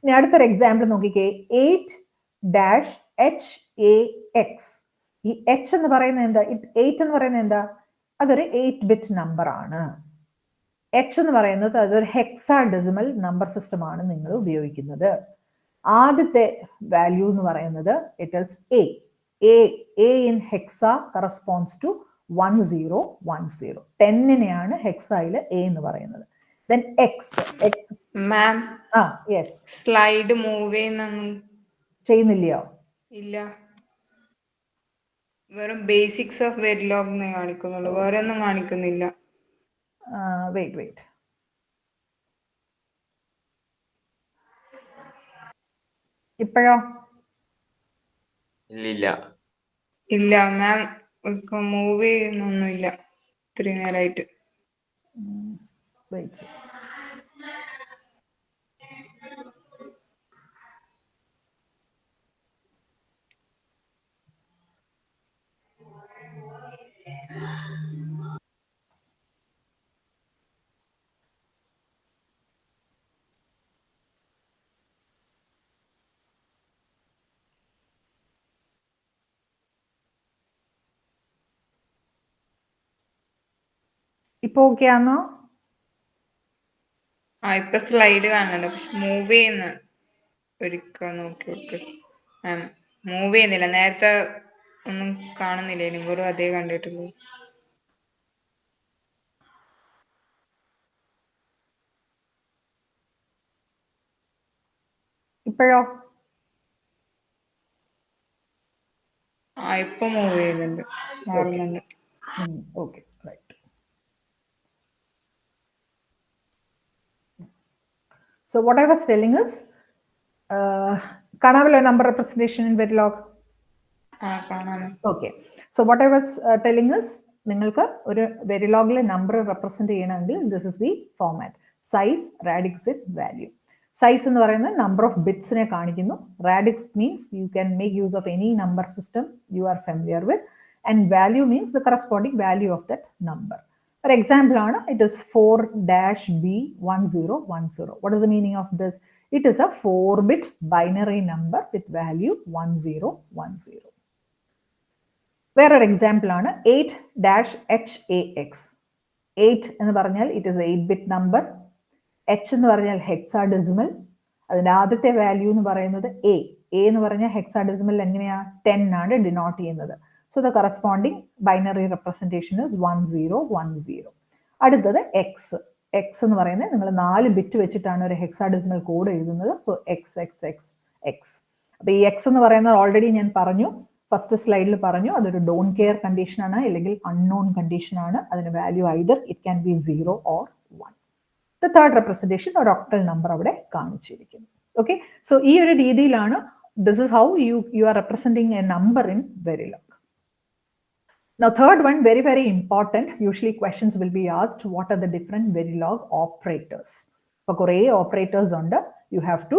ഇനി അടുത്തൊരു എക്സാമ്പിൾ നോക്കിക്കേ, 8-HAX. ഈ H എന്ന് പറയുന്നത് എന്താ? 8 എന്ന് പറയുന്നത് എന്താ? അതൊരു 8-ബിറ്റ് നമ്പർ ആണ്. H എന്ന് പറയുന്നത് അതൊരു ഹെക്സാഡെസിമൽ നമ്പർ സിസ്റ്റം ആണ് നിങ്ങൾ ഉപയോഗിക്കുന്നത്. ആദ്യത്തെ വാല്യൂ എന്ന് പറയുന്നത് it is A. A in hexa corresponds to 1010. 10-നെയാണ് ഹെക്സയിൽ A എന്ന് പറയുന്നത്. Then X. മാം, യെസ്, സ്ലൈഡ് മൂവ് ചെയ്യുന്നില്ലയോ? ഇല്ല, വെറും ബേസിക്സ് ഓഫ് വെരിലോഗ് കാണിക്കുന്നുള്ളൂ, വേറെ ഒന്നും കാണിക്കുന്നില്ല. വെയിറ്റ്. ഇപ്പോഴോ? ഇല്ല മാം, മൂവ് ചെയ്യുന്നൊന്നുമില്ല ഇത്രയും നേരമായിട്ട്. വെയിറ്റ്. ഇപ്പൊ ഓക്കെ ആണോ? ഇപ്പൊ സ്ലൈഡ് കാണുന്നുണ്ട്, പക്ഷെ മൂവ് ചെയ്യുന്ന ഒരിക്കൽ നോക്കി മൂവ് ചെയ്യുന്നില്ല. നേരത്തെ ഒന്നും കാണുന്നില്ല, ഇനി വെറും അതേ കണ്ടിട്ടുള്ളൂ. ഇപ്പോഴോ? ഇപ്പൊ മൂവ് ചെയ്യുന്നുണ്ട്, മാറുന്നുണ്ട്. Okay, right. So what I was telling is, കാണാമല്ലോ number representation in Verilog? Okay. So what I was telling is, നിങ്ങൾക്ക് ഒരു വെരിലോഗിലെ നമ്പർ റെപ്രസെന്റ് ചെയ്യണമെങ്കിൽ this is the format: size, radix, value. Size എന്ന് പറയുന്നത് number of bitsനെ കാണിക്കുന്നു. Radix means you can make use of any number system you are familiar with, and value means the corresponding value of that number. For example, it is 4-B1010. What is the meaning of this? It is a 4-bit binary number with value 1010. Where an example 8-HAX. 8 എന്ന് പറഞ്ഞാൽ it is 8-bit number. H എന്ന് പറഞ്ഞാൽ hexadecimal. അതിന്റെ ആദ്യത്തെ value എന്ന് പറയുന്നത് A. A എന്ന് പറഞ്ഞാൽ hexadecimal എങ്ങനെയാ? 10 ആണ് ഡിനോട്ട് ചെയ്യുന്നത്. So the corresponding binary representation is 1010. അടുത്തത് X. X എന്ന് പറയുന്നത് നിങ്ങൾ 4 ബിറ്റ് വെച്ചിട്ടാണ് ഒരു ഹെക്സാഡെസിമൽ കോഡ് എഴുതുന്നത്. So XXXX. അപ്പൊ ഈ X എന്ന് പറയുന്നത് ഓൾറെഡി ഞാൻ പറഞ്ഞു, ഫസ്റ്റ് സ്ലൈഡിൽ പറഞ്ഞു, അതൊരു ഡോണ്ട് കെയർ കണ്ടീഷൻ ആണ്, അല്ലെങ്കിൽ അൺനോൺ കണ്ടീഷൻ ആണ്. അതിന് value either it can be 0 or 1. The third representation ഒരു ഒക്ടൽ നമ്പർ അവിടെ കാണിച്ചിരിക്കുന്നു. ഓക്കെ, സോ ഈ ഒരു രീതിയിലാണ് this is how you R representing A number in Verilog. Now, third one, very, very important. Usually questions will be asked, what are the different Verilog operators? For operators under, you have to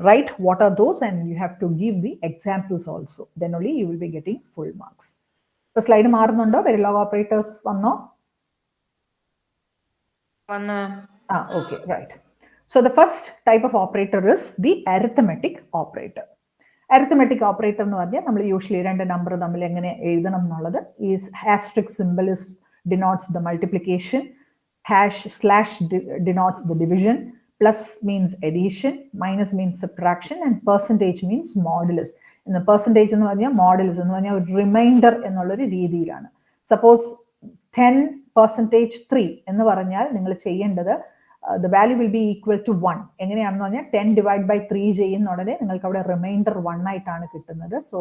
write what are those, and you have to give the examples also. Then only you will be getting full marks. The slide maarunundo, Verilog operators vanno? Okay, right. So the first type of operator is the arithmetic operator. Arithmetic operator എന്ന് പറഞ്ഞാൽ നമ്മൾ usually രണ്ട് number തമ്മിൽ എങ്ങനെ എഴുതണം എന്നുള്ളത്. ഈ asterisk symbol denotes the multiplication, #/ denotes the division, plus means addition, minus means subtraction, and percentage means modulus. In the percentage എന്ന് പറഞ്ഞാൽ modulus എന്ന് പറഞ്ഞാൽ ഒരു റിമൈൻഡർ എന്നുള്ളൊരു രീതിയിലാണ്. സപ്പോസ് 10% 3 എന്ന് പറഞ്ഞാൽ നിങ്ങൾ ചെയ്യേണ്ടത് the value will be equal to 1. എങ്ങനെയാണെന്ന് പറഞ്ഞാൽ 10 divided by 3 ചെയ്യുന്ന ഉടനെ നിങ്ങൾക്ക് അവിടെ റിമൈൻഡർ 1 ആയിട്ടാണ് കിട്ടുന്നത്. So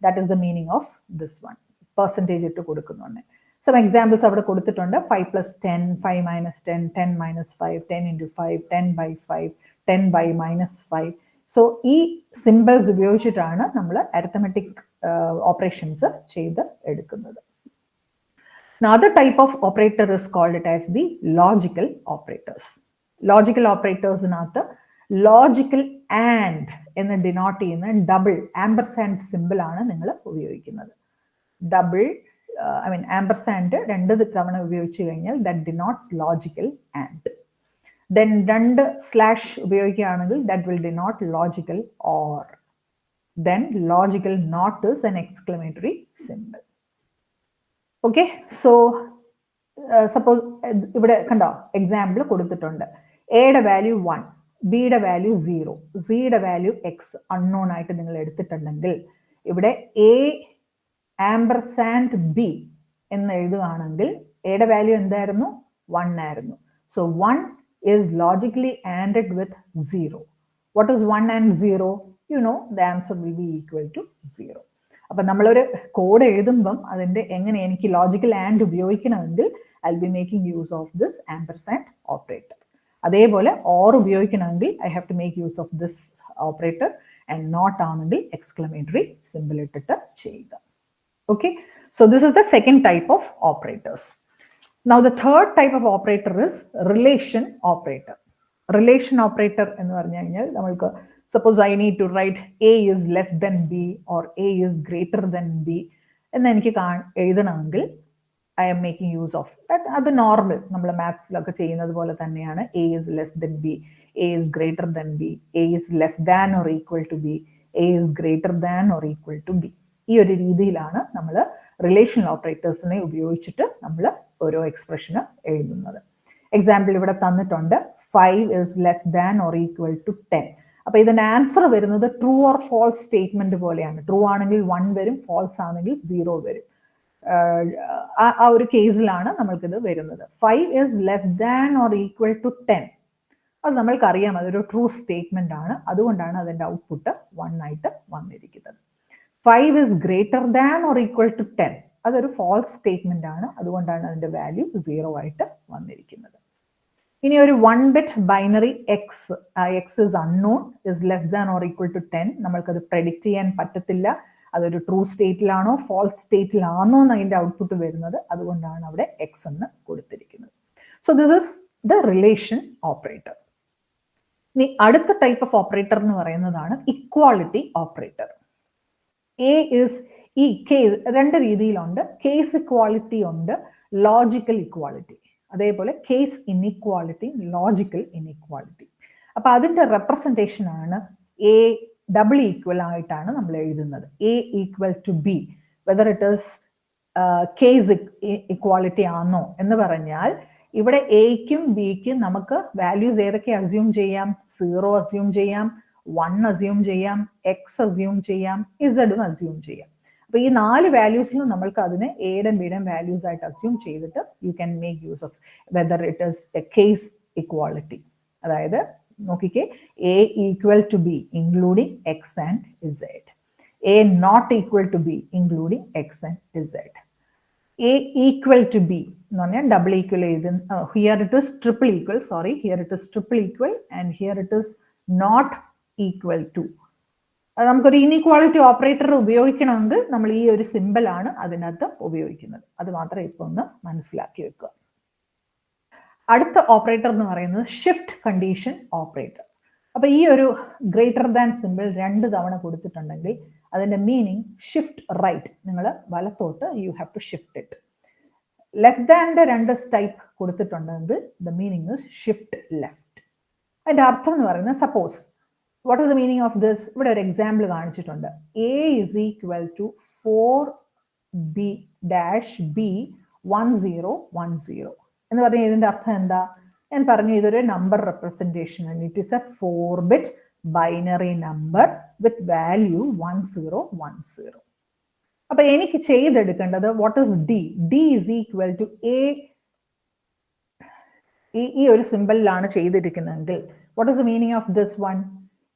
that is the meaning of this one. Percentage ഇട്ട് കൊടുക്കുന്നുണ്ട്. സം എക്സാമ്പിൾസ് അവിടെ കൊടുത്തിട്ടുണ്ട്. 5 + 10, 5 - 10, 10 - 5, 10 × 5, 10/5, 10/-5. സോ ഈ സിമ്പിൾസ് ഉപയോഗിച്ചിട്ടാണ് നമ്മൾ അരിത്തമെറ്റിക് ഓപ്പറേഷൻസ് ചെയ്ത് എടുക്കുന്നത്. Another type of operator is called it as the logical operators. Logical operators nata logical and എന്ന് denote ചെയ്യുന്ന double ampersand symbol ആണ് നിങ്ങൾ ഉപയോഗിക്കുന്നത്. Double ampersand രണ്ട് തവണ ഉപയോഗിച്ചു കഴിഞ്ഞാൽ that denotes logical and. Then രണ്ട് slash ഉപയോഗിക്കുകയാണെങ്കിൽ that will denote logical or. Then logical not is an exclamatory symbol. Okay, so suppose ഇവിടെ കണ്ടോ എക്സാമ്പിൾ കൊടുത്തിട്ടുണ്ട്. എയുടെ വാല്യൂ 1, ബിയുടെ വാല്യൂ 0, സിയുടെ വാല്യൂ എക്സ് അൺനോൺ ആയിട്ട് നിങ്ങൾ എടുത്തിട്ടുണ്ടെങ്കിൽ ഇവിടെ എ ആംപർസാൻഡ് ബി എന്ന് എഴുതുകയാണെങ്കിൽ എയുടെ വാല്യൂ എന്തായിരുന്നു? 1 ആയിരുന്നു. So 1 is logically ANDed with 0. What is 1 and 0? You know, the answer will be equal to 0. അപ്പം നമ്മളൊരു കോഡ് എഴുതുമ്പം അതിൻ്റെ എങ്ങനെ എനിക്ക് ലോജിക്കൽ ആൻഡ് ഉപയോഗിക്കണമെങ്കിൽ I will be making use of this ampersand operator. അതേപോലെ ഓർ ഉപയോഗിക്കണമെങ്കിൽ I have to make use of this operator and not ആണെങ്കിൽ exclamatory symbol ഇട്ടിട്ട് ചെയ്യുക. Okay, so this is the second type of operators. Now the third type of operator is relation operator. Relation operator എന്ന് പറഞ്ഞു കഴിഞ്ഞാൽ നമ്മൾക്ക് suppose I need to write A is less than B or A is greater than B എന്ന് എനിക്ക് എഴുതണമെങ്കിൽ I am making use of that. അത് normal നമ്മൾ മാത്സിലൊക്കെ ചെയ്യുന്നത് പോലെ തന്നെയാണ്. A is less than B, A is greater than B, A is less than or equal to B, A is greater than or equal to B. ഈ ഒരു രീതിയിലാണ് നമ്മൾ relational ഓപ്പറേറ്റേഴ്സിനെ ഉപയോഗിച്ചിട്ട് നമ്മൾ ഓരോ എക്സ്പ്രഷന് എഴുതുന്നത്. എക്സാമ്പിൾ ഇവിടെ തന്നിട്ടുണ്ട്. 5 is less than or equal to 10. അപ്പൊ ഇതിന്റെ ആൻസർ വരുന്നത് ട്രൂ ഓർ ഫോൾസ് സ്റ്റേറ്റ്മെന്റ് പോലെയാണ്. ട്രൂ ആണെങ്കിൽ 1 വരും, ഫോൾസ് ആണെങ്കിൽ 0 വരും. ആ ഒരു കേസിലാണ് നമ്മൾക്കിത് വരുന്നത്. 5 is less than or equal to 10. അത് നമ്മൾക്കറിയാം, അതൊരു ട്രൂ സ്റ്റേറ്റ്മെന്റ് ആണ്. അതുകൊണ്ടാണ് അതിന്റെ ഔട്ട്പുട്ട് 1 ആയിട്ട് വന്നിരിക്കുന്നത്. 5 is greater than or equal to 10. അതൊരു ഫോൾസ് സ്റ്റേറ്റ്മെന്റ് ആണ്. അതുകൊണ്ടാണ് അതിന്റെ വാല്യൂ 0 ആയിട്ട് വന്നിരിക്കുന്നത്. ഇനി ഒരു 1-bit binary X, X is unknown, is less than or equal to 10. നമ്മൾക്കത് പ്രെഡിക്റ്റ് ചെയ്യാൻ പറ്റത്തില്ല അതൊരു ട്രൂ സ്റ്റേറ്റിലാണോ ഫോൾസ് സ്റ്റേറ്റിലാണോ എന്ന് അതിന്റെ ഔട്ട്പുട്ട് വരുന്നത്. അതുകൊണ്ടാണ് അവിടെ എക്സ് എന്ന് കൊടുത്തിരിക്കുന്നത്. So this is the relation operator. ഇനി അടുത്ത ടൈപ്പ് ഓഫ് ഓപ്പറേറ്റർ എന്ന് പറയുന്നതാണ് ഇക്വാളിറ്റി ഓപ്പറേറ്റർ. എ ഇസ് ഈ കേസ് രണ്ട് രീതിയിലുണ്ട്. കേസ് ഇക്വാളിറ്റി ഉണ്ട്, ലോജിക്കൽ ഇക്വാളിറ്റി. അതേപോലെ കേസ് ഇൻഇക്വാളിറ്റി, ലോജിക്കൽ ഇൻഇക്വാളിറ്റി. അപ്പൊ അതിന്റെ റെപ്രസെന്റേഷൻ ആണ് എ ഡബിൾ ഈക്വൽ ആയിട്ടാണ് നമ്മൾ എഴുതുന്നത്. A equal to B, whether it is case equality ആണോ എന്ന് പറഞ്ഞാൽ ഇവിടെ എയ്ക്കും ബിക്കും നമുക്ക് വാല്യൂസ് ഏതൊക്കെ അസ്യൂം ചെയ്യാം? 0 അസ്യൂം ചെയ്യാം, 1 അസ്യൂം ചെയ്യാം, എക്സ് അസ്യൂം ചെയ്യാം, ഇസഡും അസ്യൂം ചെയ്യാം. അപ്പൊ ഈ 4 വാല്യൂസിലും നമ്മൾക്ക് അതിനെ എയുടെ ബിയുടെയും വാല്യൂസ് ആയിട്ട് അസ്യൂം ചെയ്തിട്ട് you can make use of whether it is a case equality. അതായത് നോക്കിക്കേ, A equal to B including X and Z, A not equal to B including X and Z, A equal to B എന്ന് പറഞ്ഞാൽ double equal എഴുതുന്ന, here it is triple equal, sorry here it is triple equal and here it is not equal to. നമുക്കൊരു inequality operator ഉപയോഗിക്കണമെങ്കിൽ നമ്മൾ ഈ ഒരു simple ആണ് അതിനകത്ത് ഉപയോഗിക്കുന്നത്. അത് മാത്രമേ ഇപ്പൊ ഒന്ന് മനസ്സിലാക്കി വെക്കുക. അടുത്ത ഓപ്പറേറ്റർ എന്ന് പറയുന്നത് ഷിഫ്റ്റ് കണ്ടീഷൻ ഓപ്പറേറ്റർ. അപ്പൊ ഈ ഒരു ഗ്രേറ്റർ ദാൻ സിമ്പിൾ 2 തവണ കൊടുത്തിട്ടുണ്ടെങ്കിൽ അതിന്റെ മീനിങ് ഷിഫ്റ്റ് റൈറ്റ്, നിങ്ങൾ വലത്തോട്ട് you have to shift it. Less ദാൻ്റെ 2 ടൈപ്പ് കൊടുത്തിട്ടുണ്ടെങ്കിൽ the meaning is shift left. അതിന്റെ അർത്ഥം എന്ന് പറയുന്നത്, suppose what is the meaning of this? ഇവിടെ ഒരു എക്സാമ്പിൾ കാണിച്ചിട്ടുണ്ട്. A is equal to 4b dash b 1010 എന്ന് പറഞ്ഞാൽ ഇതിന്റെ അർത്ഥം എന്താ? ഞാൻ പറഞ്ഞു ഇതൊരു നമ്പർ റെപ്രസെന്റേഷൻ ആണ്. It is a 4-bit binary number with value 1010. അപ്പൊ എനിക്ക് ചെയ്തെടുക്കേണ്ടത് what is D? D is equal to A. ഈ ഒരു സിമ്പിളിലാണ് ചെയ്തിരിക്കുന്നതെങ്കിൽ what is the meaning of this one?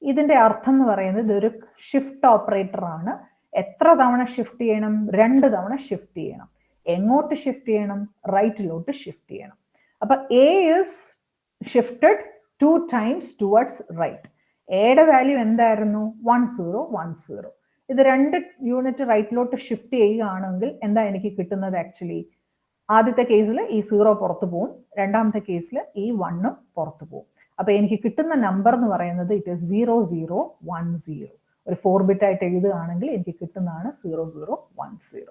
ഇതിന്റെ അർത്ഥം എന്ന് പറയുന്നത് ഇതൊരു ഷിഫ്റ്റ് ഓപ്പറേറ്റർ ആണ്. എത്ര തവണ ഷിഫ്റ്റ് ചെയ്യണം? 2 തവണ ഷിഫ്റ്റ് ചെയ്യണം. എങ്ങോട്ട് ഷിഫ്റ്റ് ചെയ്യണം? റൈറ്റിലോട്ട് ഷിഫ്റ്റ് ചെയ്യണം. അപ്പൊ A is shifted 2 times towards right. എയുടെ വാല്യൂ എന്തായിരുന്നു? 1010. ഇത് 2 യൂണിറ്റ് റൈറ്റിലോട്ട് ഷിഫ്റ്റ് ചെയ്യുകയാണെങ്കിൽ എന്താ എനിക്ക് കിട്ടുന്നത്? ആക്ച്വലി ആദ്യത്തെ കേസിൽ ഈ 0 പുറത്തു പോകും, രണ്ടാമത്തെ കേസിൽ ഈ 1 പുറത്തു പോകും. അപ്പൊ എനിക്ക് കിട്ടുന്ന നമ്പർ എന്ന് പറയുന്നത് ഇറ്റ് ഇസ് 0010. ഒരു 4 ബിറ്റ് ആയിട്ട് എഴുതുകയാണെങ്കിൽ എനിക്ക് കിട്ടുന്നതാണ് 0010.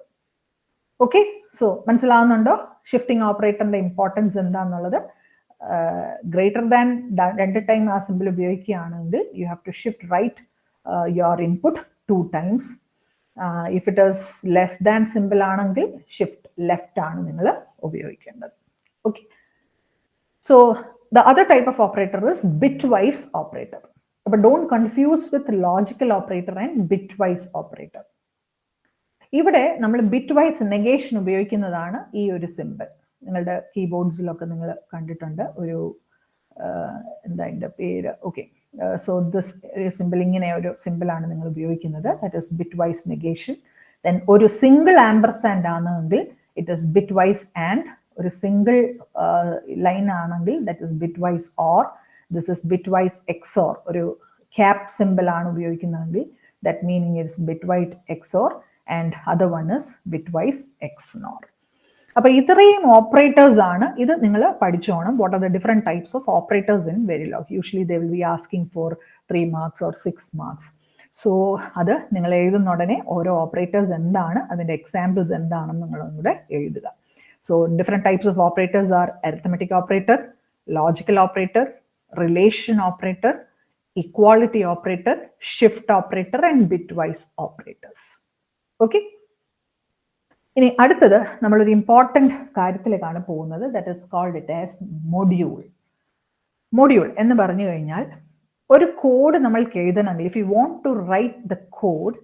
ഓക്കെ, സോ മനസ്സിലാവുന്നുണ്ടോ ഷിഫ്റ്റിംഗ് ഓപ്പറേറ്ററിന്റെ ഇമ്പോർട്ടൻസ് എന്താണെന്നുള്ളത്? ഗ്രേറ്റർ ദാൻ 2 ടൈം ആ സിമ്പിൾ ഉപയോഗിക്കുകയാണെങ്കിൽ you have to shift right your input 2 times. If it is less than symbol ആണെങ്കിൽ ഷിഫ്റ്റ് ലെഫ്റ്റ് ആണ് നിങ്ങൾ ഉപയോഗിക്കേണ്ടത്. Okay, so the other type of operator is bitwise operator. But don't confuse with logical operator and bitwise operator. ഇവിടെ നമ്മൾ bitwise negation ഉപയോഗിക്കുന്നതാണ് ഈ ഒരു simple. നിങ്ങളുടെ കീബോർഡ്സിലൊക്കെ നിങ്ങൾ കണ്ടിട്ടുണ്ട്. ഒരു എന്താ അതിൻ്റെ പേര്? ഓക്കെ, സോ ദിസ് സിമ്പിൾ, ഇങ്ങനെ ഒരു സിമ്പിളാണ് നിങ്ങൾ ഉപയോഗിക്കുന്നത്. That is bitwise negation. Then ഒരു സിംഗിൾ ആംപർസാൻഡ് ആണെങ്കിൽ ഇറ്റ് ഇസ് ബിറ്റ്വൈസ് ആൻഡ്. ഒരു സിംഗിൾ ലൈൻ ആണെങ്കിൽ that is bitwise or. This is bitwise XOR. ഒരു ക്യാപ് സിമ്പിൾ ആണ് ഉപയോഗിക്കുന്നതെങ്കിൽ that meaning is bitwise XOR and other one is bitwise XNOR. അപ്പൊ ഇത്രയും operators ആണ്. ഇത് നിങ്ങൾ പഠിച്ചോണം. What are the different types of operators in Verilog? Usually they will be asking for 3 marks or 6 marks. So അത് നിങ്ങൾ എഴുതുന്ന ഉടനെ ഓരോ ഓപ്പറേറ്റേഴ്സ് എന്താണ്, അതിന്റെ എക്സാമ്പിൾസ് എന്താണെന്ന് നിങ്ങളും കൂടെ എഴുതുക. So different types of operators are arithmetic operator, logical operator, relation operator, equality operator, shift operator and bitwise operators. Okay? ഇനി അടുത്തത് നമ്മളൊരു ഇമ്പോർട്ടൻറ്റ് കാര്യത്തിലേക്കാണ് പോകുന്നത്. That is called it as module. Module എന്ന് പറഞ്ഞു കഴിഞ്ഞാൽ ഒരു കോഡ് നമ്മൾക്ക് എഴുതണമെങ്കിൽ if you want to write the code,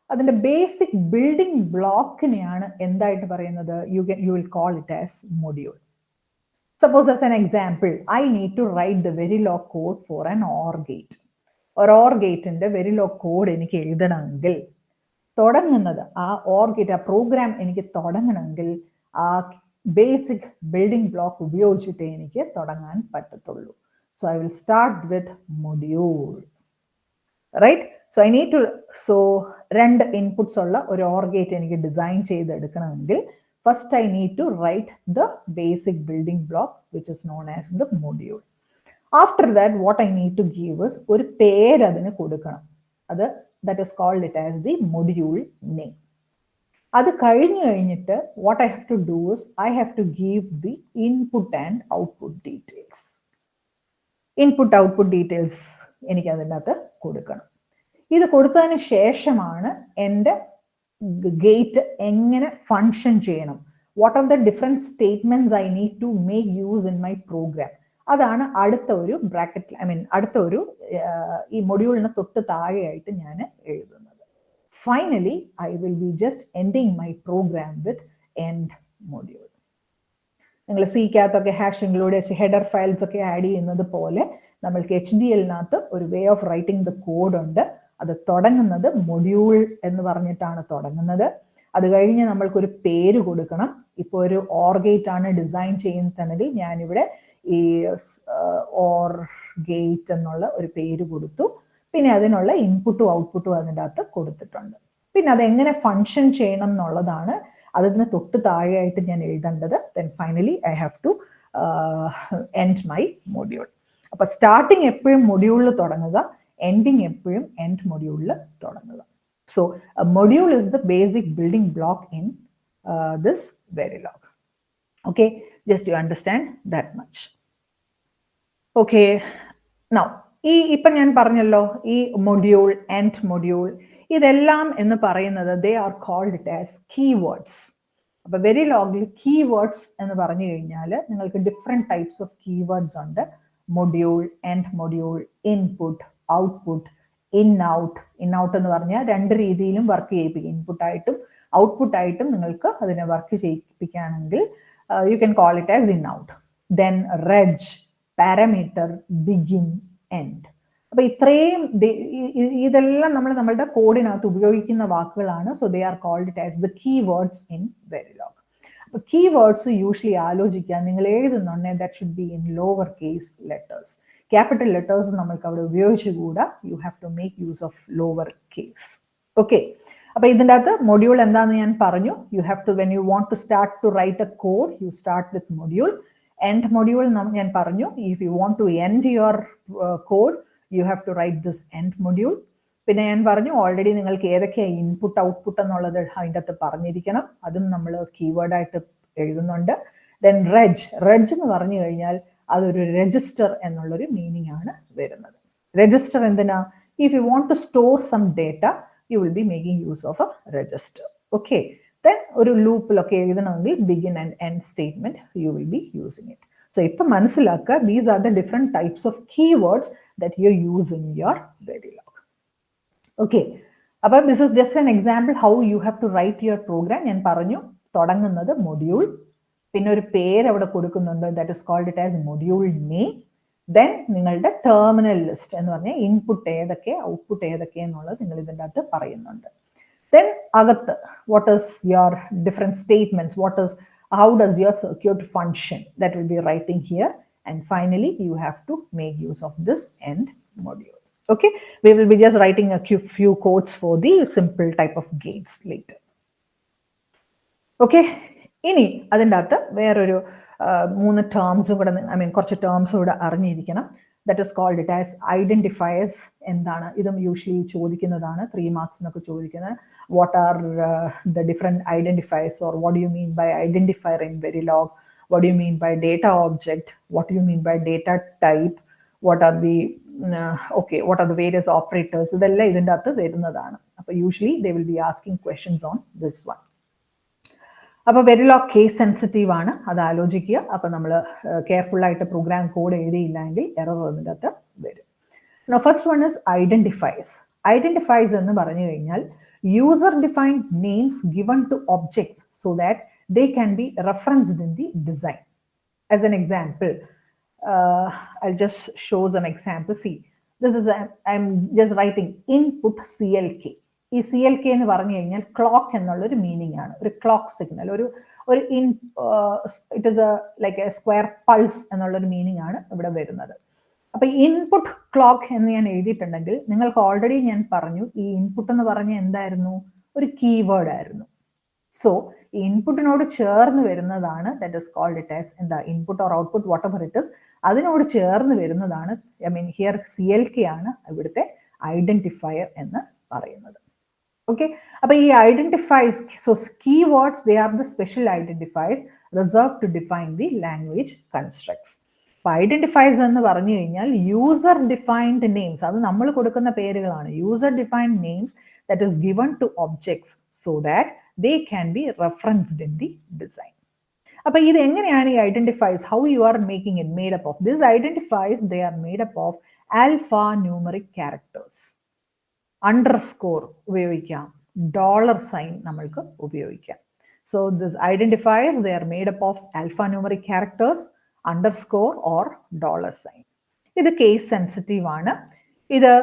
അതിന്റെ ബേസിക് ബിൽഡിംഗ് ബ്ലോക്കിനെയാണ് എന്തായിട്ട് പറയുന്നത്? You will call it as module. Suppose as an example, I need to write the Verilog code for an or gate. ഒരു or ഗേറ്റിന്റെ Verilog code എനിക്ക് എഴുതണമെങ്കിൽ തുടങ്ങുന്നത് ആ ഓർ ഗേറ്റ്, ആ പ്രോഗ്രാം എനിക്ക് തുടങ്ങണമെങ്കിൽ ആ ബേസിക് ബിൽഡിംഗ് ബ്ലോക്ക് ഉപയോഗിച്ചിട്ടേ എനിക്ക് തുടങ്ങാൻ പറ്റത്തുള്ളൂ. So I will start with module. Right? So I need to, so 2 inputs ഉള്ള ഒരു ഓർ ഗേറ്റ് എനിക്ക് ഡിസൈൻ ചെയ്തെടുക്കണമെങ്കിൽ first I need to write the basic building block which is known as the module. After that what I need to give is ഒരു പേര് അതിന് കൊടുക്കണം. അത് that is called it as the module name. അത് കഴിഞ്ഞിട്ട് what I have to do is I have to give the input and output details. Input output details എനിക്ക് അതിൻ്റെ അകത്ത് കൊടുക്കണം. ഇത് കൊടുത്തതിന് ശേഷമാണ് എൻ്റെ ഗേറ്റ് എങ്ങനെ ഫങ്ഷൻ ചെയ്യണം, what are the different statements I need to make use in my program. അതാണ് അടുത്ത ഒരു ബ്രാക്കറ്റ്, അടുത്ത ഒരു ഈ മൊഡ്യൂളിന് തൊട്ട് താഴെയായിട്ട് ഞാൻ എഴുതുന്നത്. Finally I will be just ending my program with end module. നിങ്ങൾ സിക്കകത്തൊക്കെ ഹാഷ് ഇൻക്ലൂഡ് ഹെഡർ ഫയൽസ് ഒക്കെ ആഡ് ചെയ്യുന്നത് പോലെ നമ്മൾക്ക് HDL-നകത്ത് ഒരു way of writing the code ഉണ്ട്. അത് തുടങ്ങുന്നത് മൊഡ്യൂൾ എന്ന് പറഞ്ഞിട്ടാണ് തുടങ്ങുന്നത്. അത് കഴിഞ്ഞ് നമ്മൾക്കൊരു പേര് കൊടുക്കണം. ഇപ്പോൾ ഒരു ഓർ ഗേറ്റ് ആണ് ഡിസൈൻ ചെയ്യുന്നുണ്ടെങ്കിൽ ഞാനിവിടെ ഈ ഓർ ഗേറ്റ് എന്നുള്ള ഒരു പേര് കൊടുത്തു. പിന്നെ അതിനുള്ള ഇൻപുട്ടും ഔട്ട്പുട്ടും അതിൻ്റെ അകത്ത് കൊടുത്തിട്ടുണ്ട്. പിന്നെ അതെങ്ങനെ ഫങ്ഷൻ ചെയ്യണം എന്നുള്ളതാണ് അതിന് തൊട്ട് താഴെയായിട്ട് ഞാൻ എഴുതേണ്ടത്. Then finally I have to end my module. അപ്പൊ സ്റ്റാർട്ടിങ് എപ്പോഴും മൊഡ്യൂളിൽ തുടങ്ങുക, എൻഡിങ് എപ്പോഴും എൻഡ് മൊഡ്യൂളിൽ തുടങ്ങുക. So module is the basic building block in this Verilog. Okay, just you understand that much. Okay, now ഇപ്പം ഞാൻ പറഞ്ഞല്ലോ ഈ മൊഡ്യൂൾ, എൻഡ് മൊഡ്യൂൾ, ഇതെല്ലാം എന്ന് പറയുന്നത് they are called it as keywords. അപ്പൊ വെരിലോഗിൽ കീവേഡ്സ് എന്ന് പറഞ്ഞു കഴിഞ്ഞാൽ നിങ്ങൾക്ക് ഡിഫറെന്റ് ടൈപ്സ് ഓഫ് കീവേഡ്സ് ഉണ്ട്. Module, end module, input, output, in out എന്ന് പറഞ്ഞാൽ രണ്ട് രീതിയിലും വർക്ക് ചെയ്യിപ്പിക്കും. ഇൻപുട്ടായിട്ടും ഔട്ട്പുട്ടായിട്ടും നിങ്ങൾക്ക് അതിനെ വർക്ക് ചെയ്യിപ്പിക്കുകയാണെങ്കിൽ you can call it as inout. Then reg, parameter, begin, end. അപ്പൊ ഇത്രയും ഇതെല്ലാം നമ്മൾ നമ്മളുടെ കോഡിനകത്ത് ഉപയോഗിക്കുന്ന വാക്കുകളാണ്. So they are called it as the keywords in Verilog. അപ്പൊ കീവേഡ്സ് യൂഷ്വലി ആലോചിക്കാൻ നിങ്ങൾ എഴുതുന്നുണ്ടെങ്കിൽ that should be in lower case letters. Capital letters നമ്മൾക്ക് അവിടെ ഉപയോഗിച്ചുകൂടാ. You have to make use of lower case. Okay, അപ്പൊ ഇതിൻ്റെ അകത്ത് മൊഡ്യൂൾ എന്താണെന്ന് ഞാൻ പറഞ്ഞു. U have to, when you want to start to write a code, you start with module. End module ഞാൻ പറഞ്ഞു, if you want to end your code you have to write this end module. പിന്നെ ഞാൻ പറഞ്ഞു already നിങ്ങൾക്ക് ഏതൊക്കെയാണ് input output എന്നുള്ളത് അതിൻ്റെ അകത്ത് പറഞ്ഞിരിക്കണം. അതും നമ്മൾ കീവേഡായിട്ട് എഴുതുന്നുണ്ട്. ദെൻ റെജ് എന്ന് പറഞ്ഞു കഴിഞ്ഞാൽ അതൊരു രജിസ്റ്റർ എന്നുള്ളൊരു മീനിങ് ആണ് വരുന്നത്. രജിസ്റ്റർ എന്തിനാ? If you want to store some data you will be making use of a register. Okay, then ഒരു ലൂപ്പിലൊക്കെ എഴുതണമെങ്കിൽ begin and end statement you will be using it. So ഇപ്പം മനസ്സിലാക്കുക, these are the different types of keywords that you use in your Verilog. Okay, അപ്പോൾ this is just an example how you have to write your program. ഞാൻ പറഞ്ഞു തുടങ്ങുന്നത് module, പിന്നെ ഒരു പേര് അവിടെ കൊടുക്കുന്നുണ്ട്, that is called it as module name. Then നിങ്ങളുടെ ടെർമിനൽ ലിസ്റ്റ് എന്ന് പറഞ്ഞാൽ ഇൻപുട്ട് ഏതൊക്കെ ഔട്ട്പുട്ട് ഏതൊക്കെ എന്നുള്ളത് നിങ്ങൾ ഇതിൻ്റെ അകത്ത് പറയുന്നുണ്ട്. Then അകത്ത് what is your different statements, how does your circuit function, that will be writing here. And finally, you have to make use of this end module. Okay, we will be just writing a few codes for the simple type of gates later. Okay, ഇനി അതിൻ്റെ അകത്ത് വേറൊരു 3 ടേംസും കൂടെ, കുറച്ച് ടേംസും കൂടെ അറിഞ്ഞിരിക്കണം. That is called it as identifiers. എന്താണ് ഇതും യൂഷ്വലി ചോദിക്കുന്നതാണ്, 3 മാർക്സ് എന്നൊക്കെ ചോദിക്കുന്നത്. What are the different identifiers, or what do you mean by identifier in Verilog? What do you mean by data object? What do you mean by data type? What are the what are the various operators? ഇതെല്ലാം ഇതിൻ്റെ അകത്ത് വരുന്നതാണ്. അപ്പോൾ usually they will be asking questions on this one. അപ്പോൾ Verilog case sensitive ആണ്, അത് ആലോചിക്കുക. അപ്പോൾ നമ്മൾ കെയർഫുൾ ആയിട്ട് പ്രോഗ്രാം കോഡ് എഴുതിയില്ലെങ്കിൽ എറർ ഇതിൻ്റെ അകത്ത് വരും. Now first one is identifiers. Identifiers എന്ന് പറഞ്ഞു കഴിഞ്ഞാൽ user defined names given to objects so that they can be referenced in the design. As an example, I'll just show some example. See, this is I'm just writing input CLK. ഈ CLK എന്ന് പറഞ്ഞു കഴിഞ്ഞാൽ clock എന്നുള്ളൊരു meaning ആണ്, ഒരു clock signal, ഒരു it is like A square pulse എന്നുള്ളൊരു meaning ആണ് ഇവിടെ വരുന്നത്. അപ്പൊ ഇൻപുട്ട് ക്ലോക്ക് എന്ന് ഞാൻ എഴുതിയിട്ടുണ്ടെങ്കിൽ നിങ്ങൾക്ക് ഓൾറെഡി ഞാൻ പറഞ്ഞു ഈ ഇൻപുട്ട് എന്ന് പറഞ്ഞ എന്തായിരുന്നു, ഒരു കീവേഡ് ആയിരുന്നു. സോ ഇൻപുട്ടിനോട് ചേർന്ന് വരുന്നതാണ്, that is called it as എന്താ, input or output whatever it is, അതിനോട് ചേർന്ന് വരുന്നതാണ് ഹിയർ CLK ആണ് ഇവിടുത്തെ ഐഡന്റിഫയർ എന്ന് പറയുന്നത്. ഓക്കെ, അപ്പൊ ഈ identifies, so keywords they are the special identifiers reserve to define the language constructs. അപ്പൊ ഐഡന്റിഫയേഴ്സ് എന്ന് പറഞ്ഞു കഴിഞ്ഞാൽ യൂസർ ഡിഫൈൻഡ് നെയിംസ്, അത് നമ്മൾ കൊടുക്കുന്ന പേരുകളാണ്. User defined names that is given to objects so that they can be referenced in the design. Appo idu enganeyanu ee identifiers, how you are making it made up of? These identifiers, they are made up of alphanumeric characters. Underscore ഉപയോഗിക്കാം, dollar sign നമ്മൾക്ക് ഉപയോഗിക്കാം. So these identifiers, they are made up of alphanumeric characters, underscore or dollar sign. ഇത് case sensitive ആണ്. ഇത്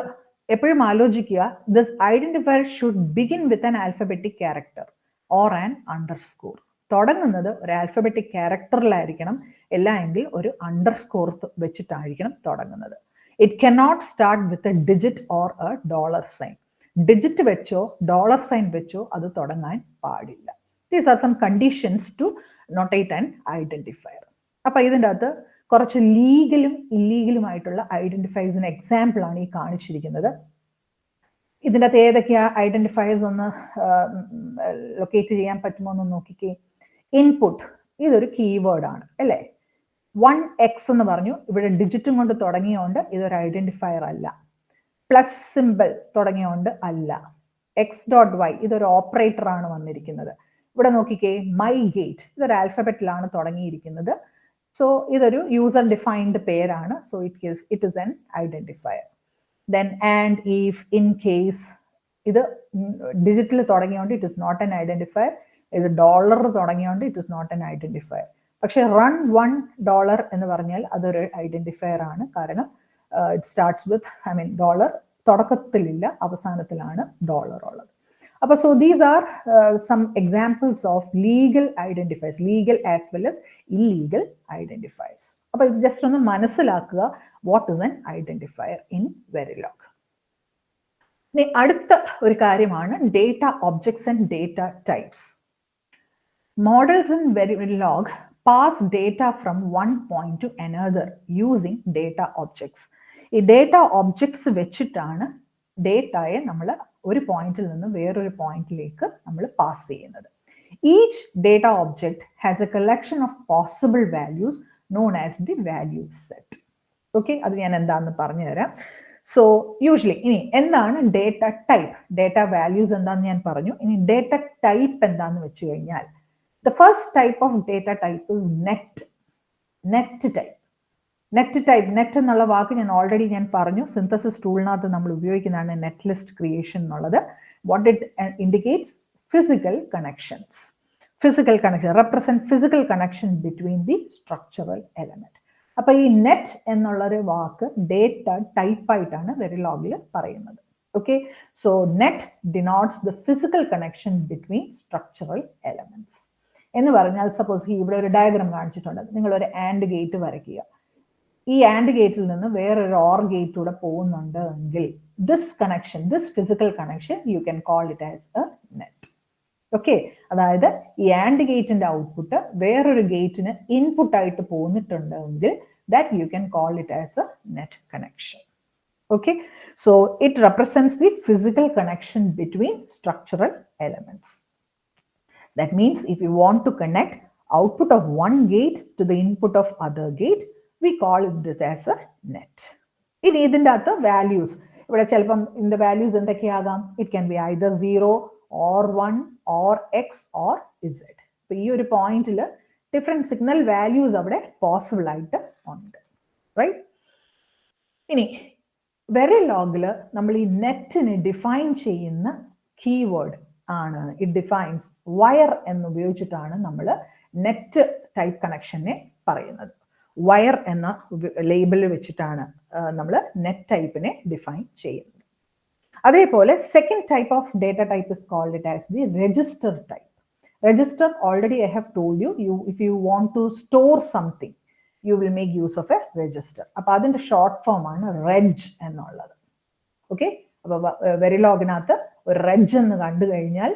എപ്പോഴും ആലോചിക്കുക, this identifier should begin with an alphabetic character or an underscore. തുടങ്ങുന്നത് ഒരു ആൽഫബറ്റിക് ക്യാരക്ടറിലായിരിക്കണം, അല്ലെങ്കിൽ ഒരു അണ്ടർസ്കോർ വെച്ചിട്ടായിരിക്കണം തുടങ്ങുന്നത്. It cannot start with a digit or a dollar sign. Digit വെച്ചോ ഡോളർ സൈൻ വെച്ചോ അത് തുടങ്ങാൻ പാടില്ല. These are some conditions to notate an identifier. അപ്പൊ ഇതിൻ്റെ അകത്ത് കുറച്ച് ലീഗലും ഇല്ലീഗലുമായിട്ടുള്ള ഐഡന്റിഫയേഴ്സിന് എക്സാമ്പിൾ ആണ് ഈ കാണിച്ചിരിക്കുന്നത്. ഇതിൻ്റെ അകത്ത് ഏതൊക്കെയാ ഐഡന്റിഫയേഴ്സ് ഒന്ന് ലൊക്കേറ്റ് ചെയ്യാൻ പറ്റുമോ എന്ന് നോക്കിക്കേ. ഇൻപുട്ട്, ഇതൊരു കീവേഡ് ആണ് അല്ലേ. 1x എന്ന് പറഞ്ഞു, ഇവിടെ ഡിജിറ്റും കൊണ്ട് തുടങ്ങിയോണ്ട് ഇതൊരു ഐഡന്റിഫയർ അല്ല. പ്ലസ് സിമ്പിൾ തുടങ്ങിയോണ്ട് അല്ല. x.y ഇതൊരു ഓപ്പറേറ്റർ ആണ് വന്നിരിക്കുന്നത്. ഇവിടെ നോക്കിക്കേ, മൈ ഗേറ്റ് ഇതൊരു ആൽഫബറ്റിലാണ് തുടങ്ങിയിരിക്കുന്നത്. സോ ഇതൊരു യൂസർ ഡിഫൈൻഡ് പേരാണ്. So it is an identifier. then and, if, in case. ഇത് ഡിജിറ്റൽ തുടങ്ങിയോണ്ട് it is not an identifier. ഇത് ഡോളർ തുടങ്ങിയോണ്ട് it is not an identifier. പക്ഷെ റൺ $1 എന്ന് പറഞ്ഞാൽ അതൊരു ഐഡന്റിഫയർ ആണ്. കാരണം ഇറ്റ് സ്റ്റാർട്ട്സ് വിത്ത് ഡോളർ തുടക്കത്തിലില്ല, അവസാനത്തിലാണ് ഡോളർ ഉള്ളത്. അപ്പൊ so these are some examples of legal identifiers, legal as well as illegal identifiers. അപ്പൊ ഇത് ജസ്റ്റ് ഒന്ന് മനസ്സിലാക്കുക, what is an identifier in Verilog. ഇനി അടുത്ത ഒരു കാര്യമാണ് data objects and data types. Models in Verilog pass data from one point to another using data objects. ഈ data objects വെച്ചിട്ടാണ് ഡേറ്റയെ നമ്മൾ ഒരു പോയിന്റിൽ നിന്ന് വേറൊരു പോയിന്റിലേക്ക് നമ്മൾ പാസ് ചെയ്യുന്നത്. Each data object has A collection of possible values known as the value set. Okay, അത് ഞാൻ എന്താണെന്ന് പറഞ്ഞു തരാം. സോ യൂഷ്വലി ഇനി എന്താണ് ഡേറ്റ ടൈപ്പ്? ഡേറ്റ വാല്യൂസ് എന്താണെന്ന് ഞാൻ പറഞ്ഞു. ഇനി ഡേറ്റ ടൈപ്പ് എന്താണെന്ന് വെച്ച് കഴിഞ്ഞാൽ the first type of data type is net type. net എന്നുള്ള വാക്ക് ഞാൻ ഓൾറെഡി പറഞ്ഞു, സിന്തസിസ് ടൂളിനകത്ത് നമ്മൾ ഉപയോഗിക്കുന്നതാണ് നെറ്റ് ലിസ്റ്റ് ക്രിയേഷൻ എന്നുള്ളത്. What it indicates? Physical connections. Physical connection represent physical connection between the structural element. അപ്പൊ ഈ നെറ്റ് എന്നുള്ളൊരു വാക്ക് ഡേറ്റ ടൈപ്പ് ആയിട്ടാണ് വെരിലോഗിൽ പറയുന്നത്. Okay, so net denotes the physical connection between structural elements. എന്ന് പറഞ്ഞാൽ സപ്പോസ് ഇവിടെ ഒരു ഡയഗ്രാം കാണിച്ചിട്ടുണ്ട്, നിങ്ങൾ ഒരു ആൻഡ് ഗേറ്റ് വരയ്ക്കുക. ഈ ആൻഡ് ഗേറ്റിൽ നിന്ന് വേറൊരു ഓർ ഗേറ്റിലൂടെ പോകുന്നുണ്ട് എങ്കിൽ this connection, this physical connection you can call it as a net. Okay, അതായത് ഈ ആൻഡ് ഗേറ്റിന്റെ ഔട്ട്പുട്ട് വേറൊരു ഗേറ്റിന് ഇൻപുട്ട് ആയിട്ട് പോന്നിട്ടുണ്ടെങ്കിൽ that you can call it as a net connection. Okay, so it represents the physical connection between structural elements. That means if you want to connect output of one gate to the input of other gate, we call this as a net. In ഇതിന്റെ അകത്ത് values, ഇവിടെ ചിലപ്പം ഇതിന്റെ values എന്തൊക്കെയാകാം? It can be either 0 or 1 or x or z. അപ്പൊ ഈ ഒരു പോയിന്റിൽ different signal values അവിടെ പോസിബിൾ ആയിട്ട് ഉണ്ട്, റൈറ്റ്? ഇനി വെരിലോഗില് നമ്മൾ ഈ നെറ്റിനെ ഡിഫൈൻ ചെയ്യുന്ന കീവേഡ് ആണ്, ഇറ്റ് ഡിഫൈൻസ് വയർ എന്ന് ഉപയോഗിച്ചിട്ടാണ് നമ്മൾ നെറ്റ് ടൈപ്പ് കണക്ഷനെ പറയുന്നത്. വയർ എന്ന ലേബിൾ വെച്ചിട്ടാണ് നമ്മൾ നെറ്റ് ടൈപ്പിനെ ഡിഫൈൻ ചെയ്യുന്നത്. അതേപോലെ second type of data type is called it as the register type. Register already I have told you, if you want to store something you will make use of a register. അപ്പോൾ അതിന്റെ short form ആണ് reg എന്നുള്ളത്. Okay, അപ്പൊ വെരിലോഗിനകത്ത് ഒരു reg എന്ന് കണ്ടു കഴിഞ്ഞാൽ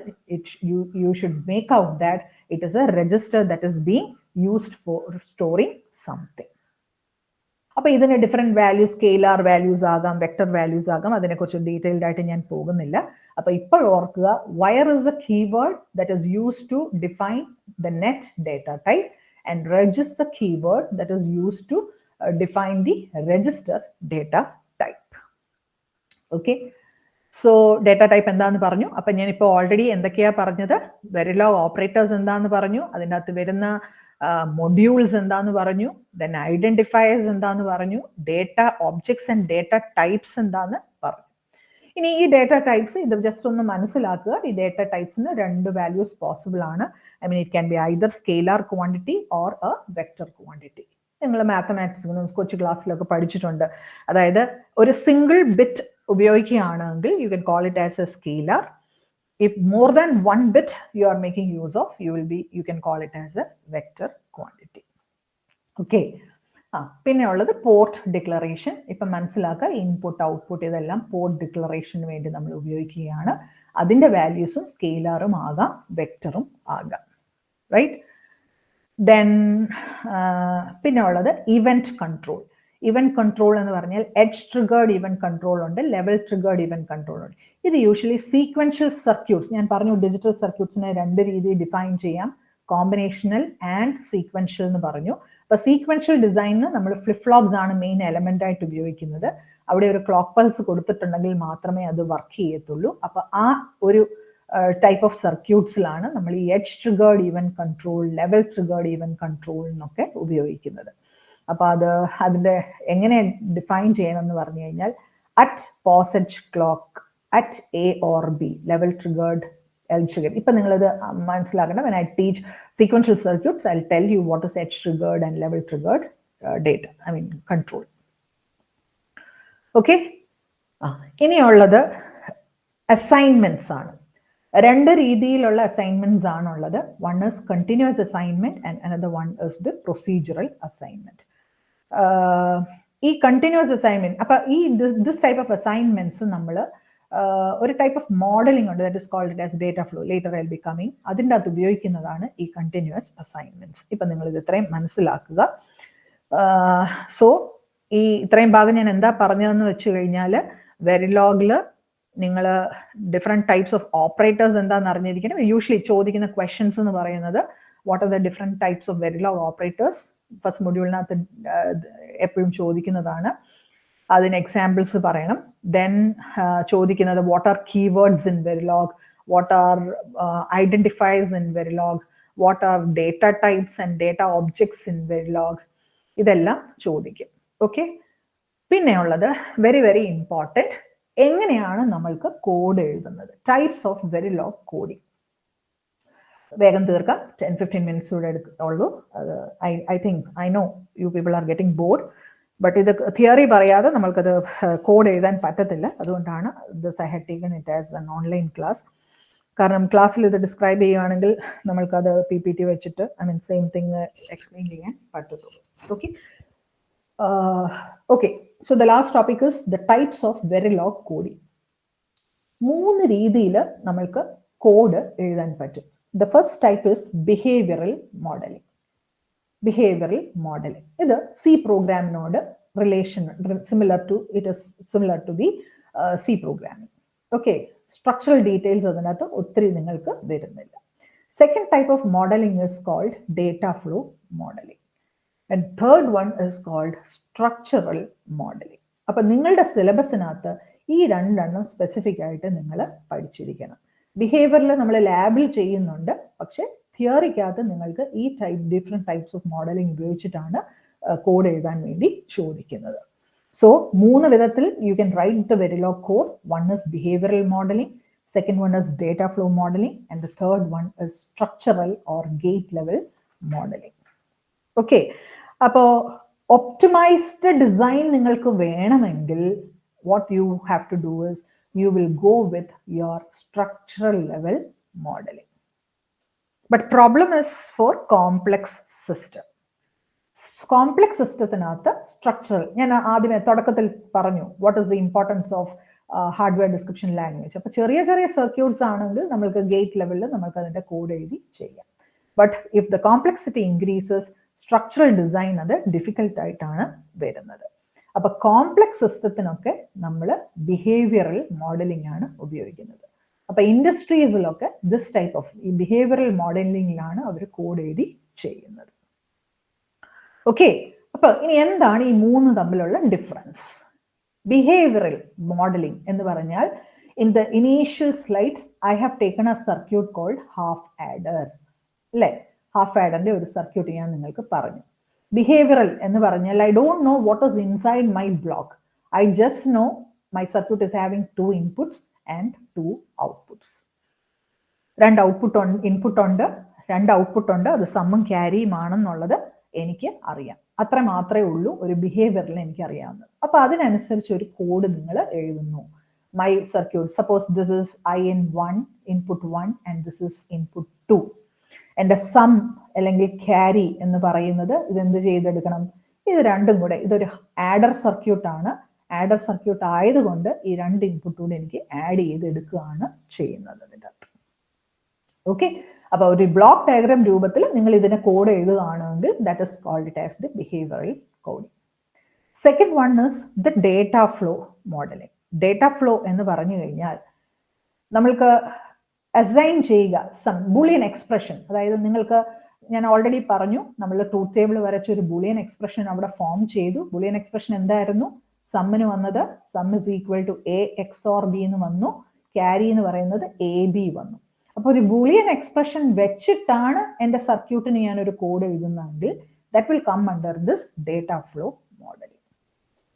you should make out that it is a register that is being used for storing something. അപ്പൊ ഇതിന് ഡിഫറെന്റ് വാല്യൂസ്, സ്കെയിലാർ വാല്യൂസ് ആകാം, വെക്ടർ വാല്യൂസ് ആകാം, അതിനെക്കുറിച്ച് ഡീറ്റെയിൽഡ് ആയിട്ട് ഞാൻ പോകുന്നില്ല. അപ്പൊ ഇപ്പോൾ ഓർക്കുക, wire is the keyword that is used to define the net data type and reg is the keyword that is used to define the register data type. Okay, so data type എന്താന്ന് പറഞ്ഞു. അപ്പൊ ഞാൻ ഇപ്പോൾ already എന്തൊക്കെയാ പറഞ്ഞത്? Verilog operators എന്താന്ന് പറഞ്ഞു, അതിൻ്റെ അകത്ത് വരുന്ന മൊഡ്യൂൾസ് എന്താന്ന് പറഞ്ഞു, ദെൻ ഐഡന്റിഫയേഴ്സ് എന്താന്ന് പറഞ്ഞു, data objects and data types എന്താന്ന് പറഞ്ഞു. ഇനി ഈ ഡേറ്റ ടൈപ്സ് ഇത് ജസ്റ്റ് ഒന്ന് മനസ്സിലാക്കുക. ഈ ഡേറ്റ ടൈപ്സിന് രണ്ട് വാല്യൂസ് പോസിബിൾ ആണ്. I mean, it can be either scalar quantity or a vector quantity. നിങ്ങൾ മാത്തമാറ്റിക്സ് കൊച്ചു ക്ലാസ്സിലൊക്കെ പഠിച്ചിട്ടുണ്ട്. അതായത് ഒരു സിംഗിൾ ബിറ്റ് ഉപയോഗിക്കുകയാണെങ്കിൽ U can call it as A scalar. If more than one bit you are making use of, you can call it as a vector quantity. Okay. പിന്നെ ഉള്ളത് port declaration. ഇപ്പം മനസ്സിലാക്കുക, ഇൻപുട്ട് ഔട്ട്പുട്ട് ഇതെല്ലാം port declaration വേണ്ടി നമ്മൾ ഉപയോഗിക്കുകയാണ്. അതിന്റെ വാല്യൂസും സ്കെയിലാറും ആകാം, വെക്ടറും ആകാം, റൈറ്റ്? ദെൻ പിന്നെ ഉള്ളത് ഇവന്റ് കൺട്രോൾ. ഇവന്റ് കൺട്രോൾ എന്ന് പറഞ്ഞാൽ എഡ്ജ് ട്രിഗേർഡ് ഇവന്റ് കൺട്രോൾ ഉണ്ട്, ലെവൽ ട്രിഗേർഡ് ഇവന്റ് കൺട്രോൾ ഉണ്ട്. ഇത് യൂഷ്വലി സീക്വൻഷ്യൽ സർക്യൂട്ട്സ്, ഞാൻ പറഞ്ഞു ഡിജിറ്റൽ സർക്യൂട്ട്സിനെ രണ്ട് രീതിയിൽ ഡിഫൈൻ ചെയ്യാം, കോമ്പിനേഷണൽ ആൻഡ് സീക്വൻഷ്യൽ എന്ന് പറഞ്ഞു. അപ്പൊ സീക്വൻഷ്യൽ ഡിസൈനിന് നമ്മൾ ഫ്ലിപ്പ് ഫ്ലോപ്സ് ആണ് മെയിൻ എലമെന്റ് ആയിട്ട് ഉപയോഗിക്കുന്നത്. അവിടെ ഒരു ക്ലോക്ക് പൾസ് കൊടുത്തിട്ടുണ്ടെങ്കിൽ മാത്രമേ അത് വർക്ക് ചെയ്യത്തുള്ളൂ. അപ്പൊ ആ ഒരു ടൈപ്പ് ഓഫ് സർക്യൂട്ട്സിലാണ് നമ്മൾ ഈ edge triggered event control, level triggered event control എന്നൊക്കെ ഉപയോഗിക്കുന്നത്. അപ്പൊ അതിന്റെ എങ്ങനെ ഡിഫൈൻ ചെയ്യണം എന്ന് പറഞ്ഞു കഴിഞ്ഞാൽ, at POS clock, at A or B, level triggered, edge triggered. ഇപ്പം നിങ്ങളിത് മനസ്സിലാക്കണം. When I teach sequential circuits, I'll tell you what is edge triggered and level triggered data, control. Okay? ഇനിയുള്ളത് അസൈൻമെന്റ്സ് ആണ്. രണ്ട് രീതിയിലുള്ള അസൈൻമെന്റ്സ് ആണുള്ളത്. One is continuous assignment and another one is the procedural assignment. ഈ continuous assignment, അപ്പൊ ഈ this type of assignments നമ്മൾ ഒരു ടൈപ്പ് ഓഫ് മോഡലിംഗ് ഉണ്ട്, that is called as data flow. Later I will be coming. അതിൻ്റെ അകത്ത് ഉപയോഗിക്കുന്നതാണ് ഈ കണ്ടിന്യൂസ് അസൈൻമെന്റ്സ്. ഇപ്പൊ നിങ്ങൾ ഇത് ഇത്രയും മനസ്സിലാക്കുക. സോ ഈ ഇത്രയും ഭാഗം ഞാൻ എന്താ പറഞ്ഞതെന്ന് വെച്ച് കഴിഞ്ഞാൽ, വെരിലോഗിൽ നിങ്ങൾ ഡിഫറെൻറ്റ് ടൈപ്സ് ഓഫ് ഓപ്പറേറ്റേഴ്സ് എന്താണെന്ന് അറിഞ്ഞിരിക്കണം. യൂഷ്വലി ചോദിക്കുന്ന ക്വസ്റ്റ്യൻസ് എന്ന് പറയുന്നത് what are the different types of Verilog operators, first മൊഡ്യൂളിനകത്ത് എപ്പോഴും ചോദിക്കുന്നതാണ്. അതിന് എക്സാമ്പിൾസ് പറയണം. ദെൻ ചോദിക്കുന്നത് what are keywords in Verilog, what are identifiers in Verilog, what are data types and data objects in Verilog, ഇതെല്ലാം ചോദിക്കും. ഓക്കെ. പിന്നെയുള്ളത് very very important, എങ്ങനെയാണ് നമ്മൾക്ക് കോഡ് എഴുതുന്നത്, ടൈപ്സ് ഓഫ് വെരിലോഗ് കോഡിങ്. വേഗം തീർക്കാം, 10-15 മിനിറ്റ്സ് കൂടെ ഉള്ളൂ. I think I know you people are getting board, but ഇത് തിയറി പറയാതെ നമ്മൾക്കത് കോഡ് എഴുതാൻ പറ്റത്തില്ല. അതുകൊണ്ടാണ് this I had taken it as an online class. കാരണം ക്ലാസ്സിൽ ഇത് ഡിസ്ക്രൈബ് ചെയ്യുകയാണെങ്കിൽ നമ്മൾക്കത് PPT വെച്ചിട്ട് സെയിം തിങ് എക്സ്പ്ലെയിൻ ചെയ്യാൻ പറ്റത്തുള്ളൂ. Okay. Okay, so the last topic is the types of Verilog coding. മൂന്ന് രീതിയിൽ നമ്മൾക്ക് കോഡ് എഴുതാൻ പറ്റും. The first type is behavioral modeling. Behavioral modeling. ഇത് C പ്രോഗ്രാമിനോട് relation similar to the C programming. Okay, structural details അതിനകത്ത് ഒത്തിരി നിങ്ങൾക്ക് വരുന്നില്ല. Second type of modeling is called data flow modeling. And third one is called structural modeling. അപ്പൊ നിങ്ങളുടെ സിലബസിനകത്ത് ഈ രണ്ടെണ്ണം സ്പെസിഫിക് ആയിട്ട് നിങ്ങൾ പഠിച്ചിരിക്കണം. ബിഹേവിയറിൽ നമ്മൾ ലാബിൽ ചെയ്യുന്നുണ്ട്, പക്ഷെ തിയറിക്കകത്ത് നിങ്ങൾക്ക് ഈ ഡിഫറെന്റ് ടൈപ്സ് ഓഫ് മോഡലിംഗ് ഉപയോഗിച്ചിട്ടാണ് കോഡ് എഴുതാൻ വേണ്ടി ചോദിക്കുന്നത്. സോ മൂന്ന് വിധത്തിൽ you can write the Verilog code. One is behavioural modelling, second one is data flow modelling, and the third one is structural or gate level modelling. Okay. അപ്പോൾ optimised design നിങ്ങൾക്ക് വേണമെങ്കിൽ what you have to do is you will go with your structural level modeling. But problem is for complex system. Complex systemത്തിനകത്ത് structural, ഞാൻ ആദ്യമേ തുടക്കത്തിൽ പറഞ്ഞു what is the importance of hardware description language. അപ്പോൾ ചെറിയ ചെറിയ circuits ആണെങ്കിൽ നമ്മൾക്ക് gate ലെവലിൽ നമ്മൾക്ക് അതിൻ്റെ കോഡ് എഴുതി ചെയ്യാം. But if the complexity increases, structural design അത് ഡിഫിക്കൽട്ട് ആയിട്ടാണ് വരുന്നത്. അപ്പൊ കോംപ്ലക്സ് സിസ്റ്റത്തിനൊക്കെ നമ്മൾ ബിഹേവിയറൽ മോഡലിംഗ് ആണ് ഉപയോഗിക്കുന്നത്. അപ്പൊ ഇൻഡസ്ട്രീസിലൊക്കെ ദിസ് ടൈപ്പ് ഓഫ് ഈ ബിഹേവിയറൽ മോഡലിംഗിലാണ് അവർ കോഡ് എഴുതി ചെയ്യുന്നത്. ഓക്കെ. അപ്പൊ ഇനി എന്താണ് ഈ മൂന്ന് തമ്മിലുള്ള ഡിഫറൻസ്? ബിഹേവിയറൽ മോഡലിംഗ് എന്ന് പറഞ്ഞാൽ, in the initial slides I have taken a circuit called half adder, അല്ലേ? ഹാഫ് ആഡറിന്റെ ഒരു സർക്യൂട്ട് ഞാൻ നിങ്ങൾക്ക് പറഞ്ഞു. ബിഹേവിയറൽ എന്ന് പറഞ്ഞാൽ I don't know what is inside my block, I just know my circuit is having 2 inputs and 2 outputs. രണ്ട് input ഉണ്ട്, രണ്ട് ഔട്ട്പുട്ട് ഉണ്ട്, അത് സമ്മും ക്യാരിയും ആണെന്നുള്ളത് എനിക്ക് അറിയാം. അത്ര മാത്രമേ ഉള്ളൂ ഒരു ബിഹേവിയറിൽ എനിക്ക് അറിയാവുന്നത്. അപ്പൊ അതിനനുസരിച്ച് ഒരു കോഡ് നിങ്ങൾ എഴുതുന്നു. My circuit, suppose this is IN1 input 1 and this is input 2. എൻ്റെ സം അല്ലെങ്കിൽ ക്യാരി എന്ന് പറയുന്നത് ഇതെന്ത് ചെയ്തെടുക്കണം? ഇത് രണ്ടും കൂടെ, ഇതൊരു ആഡർ സർക്യൂട്ടാണ്. ആഡർ സർക്യൂട്ട് ആയതുകൊണ്ട് ഈ രണ്ട് ഇൻപുട്ട് കൂടെ എനിക്ക് ആഡ് ചെയ്തെടുക്കുകയാണ് ചെയ്യുന്നത് ഇതിൻ്റെ അകത്ത്. ഓക്കെ. അപ്പൊ ഒരു ബ്ലോക്ക് ഡയഗ്രാം രൂപത്തിൽ നിങ്ങൾ ഇതിനെ കോഡ് എഴുതുകയാണെങ്കിൽ that is called it as the behavioural coding. Second one is the data flow modelling. Data flow എന്ന് പറഞ്ഞു കഴിഞ്ഞാൽ നമ്മൾക്ക് അസൈൻ ചെയ്യുക സം ബൂളിയൻ എക്സ്പ്രഷൻ. അതായത് നിങ്ങൾക്ക് ഞാൻ ഓൾറെഡി പറഞ്ഞു, നമ്മൾ ട്രൂത്ത് ടേബിൾ വരച്ച ഒരു ബൂളിയൻ എക്സ്പ്രഷൻ അവിടെ ഫോം ചെയ്തു. ബൂളിയൻ എക്സ്പ്രഷൻ എന്തായിരുന്നു? സമ്മിന് വന്നത് sum is equal to A XOR B എന്ന് വന്നു, ക്യാരി എന്ന് പറയുന്നത് AB വന്നു. അപ്പൊ ഒരു ബൂളിയൻ എക്സ്പ്രഷൻ വെച്ചിട്ടാണ് എൻ്റെ സർക്യൂട്ടിന് ഞാൻ ഒരു കോഡ് എഴുതുന്നതെങ്കിൽ that will come under this data flow modelling.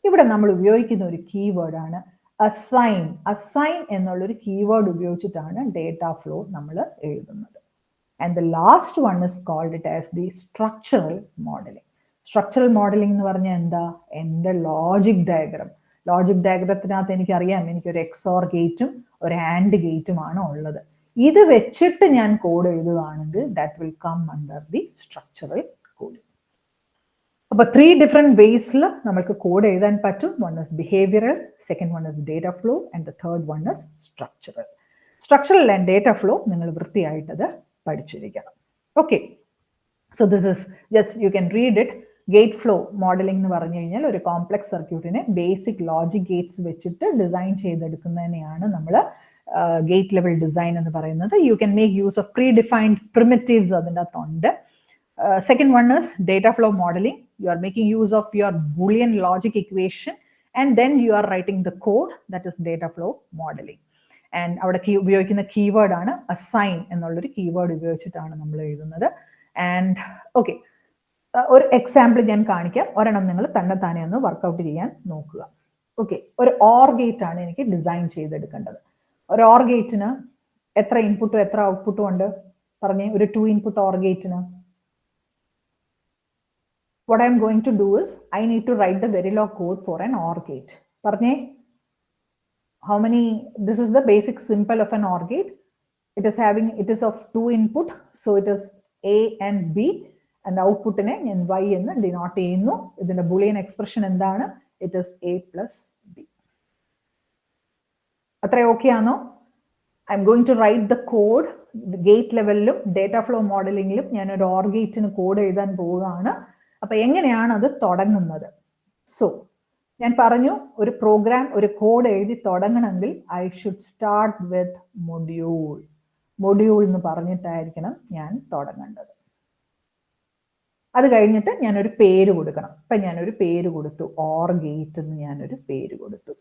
ഇവിടെ നമ്മൾ ഉപയോഗിക്കുന്ന ഒരു കീവേഡ് ആണ് അസൈൻ. അസൈൻ എന്നുള്ളൊരു കീവേഡ് ഉപയോഗിച്ചിട്ടാണ് ഡേറ്റ ഫ്ലോ നമ്മൾ എഴുതുന്നത്. And the last one is called it as the structural modelling. Structural modelling എന്ന് പറഞ്ഞാൽ എന്താ? എൻ്റെ ലോജിക് ഡയഗ്രം. ലോജിക് ഡയഗ്രത്തിനകത്ത് എനിക്കറിയാം എനിക്കൊരു XOR ഗേറ്റും ഒരു ആൻഡ് ഗേറ്റുമാണ് ഉള്ളത്. ഇത് വെച്ചിട്ട് ഞാൻ കോഡ് എഴുതുകയാണെങ്കിൽ that will come under the structural code. അപ്പൊ 3 ഡിഫറെന്റ് വേസിൽ നമുക്ക് കോഡ് എഴുതാൻ പറ്റും. One is behavioural, second one is data flow, and the third one is structural. Structural and data flow നിങ്ങൾ വൃത്തിയായിട്ടത് പഠിച്ചിരിക്കണം. Okay, so this is just you can read it. Gate flow modelling എന്ന് പറഞ്ഞു കഴിഞ്ഞാൽ ഒരു complex സർക്യൂട്ടിനെ basic logic gates വെച്ചിട്ട് design ചെയ്തെടുക്കുന്നതിനെയാണ് നമ്മൾ ഗേറ്റ് ലെവൽ ഡിസൈൻ എന്ന് പറയുന്നത്. U can make use of pre defined primitives അതിൻ്റെ അകത്തുണ്ട്. Second one is data flow modeling. You are making use of your Boolean logic equation and then you are writing the code, that is data flow modeling. And our ഉപയോഗിക്കുന്ന keyword ആണ് assign എന്നുള്ളൊരു keyword ഉപയോഗിച്ചിട്ടാണ് നമ്മൾ എഴുതുന്നത്. And okay, ഒരു example ഞാൻ കാണിക്കാം. ഒരെണ്ണം നിങ്ങൾ തന്നെത്താനെ ഒന്ന് വർക്കൗട്ട് ചെയ്യാൻ നോക്കുക. ഓക്കെ, ഒരു OR ഗേറ്റ് ആണ് എനിക്ക് ഡിസൈൻ ചെയ്തെടുക്കേണ്ടത്. ഒരു OR ഗേറ്റിന് എത്ര ഇൻപുട്ടും എത്ര ഔട്ട്പുട്ടും ഉണ്ട് പറഞ്ഞേ? ഒരു 2 ഇൻപുട്ട് OR ഗേറ്റിന് what I am going to do is I need to write the Verilog code for an OR gate. Parne, how many? This is the basic symbol of an OR gate. It is of 2 input, so it is A and B, and output in Y and denote ചെയ്യുന്നു. ഇതിന്റെ Boolean expression എന്താണ്? It is A plus B. അത്ര okay ആണോ? I am going to write the code gate levelലും data flow modelingലും ഞാൻ ഒരു OR ഗേറ്റിന് code എഴുതാൻ പോവുകയാണ്. അപ്പൊ എങ്ങനെയാണ് അത് തുടങ്ങുന്നത്? സോ ഞാൻ പറഞ്ഞു ഒരു പ്രോഗ്രാം ഒരു കോഡ് എഴുതി തുടങ്ങണമെങ്കിൽ I should start with module. Module എന്ന് പറഞ്ഞിട്ടായിരിക്കണം ഞാൻ തുടങ്ങേണ്ടത്. അത് കഴിഞ്ഞിട്ട് ഞാനൊരു പേര് കൊടുക്കണം. ഇപ്പൊ ഞാനൊരു പേര് കൊടുത്തു, OR ഗേറ്റ് എന്ന് ഞാനൊരു പേര് കൊടുത്തു.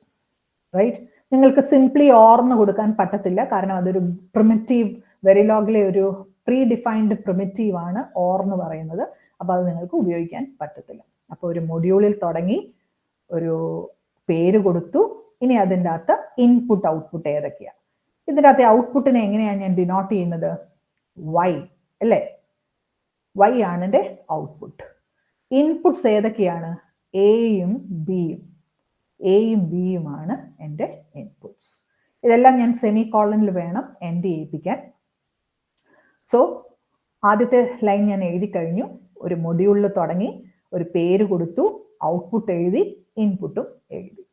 റൈറ്റ്? നിങ്ങൾക്ക് സിംപ്ലി OR എന്ന് കൊടുക്കാൻ പറ്റത്തില്ല, കാരണം അതൊരു പ്രിമിറ്റീവ്, വെരിലോഗിലെ ഒരു പ്രീ ഡിഫൈൻഡ് പ്രിമിറ്റീവ് ആണ് OR എന്ന് പറയുന്നത്. അപ്പൊ അത് നിങ്ങൾക്ക് ഉപയോഗിക്കാൻ പറ്റത്തില്ല. അപ്പൊ ഒരു മൊഡ്യൂളിൽ തുടങ്ങി ഒരു പേര് കൊടുത്തു. ഇനി അതിൻ്റെ അകത്ത് ഇൻപുട്ട് ഔട്ട്പുട്ട് ഏതൊക്കെയാണ്? ഇതിൻ്റെ അകത്തെ ഔട്ട്പുട്ടിനെ എങ്ങനെയാണ് ഞാൻ ഡിനോട്ട് ചെയ്യുന്നത്? Y അല്ലേ? Y ആണ് എൻ്റെ ഔട്ട്പുട്ട്. ഇൻപുട്സ് ഏതൊക്കെയാണ്? എയും ബിയും. എയും ബിയുമാണ് എൻ്റെ ഇൻപുട്സ്. ഇതെല്ലാം ഞാൻ സെമി കോളനിൽ വേണം എൻഡ് ചെയ്യിപ്പിക്കാൻ. സോ ആദ്യത്തെ ലൈൻ ഞാൻ എഴുതി കഴിഞ്ഞു. ഒരു മൊഡ്യൂളിൽ തുടങ്ങി ഒരു പേര് കൊടുത്തു, ഔട്ട്പുട്ട് എഴുതി, ഇൻപുട്ടും എഴുതി.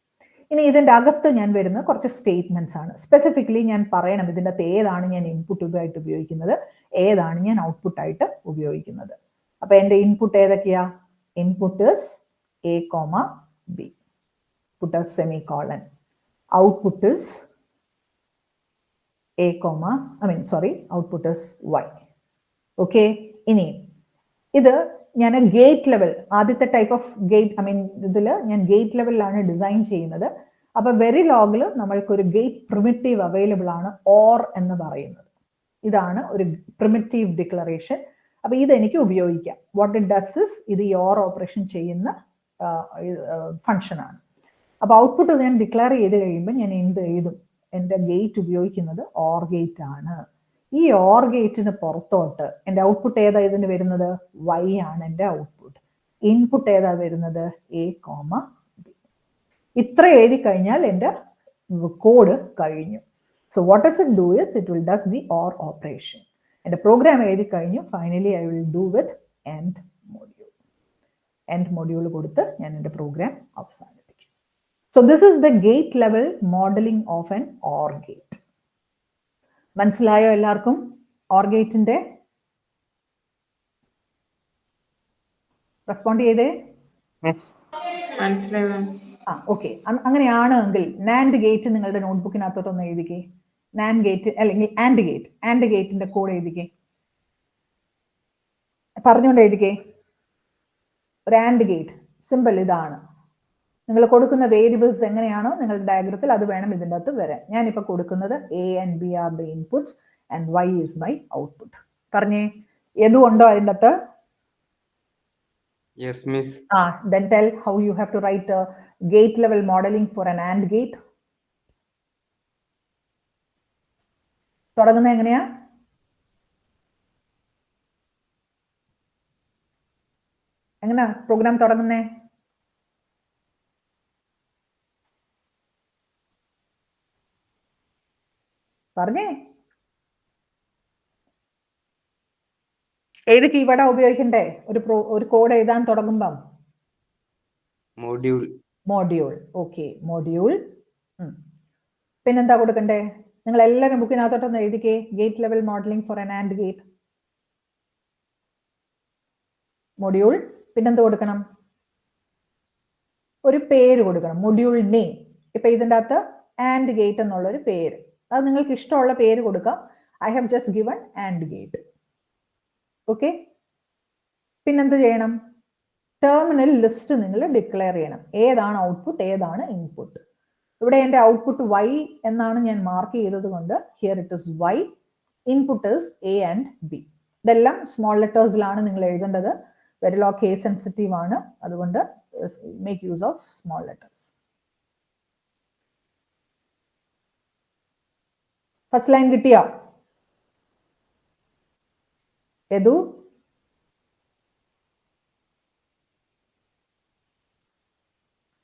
ഇനി ഇതിൻ്റെ അകത്ത് ഞാൻ വരുന്ന കുറച്ച് സ്റ്റേറ്റ്മെന്റ്സ് ആണ്. സ്പെസിഫിക്കലി ഞാൻ പറയണം ഇതിൻ്റെ അകത്ത് ഏതാണ് ഞാൻ ഇൻപുട്ടായിട്ട് ഉപയോഗിക്കുന്നത്, ഏതാണ് ഞാൻ ഔട്ട്പുട്ടായിട്ട് ഉപയോഗിക്കുന്നത്. അപ്പൊ എൻ്റെ ഇൻപുട്ട് ഏതൊക്കെയാ? Input is A, B. Put a semicolon. Output is output is Y. Okay, ഇനി ഇത് ഞാൻ ഗേറ്റ് ലെവൽ, ആദ്യത്തെ ടൈപ്പ് ഓഫ് ഗേറ്റ്, ഇതിൽ ഞാൻ ഗേറ്റ് ലെവലിലാണ് ഡിസൈൻ ചെയ്യുന്നത്. അപ്പൊ വെരിലോഗിൽ നമ്മൾക്കൊരു ഗേറ്റ് പ്രിമിറ്റീവ് അവൈലബിൾ ആണ്, OR എന്ന് പറയുന്നത്. ഇതാണ് ഒരു പ്രിമിറ്റീവ് ഡിക്ലറേഷൻ. അപ്പൊ ഇതെനിക്ക് ഉപയോഗിക്കാം. വാട്ട് ഇറ്റ് ഡസ് ഇസ്, ഇത് ഈ OR ഓപ്പറേഷൻ ചെയ്യുന്ന ഫംഗ്ഷൻ ആണ്. അപ്പൊ ഔട്ട്പുട്ട് ഞാൻ ഡിക്ലെയർ ചെയ്ത് കഴിയുമ്പോൾ ഞാൻ എന്ത് എഴുതും? എൻ്റെ ഗേറ്റ് ഉപയോഗിക്കുന്നത് OR ഗേറ്റ് ആണ്. ഈ OR ഗേറ്റിന് പുറത്തോട്ട് എൻ്റെ ഔട്ട്പുട്ട് ഏതാ ഇതിന് വരുന്നത്? Y ആണ് എൻ്റെ ഔട്ട്പുട്ട്. ഇൻപുട്ട് ഏതാ വരുന്നത്? A, B. ഇത്ര എഴുതി കഴിഞ്ഞാൽ എൻ്റെ കോഡ് കഴിഞ്ഞു. So what does it do is it will does the OR operation. എൻ്റെ പ്രോഗ്രാം എഴുതി കഴിഞ്ഞു. Finally I will do with end module. End module കൊടുത്ത് ഞാൻ എൻ്റെ പ്രോഗ്രാം അവസാനിപ്പിക്കും. So this is the gate level modelling of N OR gate. മനസ്സിലായോ എല്ലാവർക്കും? OR ഗേറ്റിന്റെ റെസ്പോണ്ട് ചെയ്തേ? ഓക്കെ, അങ്ങനെയാണെങ്കിൽ നാൻഡ് ഗേറ്റ് നിങ്ങളുടെ നോട്ട്ബുക്കിനകത്തോട്ടൊന്ന് എഴുതിക്കേ. നാൻഡ് ഗേറ്റ് അല്ലെങ്കിൽ ആൻഡ് ഗേറ്റ്, ആൻഡ് ഗേറ്റിന്റെ കോഡ് എഴുതിക്കേ. പറഞ്ഞുകൊണ്ട് എഴുതിക്കേ. ഒരു ആൻഡ് ഗേറ്റ് സിമ്പിൾ ഇതാണ്. നിങ്ങൾ കൊടുക്കുന്ന വേരിയബിൾസ് എങ്ങനെയാണോ നിങ്ങളുടെ ഡയഗ്രത്തിൽ അത് വേണം ഇതിൻ്റെ അകത്ത് വരാൻ. ഞാനിപ്പോൾ കൊടുക്കുന്നത് A and B are the inputs and Y is my output. പറഞ്ഞേ, ഏതുണ്ടോ അതിൻ്റെ അകത്ത്? Yes, miss. Then tell how you have to write a gate level modeling for an AND gate. തുടങ്ങുന്നത് എങ്ങനെയാ? എങ്ങനെയാ പ്രോഗ്രാം തുടങ്ങുന്നേ? പറഞ്ഞേ. ഏത് കീവേഡാ ഉപയോഗിക്കണ്ടേ ഒരു കോഡ് എഴുതാൻ തുടങ്ങുമ്പം? മോഡ്യൂൾ. Okay, module. പിന്നെന്താ കൊടുക്കണ്ടേ? നിങ്ങൾ എല്ലാവരും ബുക്കിനകത്തോട്ടൊന്ന് എഴുതിക്കേ. Gate level modelling for an and gate. Module. പിന്നെന്ത് കൊടുക്കണം? ഒരു പേര് കൊടുക്കണം, മൊഡ്യൂൾ നെയിം. ഇപ്പൊ ഇതിൻ്റെ അകത്ത് ആൻഡ് ഗേറ്റ് എന്നുള്ളൊരു പേര്, അത് നിങ്ങൾക്ക് ഇഷ്ടമുള്ള പേര് കൊടുക്കാം. I have just given and gate. Okay. പിന്നെന്ത് ചെയ്യണം? ടെർമിനൽ ലിസ്റ്റ് നിങ്ങൾ ഡിക്ലെയർ ചെയ്യണം. ഏതാണ് ഔട്ട്പുട്ട്, ഏതാണ് ഇൻപുട്ട്. ഇവിടെ എൻ്റെ ഔട്ട്പുട്ട് y എന്നാണ് ഞാൻ മാർക്ക് ചെയ്തത് കൊണ്ട് here it is y, input is a and b. ഇതെല്ലാം സ്മോൾ ലെറ്റേഴ്സിലാണ് നിങ്ങൾ എഴുതേണ്ടത്. വെരിലോഗ് കേസ് സെൻസിറ്റീവ് ആണ്, അതുകൊണ്ട് make use of small letters. First line കിട്ടിയോ? യദു?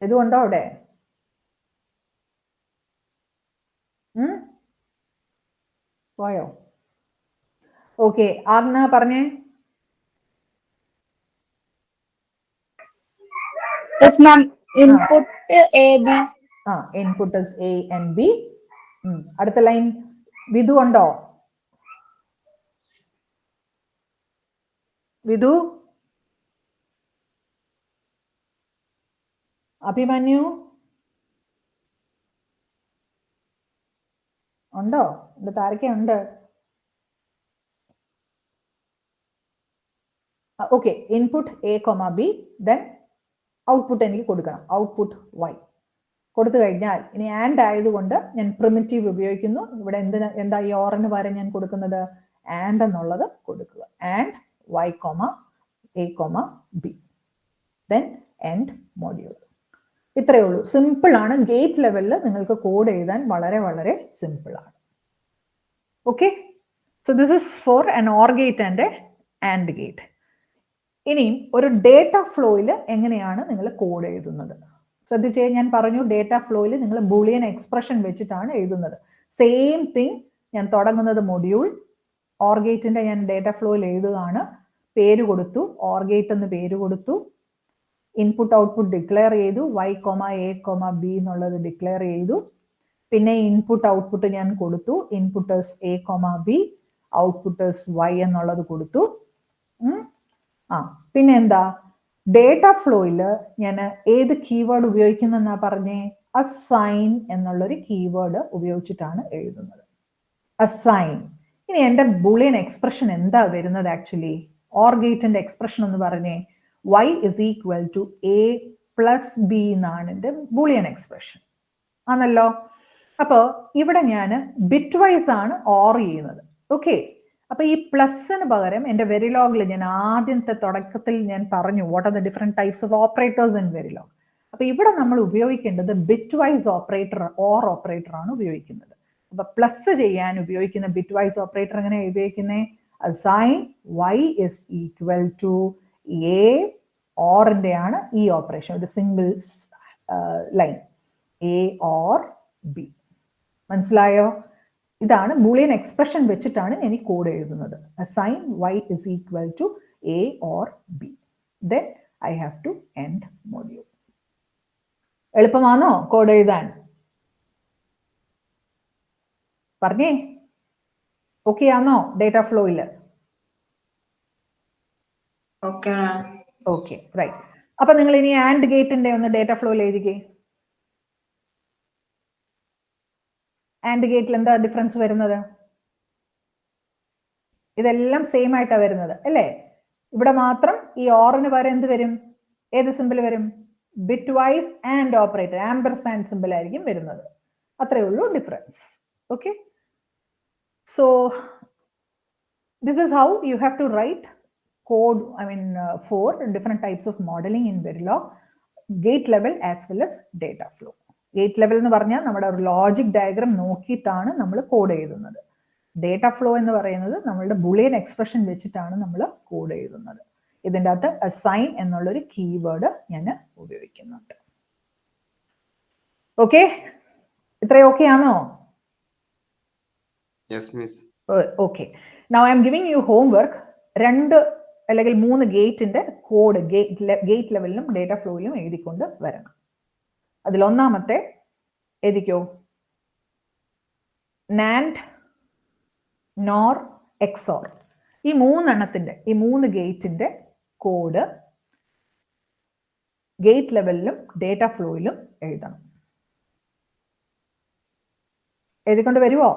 യദു ഉണ്ടോ അവിടെ? പോയോ? ഓക്കെ, ആഗ്ന പറഞ്ഞേ. Yes, ma'am. Input A, B. Input is A and B. അടുത്ത ലൈൻ വിധു ഉണ്ടോ? വിധു? അഭിമന്യു ഉണ്ടോ? എന്റെ താരക്കുണ്ട്. Okay, input A, B, then output എനിക്ക് കൊടുക്കണം, ഔട്ട്പുട്ട് y. കൊടുത്തു കഴിഞ്ഞാൽ ഇനി ആൻഡ് ആയതുകൊണ്ട് ഞാൻ പ്രിമിറ്റീവ് ഉപയോഗിക്കുന്നു. ഇവിടെ എന്താ ഈ ഓറിന് പകരം ഞാൻ കൊടുക്കുന്നത്? ആൻഡ് എന്നുള്ളത് കൊടുക്കുക. And y, A, B, then end module. ഇത്രയേ ഉള്ളൂ. സിമ്പിൾ ആണ്. ഗേറ്റ് ലെവലിൽ നിങ്ങൾക്ക് കോഡ് എഴുതാൻ വളരെ വളരെ സിമ്പിൾ ആണ്. Okay, so this is for an or gate and and gate. ഇനിയും ഒരു ഡേറ്റ ഫ്ലോയിൽ എങ്ങനെയാണ് നിങ്ങൾ കോഡ് എഴുതുന്നത്? ശ്രദ്ധിച്ചേ, ഞാൻ പറഞ്ഞു ഡേറ്റ ഫ്ലോയിൽ നിങ്ങൾ ബൂളിയൻ എക്സ്പ്രഷൻ വെച്ചിട്ടാണ് എഴുതുന്നത്. Same thing. ഞാൻ തുടങ്ങുന്നത് മൊഡ്യൂൾ, ഓർ ഗേറ്റിന്റെ ഞാൻ ഡേറ്റ ഫ്ലോയിൽ എഴുതുകയാണ്. പേര് കൊടുത്തു, ഓർ ഗേറ്റ് എന്ന് പേര് കൊടുത്തു. ഇൻപുട്ട് ഔട്ട്പുട്ട് ഡിക്ലെയർ ചെയ്തു, y, a, b എന്നുള്ളത് ഡിക്ലെയർ ചെയ്തു. പിന്നെ ഇൻപുട്ട് ഔട്ട്പുട്ട് ഞാൻ കൊടുത്തു. ഇൻപുട്ടേഴ്സ് A, B, ഔട്ട്പുട്ടേഴ്സ് y എന്നുള്ളത് കൊടുത്തു. പിന്നെ എന്താ? ഡേറ്റ ഫ്ലോയിൽ ഞാൻ ഏത് കീവേഡ് ഉപയോഗിക്കുന്നെന്നാ പറഞ്ഞേ? അസൈൻ എന്നുള്ളൊരു കീവേഡ് ഉപയോഗിച്ചിട്ടാണ് എഴുതുന്നത്. അസൈൻ. ഇനി എൻ്റെ ബൂളിയൻ എക്സ്പ്രഷൻ എന്താ വരുന്നത്? ആക്ച്വലി ഓർ ഗേറ്റിന്റെ എക്സ്പ്രഷൻ എന്ന് പറഞ്ഞേ y is equal to a plus b എന്നാണ് എൻ്റെ ബൂളിയൻ എക്സ്പ്രഷൻ ആണല്ലോ. അപ്പോൾ ഇവിടെ ഞാൻ ബിറ്റ് വൈസ് ആണ് ഓർ ചെയ്യുന്നത്. ഓക്കെ, അപ്പൊ ഈ പ്ലസിന് പകരം എൻ്റെ വെരിലോഗിൽ ഞാൻ ആദ്യത്തെ തുടക്കത്തിൽ ഞാൻ പറഞ്ഞു what are the different types of operators in Verilog. അപ്പൊ ഇവിടെ നമ്മൾ ഉപയോഗിക്കേണ്ടത് bitwise operator, or operator ആണ് ഉപയോഗിക്കുന്നത്. അപ്പൊ പ്ലസ് ചെയ്യാൻ ഉപയോഗിക്കുന്ന ബിറ്റ് വൈസ് ഓപ്പറേറ്റർ എങ്ങനെ ഉപയോഗിക്കുന്നത്? Assign y is equal to a, ഓറിന്റെ ആണ് ഈ ഓപ്പറേഷൻ, ഒരു single line a or b. മനസ്സിലായോ? ഇതാണ് ബൂളിയൻ എക്സ്പ്രഷൻ വെച്ചിട്ടാണ് ഞാൻ ഈ കോഡ് എഴുതുന്നത്. Assign y is equal to a or b, then I have to end module. എളുപ്പമാണോ കോഡ് എഴുതാൻ? പറഞ്ഞേ, ഓക്കെ ആണോ ഡേറ്റ ഫ്ലോയില്? Okay, right. അപ്പൊ നിങ്ങൾ ഇനി ആൻഡ് ഗേറ്റിന്റെ ഒന്ന് ഡേറ്റ ഫ്ലോയിൽ എഴുതിക്കേ. ആൻഡ് ഗേറ്റിൽ എന്താ ഡിഫറൻസ് വരുന്നത്? ഇതെല്ലാം സെയിം ആയിട്ടാണ് വരുന്നത് അല്ലേ? ഇവിടെ മാത്രം ഈ ഓറിന് പകരം എന്ത് വരും? ഏത് സിമ്പിൾ വരും? Bitwise and operator, ampersand symbol ആയിരിക്കും വരുന്നത്. അത്രേ ഉള്ളൂ difference. Okay, so this is how you have to write code, for different types of modeling in Verilog, gate level as well as data flow. Gate level എന്ന് പറഞ്ഞാൽ നമ്മുടെ ഒരു logic diagram നോക്കിയിട്ടാണ് നമ്മൾ കോഡ് എഴുതുന്നത്. ഡേറ്റ ഫ്ലോ എന്ന് പറയുന്നത് നമ്മളുടെ ബുളിയൻ എക്സ്പ്രഷൻ വെച്ചിട്ടാണ് നമ്മൾ കോഡ് എഴുതുന്നത്. ഇതിൻ്റെ അകത്ത് അസൈൻ എന്നുള്ളൊരു കീവേഡ് ഞാൻ ഉപയോഗിക്കുന്നുണ്ട്. ഓക്കെ, ഇത്രയും ഓക്കെ ആണോ? Yes miss. Okay, now I M giving you homework. 2 അല്ലെങ്കിൽ 3 ഗേറ്റിന്റെ കോഡ് ഗേറ്റ് ലെവലിലും ഡേറ്റ ഫ്ലോയിലും എഴുതിക്കൊണ്ട് വരണം. അതിൽ ഒന്നാമത്തെ എഴുതിക്കോ, നാൻഡ്, നോർ, എക്സോർ. ഈ 3 എണ്ണത്തിന്റെ, ഈ 3 ഗേറ്റിന്റെ കോഡ് ഗേറ്റ് ലെവലിലും ഡേറ്റ ഫ്ലോയിലും എഴുതണം. എഴുതിക്കൊണ്ട് വരുവോ?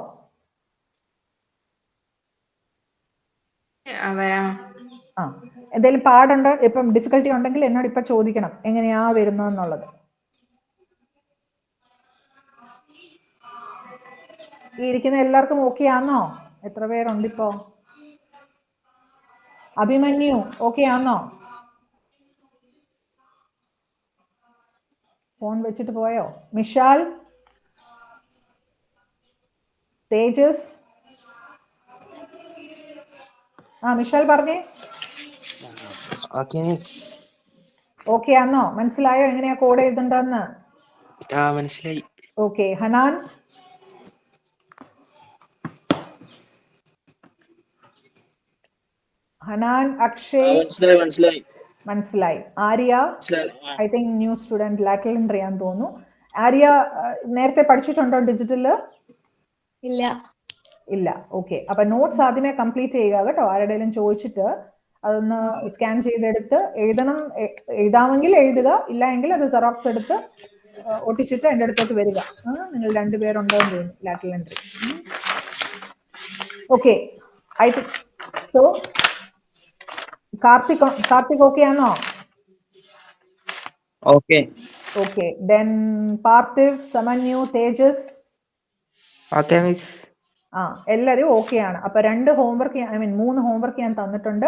എന്തെങ്കിലും പാടുണ്ട്, ഇപ്പം ഡിഫിക്കൽട്ടി ഉണ്ടെങ്കിൽ എന്നോട് ഇപ്പൊ ചോദിക്കണം എങ്ങനെയാ വരുന്നതെന്നുള്ളത്. ഈ ഇരിക്കുന്ന എല്ലാവർക്കും ഓക്കെ ആണോ? എത്ര പേരുണ്ട് ഇപ്പോ? അഭിമന്യു ഓക്കെ ആണോ? ഫോൺ വെച്ചിട്ട് പോയോ? മിഷാൽ, തേജസ്, മിഷാൽ പറഞ്ഞേ. ഓക്കെ ആണോ? മനസ്സിലായോ എങ്ങനെയാ കോഡ് എഴുതണ്ടെന്ന്? മനസ്സിലായി. ഓക്കെ, ഹനാൻ, അക്ഷയ് മനസ്സിലായി. Arya, I think new student, lateral entry ആണെന്ന് തോന്നുന്നു. ആര്യ നേരത്തെ പഠിച്ചിട്ടുണ്ടോ ഡിജിറ്റല്? ഇല്ല. ഓക്കെ, അപ്പൊ നോട്ട്സ് ആദ്യമേ കംപ്ലീറ്റ് ചെയ്യുക കേട്ടോ. ആരുടെയും ചോദിച്ചിട്ട് അതൊന്ന് സ്കാൻ ചെയ്തെടുത്ത് എഴുതണം. എഴുതാമെങ്കിൽ എഴുതുക, ഇല്ല എങ്കിൽ അത് സെറോക്സ് എടുത്ത് ഒട്ടിച്ചിട്ട് എൻ്റെ അടുത്തോട്ട് വരിക. നിങ്ങൾ 2 പേരുണ്ടോ എന്ന് തോന്നുന്നു lateral entry. Okay, I think so. Karthik okay ആണോ? Okay. Then Parthiv, Samanyu, Tejas. Okay miss. എല്ലാരും ഓക്കെ ആണ്. അപ്പൊ 2 ഹോംവർക്ക്, 3 ഹോംവർക്ക് ഞാൻ തന്നിട്ടുണ്ട്.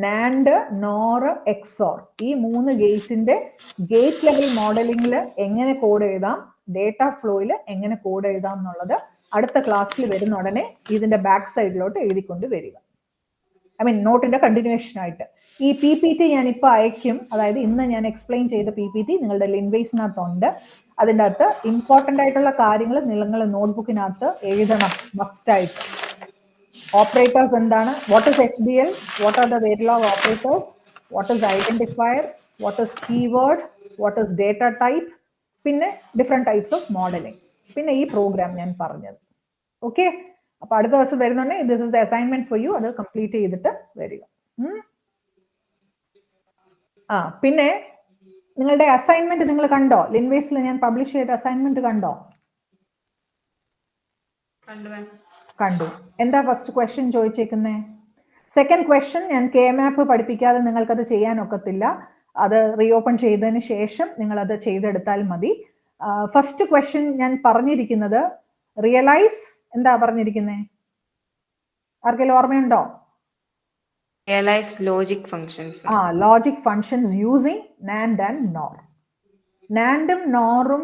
നാൻഡ്, നോർ, എക്സോർ, ഈ 3 ഗേറ്റിന്റെ ഗേറ്റ് ലെവൽ മോഡലിംഗിൽ എങ്ങനെ കോഡ് എഴുതാം, ഡേറ്റ ഫ്ലോയിൽ എങ്ങനെ കോഡ് എഴുതാം എന്നുള്ളത് അടുത്ത ക്ലാസ്സിൽ വരുന്ന ഉടനെ ഇതിന്റെ ബാക്ക് സൈഡിലോട്ട് എഴുതിക്കൊണ്ട് വരിക. നോട്ടിന്റെ കണ്ടിന്യൂഷൻ ആയിട്ട്. ഈ PPT ഞാൻ ഇപ്പൊ അയക്കും. അതായത് ഇന്ന് ഞാൻ എക്സ്പ്ലെയിൻ ചെയ്ത PPT നിങ്ങളുടെ ലിൻവേസിനകത്തുണ്ട്. അതിൻ്റെ അകത്ത് ഇമ്പോർട്ടൻ്റ് ആയിട്ടുള്ള കാര്യങ്ങൾ നിങ്ങൾ നോട്ട്ബുക്കിനകത്ത് എഴുതണം മസ്റ്റ് ആയിട്ട്. ഓപ്പറേറ്റേഴ്സ് എന്താണ്, what is HDL, what are the Verilog operators, what is identifier, what is keyword, what is data type, പിന്നെ ഡിഫറെന്റ് ടൈപ്സ് ഓഫ് മോഡലിംഗ്, പിന്നെ ഈ പ്രോഗ്രാം ഞാൻ പറഞ്ഞത്. ഓക്കെ, അപ്പൊ അടുത്ത ദിവസം വരുന്നുണ്ടെങ്കിൽ this is the assignment for you. അത് കംപ്ലീറ്റ് ചെയ്തിട്ട് വരിക. പിന്നെ നിങ്ങളുടെ അസൈൻമെന്റ് നിങ്ങൾ കണ്ടോ? ലിൻവേസിൽ ഞാൻ പബ്ലിഷ് ചെയ്ത അസൈൻമെന്റ് കണ്ടോ? കണ്ടു. എന്താ ഫസ്റ്റ് ക്വസ്റ്റ്യൻ ചോദിച്ചേക്കുന്നേ? സെക്കൻഡ് ക്വസ്റ്റ്യൻ ഞാൻ KMAP പഠിപ്പിക്കാതെ നിങ്ങൾക്കത് ചെയ്യാൻ ഒക്കത്തില്ല. അത് റീഓപ്പൺ ചെയ്തതിന് ശേഷം നിങ്ങൾ അത് ചെയ്തെടുത്താൽ മതി. ഫസ്റ്റ് ക്വസ്റ്റ്യൻ ഞാൻ പറഞ്ഞിരിക്കുന്നത് റിയലൈസ്. എന്താ പറഞ്ഞിരിക്കുന്നേ? ആർക്കെങ്കിലും ഓർമ്മയുണ്ടോ? Realize logic functions. Logic functions using NAND and NOR. നാൻഡും നോറും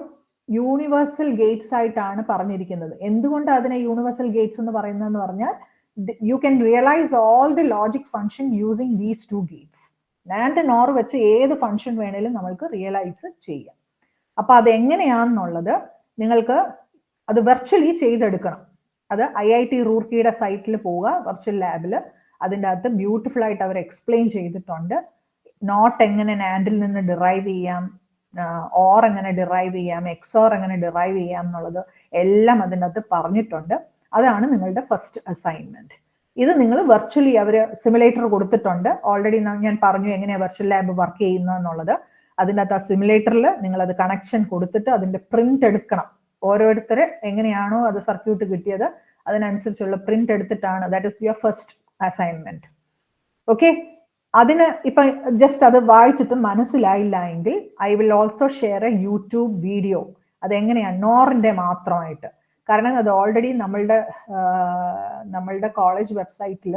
യൂണിവേഴ്സൽ ഗേറ്റ്സ് ആയിട്ടാണ് പറഞ്ഞിരിക്കുന്നത്. എന്തുകൊണ്ട് അതിനെ യൂണിവേഴ്സൽ ഗേറ്റ്സ് എന്ന് പറയുന്നതെന്ന് പറഞ്ഞാൽ you can realise all the logic function using these 2 gates. NAND NOR വെച്ച് ഏത് ഫംഗ്ഷൻ വേണേലും നമ്മൾക്ക് റിയലൈസ് ചെയ്യാം. അപ്പൊ അതെങ്ങനെയാണെന്നുള്ളത് നിങ്ങൾക്ക് അത് വെർച്വലി ചെയ്തെടുക്കണം. അത് IIT റൂർക്കിയുടെ സൈറ്റിൽ പോവുക, വെർച്വൽ ലാബിൽ. അതിൻ്റെ അകത്ത് ബ്യൂട്ടിഫുൾ ആയിട്ട് അവർ എക്സ്പ്ലെയിൻ ചെയ്തിട്ടുണ്ട്. നോട്ട് എങ്ങനെ നാൻഡിൽ നിന്ന് ഡിറൈവ് ചെയ്യാം, ഓർ എങ്ങനെ ഡിറൈവ് ചെയ്യാം, എക്സോർ എങ്ങനെ ഡിറൈവ് ചെയ്യാം എന്നുള്ളത് എല്ലാം അതിൻ്റെ അകത്ത് പറഞ്ഞിട്ടുണ്ട്. അതാണ് നിങ്ങളുടെ ഫസ്റ്റ് അസൈൻമെന്റ്. ഇത് നിങ്ങൾ വെർച്വലി അവർ സിമുലേറ്റർ കൊടുത്തിട്ടുണ്ട്. ഓൾറെഡി ഞാൻ പറഞ്ഞു എങ്ങനെയാണ് വെർച്വൽ ലാബ് വർക്ക് ചെയ്യുന്നത് എന്നുള്ളത്. അതിൻ്റെ അകത്ത് ആ സിമുലേറ്ററിൽ നിങ്ങൾ അത് കണക്ഷൻ കൊടുത്തിട്ട് അതിന്റെ പ്രിന്റ് എടുക്കണം. ഓരോരുത്തർ എങ്ങനെയാണോ അത് സർക്യൂട്ട് കിട്ടിയത് അതിനനുസരിച്ചുള്ള പ്രിന്റ് എടുത്തിട്ടാണ്. That is your first assignment. Okay, അതിന് ഇപ്പൊ ജസ്റ്റ് അത് വായിച്ചിട്ട് മനസ്സിലായില്ല എങ്കിൽ I will also share A YouTube video. അതെങ്ങനെയാണ് നോറിന്റെ മാത്രമായിട്ട്. കാരണം അത് ഓൾറെഡി നമ്മളുടെ കോളേജ് വെബ്സൈറ്റിൽ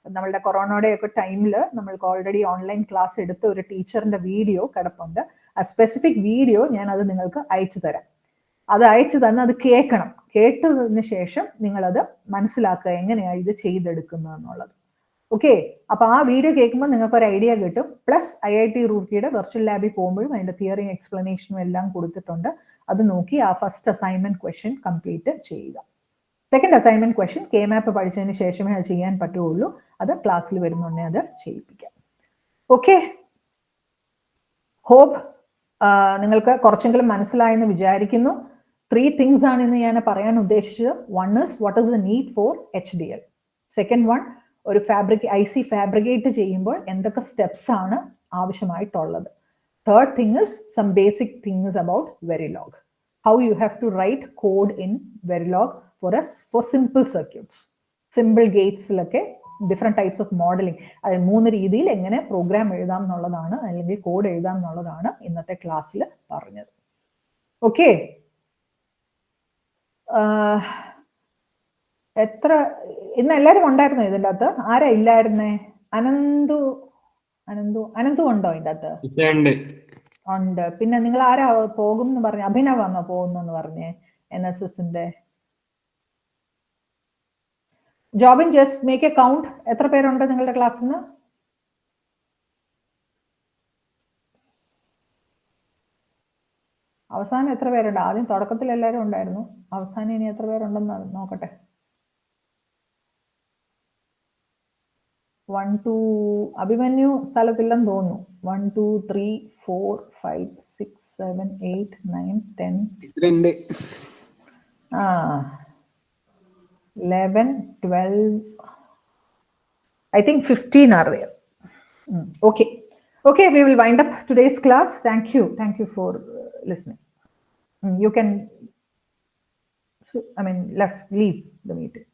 നമ്മളുടെ കൊറോണയുടെ ഒക്കെ ടൈമിൽ നമ്മൾക്ക് ഓൾറെഡി ഓൺലൈൻ ക്ലാസ് എടുത്ത ഒരു ടീച്ചറിന്റെ വീഡിയോ കിടപ്പുണ്ട്. ആ സ്പെസിഫിക് വീഡിയോ ഞാൻ അത് നിങ്ങൾക്ക് അയച്ചു തരാം. അത് അയച്ചു തന്ന് അത് കേൾക്കണം. കേട്ടതിന് ശേഷം നിങ്ങളത് മനസ്സിലാക്കുക എങ്ങനെയാണ് ഇത് ചെയ്തെടുക്കുന്നത് എന്നുള്ളത്. ഓക്കെ, അപ്പൊ ആ വീഡിയോ കേൾക്കുമ്പോൾ നിങ്ങൾക്ക് ഒരു ഐഡിയ കിട്ടും. പ്ലസ് IIT റൂർക്കിയുടെ വെർച്വൽ ലാബിൽ പോകുമ്പോഴും അതിന്റെ തിയറിയും എക്സ്പ്ലനേഷനും എല്ലാം കൊടുത്തിട്ടുണ്ട്. അത് നോക്കി ആ ഫസ്റ്റ് അസൈൻമെന്റ് ക്വസ്റ്റ്യൻ കംപ്ലീറ്റ് ചെയ്യുക. സെക്കൻഡ് അസൈൻമെന്റ് ക്വസ്റ്റ്യൻ KMAP പഠിച്ചതിന് ശേഷമേ അത് ചെയ്യാൻ പറ്റുള്ളൂ. അത് ക്ലാസ്സിൽ വരുന്നുണ്ടേ അത് ചെയ്യിപ്പിക്കാം. ഓക്കെ, ഹോപ്പ് നിങ്ങൾക്ക് കുറച്ചെങ്കിലും മനസ്സിലായെന്ന് വിചാരിക്കുന്നു. 3 things ആണ് ഇന്ന് ഞാൻ പറയാൻ ഉദ്ദേശിച്ചത്. 1 is what is the need for HDL. Second one, ഒരു IC ഫാബ്രിക്കേറ്റ് ചെയ്യുമ്പോൾ എന്തൊക്കെ സ്റ്റെപ്സ് ആണ് ആവശ്യമായിട്ടുള്ളത്. Third thing is some basic things about Verilog. How you have to write code in Verilog for simple circuits. Simple gates-ലൊക്കെ different types of modelling, അത് 3 രീതിയിൽ എങ്ങനെ programme എഴുതാം എന്നുള്ളതാണ്, അല്ലെങ്കിൽ കോഡ് എഴുതാം എന്നുള്ളതാണ് ഇന്നത്തെ ക്ലാസ്സിൽ പറഞ്ഞത്. ഓക്കെ, ഇന്ന് എല്ലാവരും ഉണ്ടായിരുന്നോ ഇതിൻ്റെ അകത്ത്? ആരാ ഇല്ലായിരുന്നേ? അനന്തു ഉണ്ടോ ഇതിൻ്റെ അകത്ത്? ഉണ്ട്. പിന്നെ നിങ്ങൾ ആരാ പോകും എന്ന് പറഞ്ഞു? അഭിനവ് ആണോ പോകുന്നെന്ന് പറഞ്ഞേ? NSSന്റെ Jobin, just make a count. എത്ര പേരുണ്ട് നിങ്ങളുടെ ക്ലാസ്സിൽ നിന്ന്? അവസാനം എത്ര പേരുണ്ട്? ആദ്യം തുടക്കത്തിൽ എല്ലാവരും ഉണ്ടായിരുന്നു, അവസാനം ഇനി എത്ര പേരുണ്ടെന്ന് നോക്കട്ടെ. 1 2 അഭിമന്യു സ്ഥലത്തില്ലെന്ന് തോന്നുന്നു. 1 2 3 4 5 6 7 8 9 10 11 12 I think 15 are there. Okay, we will wind up today's class. Thank you for listening. You can leave the meeting.